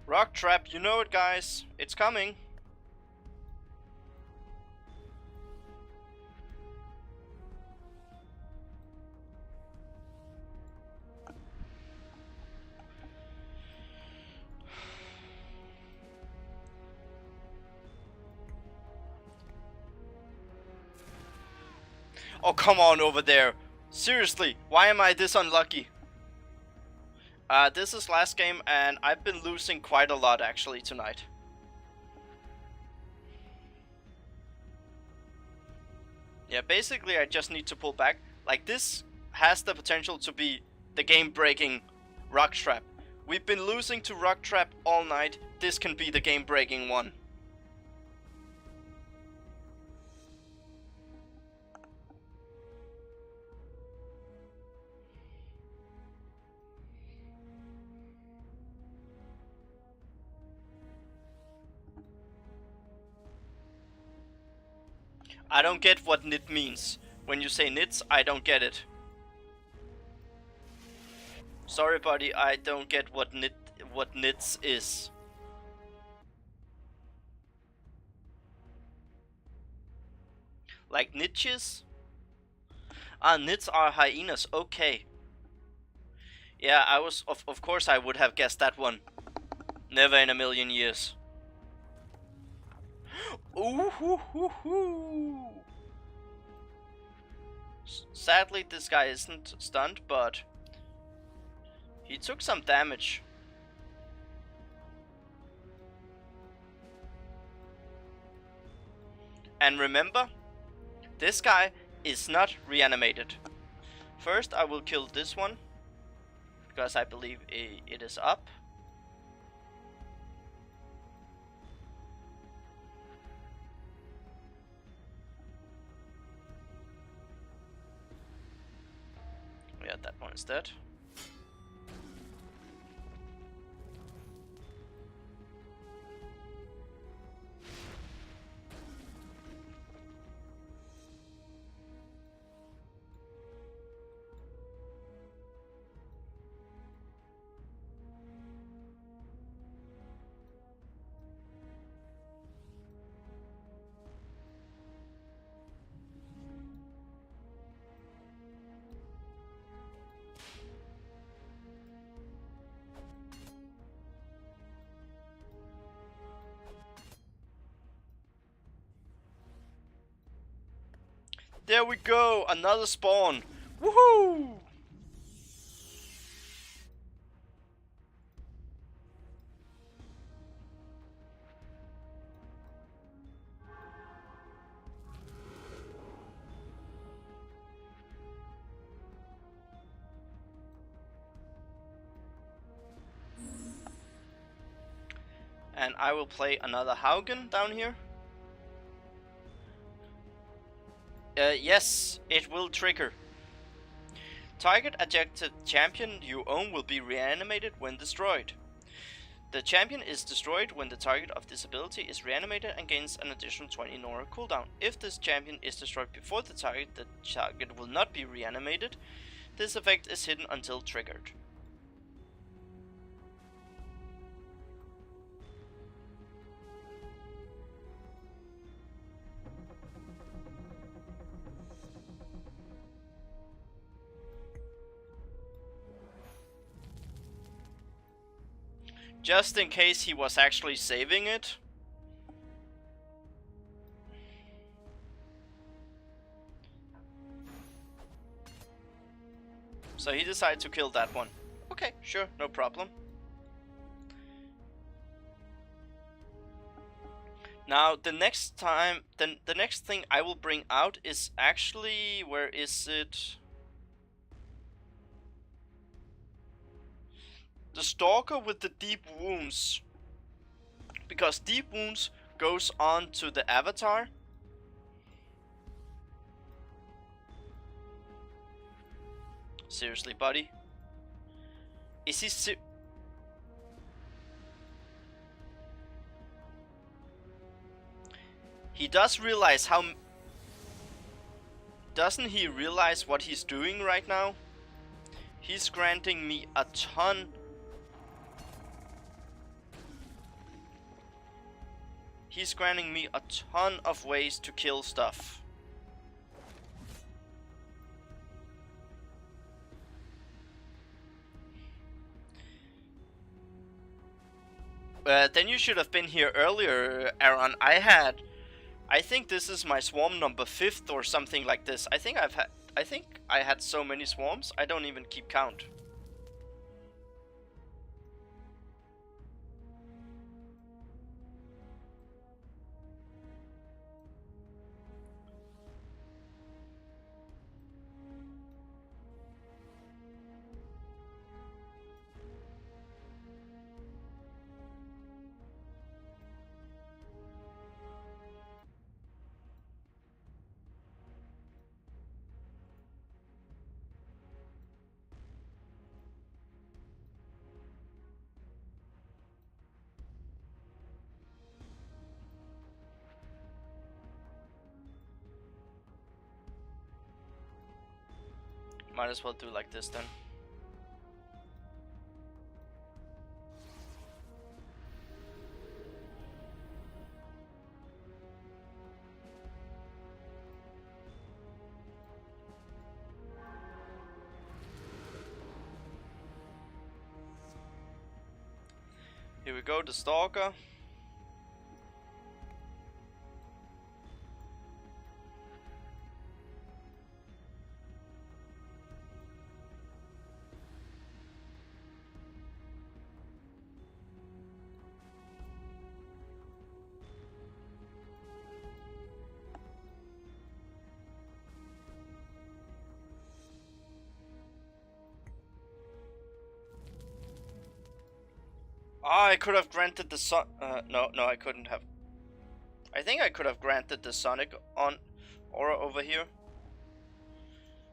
Rock trap, you know it, guys. It's coming. Oh, come on over there. Seriously, why am I this unlucky? This is last game, and I've been losing quite a lot actually tonight. Yeah, basically I just need to pull back. Like, this has the potential to be the game-breaking rock trap. We've been losing to rock trap all night. This can be the game-breaking one. I don't get what knit means. When you say knits, I don't get it. Sorry, buddy, I don't get what knits is. Like niches? Ah, knits are hyenas. Okay. Yeah, I was of course I would have guessed that one. Never in a million years. Ooh hoo hoo hoo. Sadly, this guy isn't stunned, but he took some damage. And remember, this guy is not reanimated. First, I will kill this one, because I believe it is up. Yeah, that one is dead. There we go, another spawn. Woohoo! And I will play another Haugen down here. Yes, it will trigger. Target ejected champion you own will be reanimated when destroyed. The champion is destroyed when the target of this ability is reanimated and gains an additional 20 Nora cooldown. If this champion is destroyed before the target will not be reanimated. This effect is hidden until triggered. Just in case he was actually saving it. So he decided to kill that one. Okay, sure, no problem. Now the next time, the next thing I will bring out is actually, where is it? The Stalker with the deep wounds. Because deep wounds goes on to the avatar. Seriously, buddy? Is he He does realize how... Doesn't he realize what he's doing right now? He's granting me a ton... He's granting me a ton of ways to kill stuff. Then you should have been here earlier, Aaron. I think this is my swarm number 5th or something like this. I think I had so many swarms, I don't even keep count. Might as well do like this then. Here we go, the Stalker. Ah, I could have granted the sun. No, I couldn't have. I think I could have granted the Sonic on aura over here.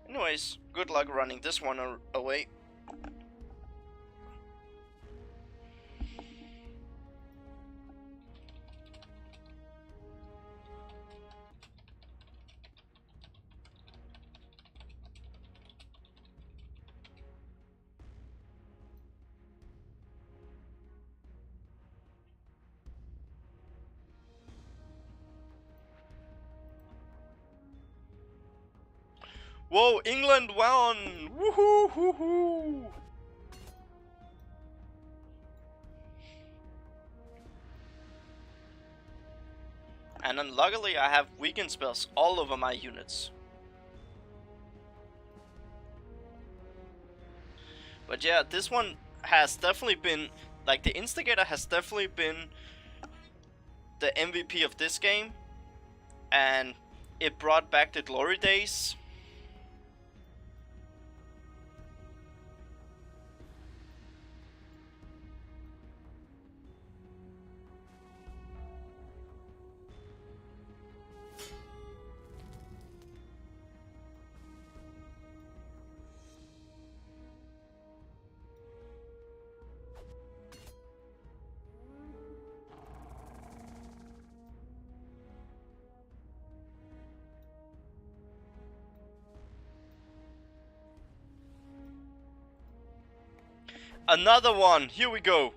Anyways, good luck running this one away. Whoa, England won! Woohoo! Woohoo! And unluckily, I have weaken spells all over my units. But yeah, this one has definitely been, like, the Instigator has definitely been the MVP of this game. And it brought back the glory days. Another one! Here we go!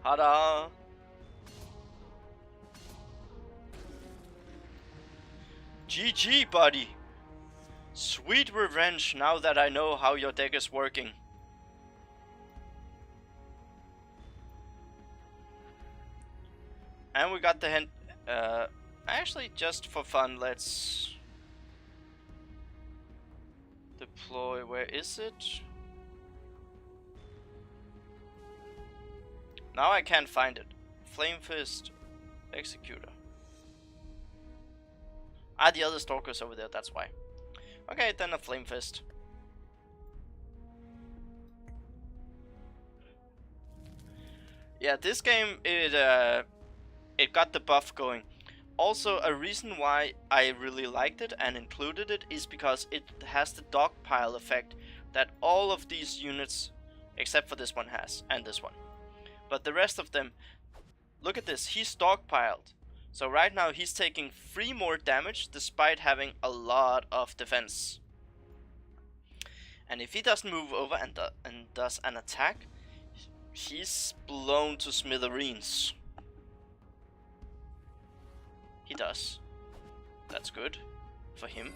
Ta-da! GG, buddy! Sweet revenge now that I know how your deck is working. And we got the hint. Actually, just for fun, let's deploy. Where is it? Now I can't find it. Flame Fist, Executor. Ah, the other Stalker's over there, that's why. Okay, then a Flame Fist. Yeah, this game, it got the buff going. Also, a reason why I really liked it and included it is because it has the dogpile effect that all of these units, except for this one, has, and this one. But the rest of them, look at this, he's stockpiled. So right now he's taking 3 more damage despite having a lot of defense. And if he doesn't move over and does an attack, he's blown to smithereens. He does. That's good for him.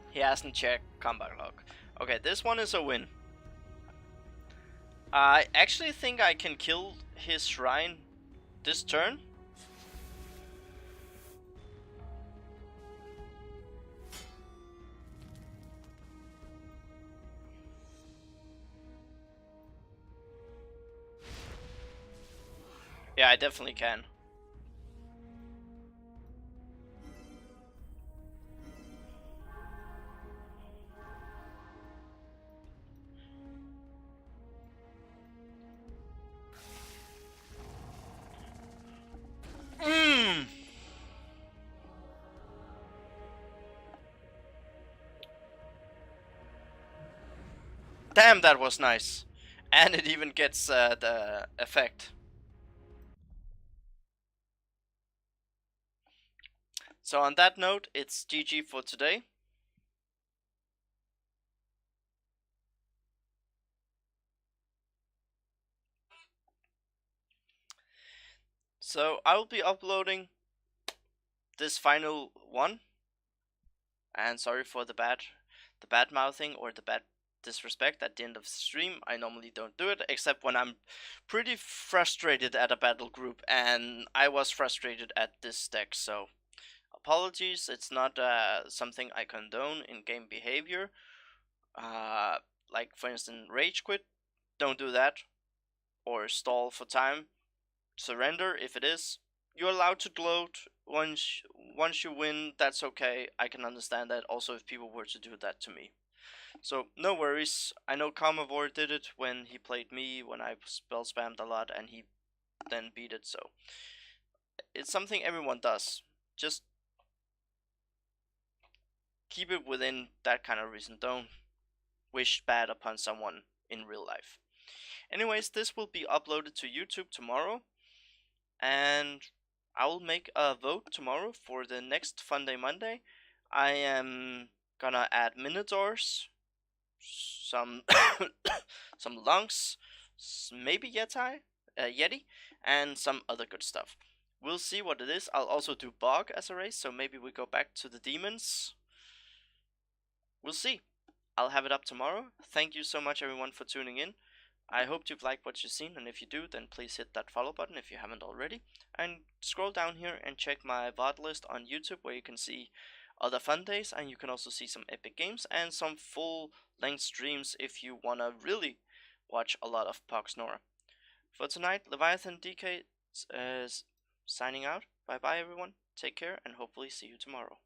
He hasn't checked combat log. Okay, this one is a win. I actually think I can kill his shrine this turn. Yeah, I definitely can. Damn, that was nice. And it even gets the effect. So on that note, it's GG for today. So I will be uploading this final one. And sorry for the bad mouthing or the bad disrespect at the end of the stream. I normally don't do it, except when I'm pretty frustrated at a battle group, and I was frustrated at this deck, so apologies. It's not something I condone in game behavior. Like for instance, rage quit, don't do that, or stall for time. Surrender if it is. You're allowed to gloat once you win. That's okay. I can understand that. Also, if people were to do that to me. So, no worries. I know Carnivore did it when he played me, when I spell spammed a lot, and he then beat it, so it's something everyone does. Just keep it within that kind of reason. Don't wish bad upon someone in real life. Anyways, this will be uploaded to YouTube tomorrow, and I will make a vote tomorrow for the next Funday Monday. I am gonna add Minotaurs, some some lunks, maybe Yeti, and some other good stuff. We'll see what it is. I'll also do Bog as a race, so maybe we go back to the demons. We'll see. I'll have it up tomorrow. Thank you so much everyone for tuning in. I hope you've liked what you've seen, and if you do, then please hit that follow button if you haven't already. And scroll down here and check my VOD list on YouTube, where you can see other fun days, and you can also see some epic games and some full-length streams if you wanna really watch a lot of Poxnora. For tonight, Leviathan DK is signing out. Bye bye everyone, take care, and hopefully see you tomorrow.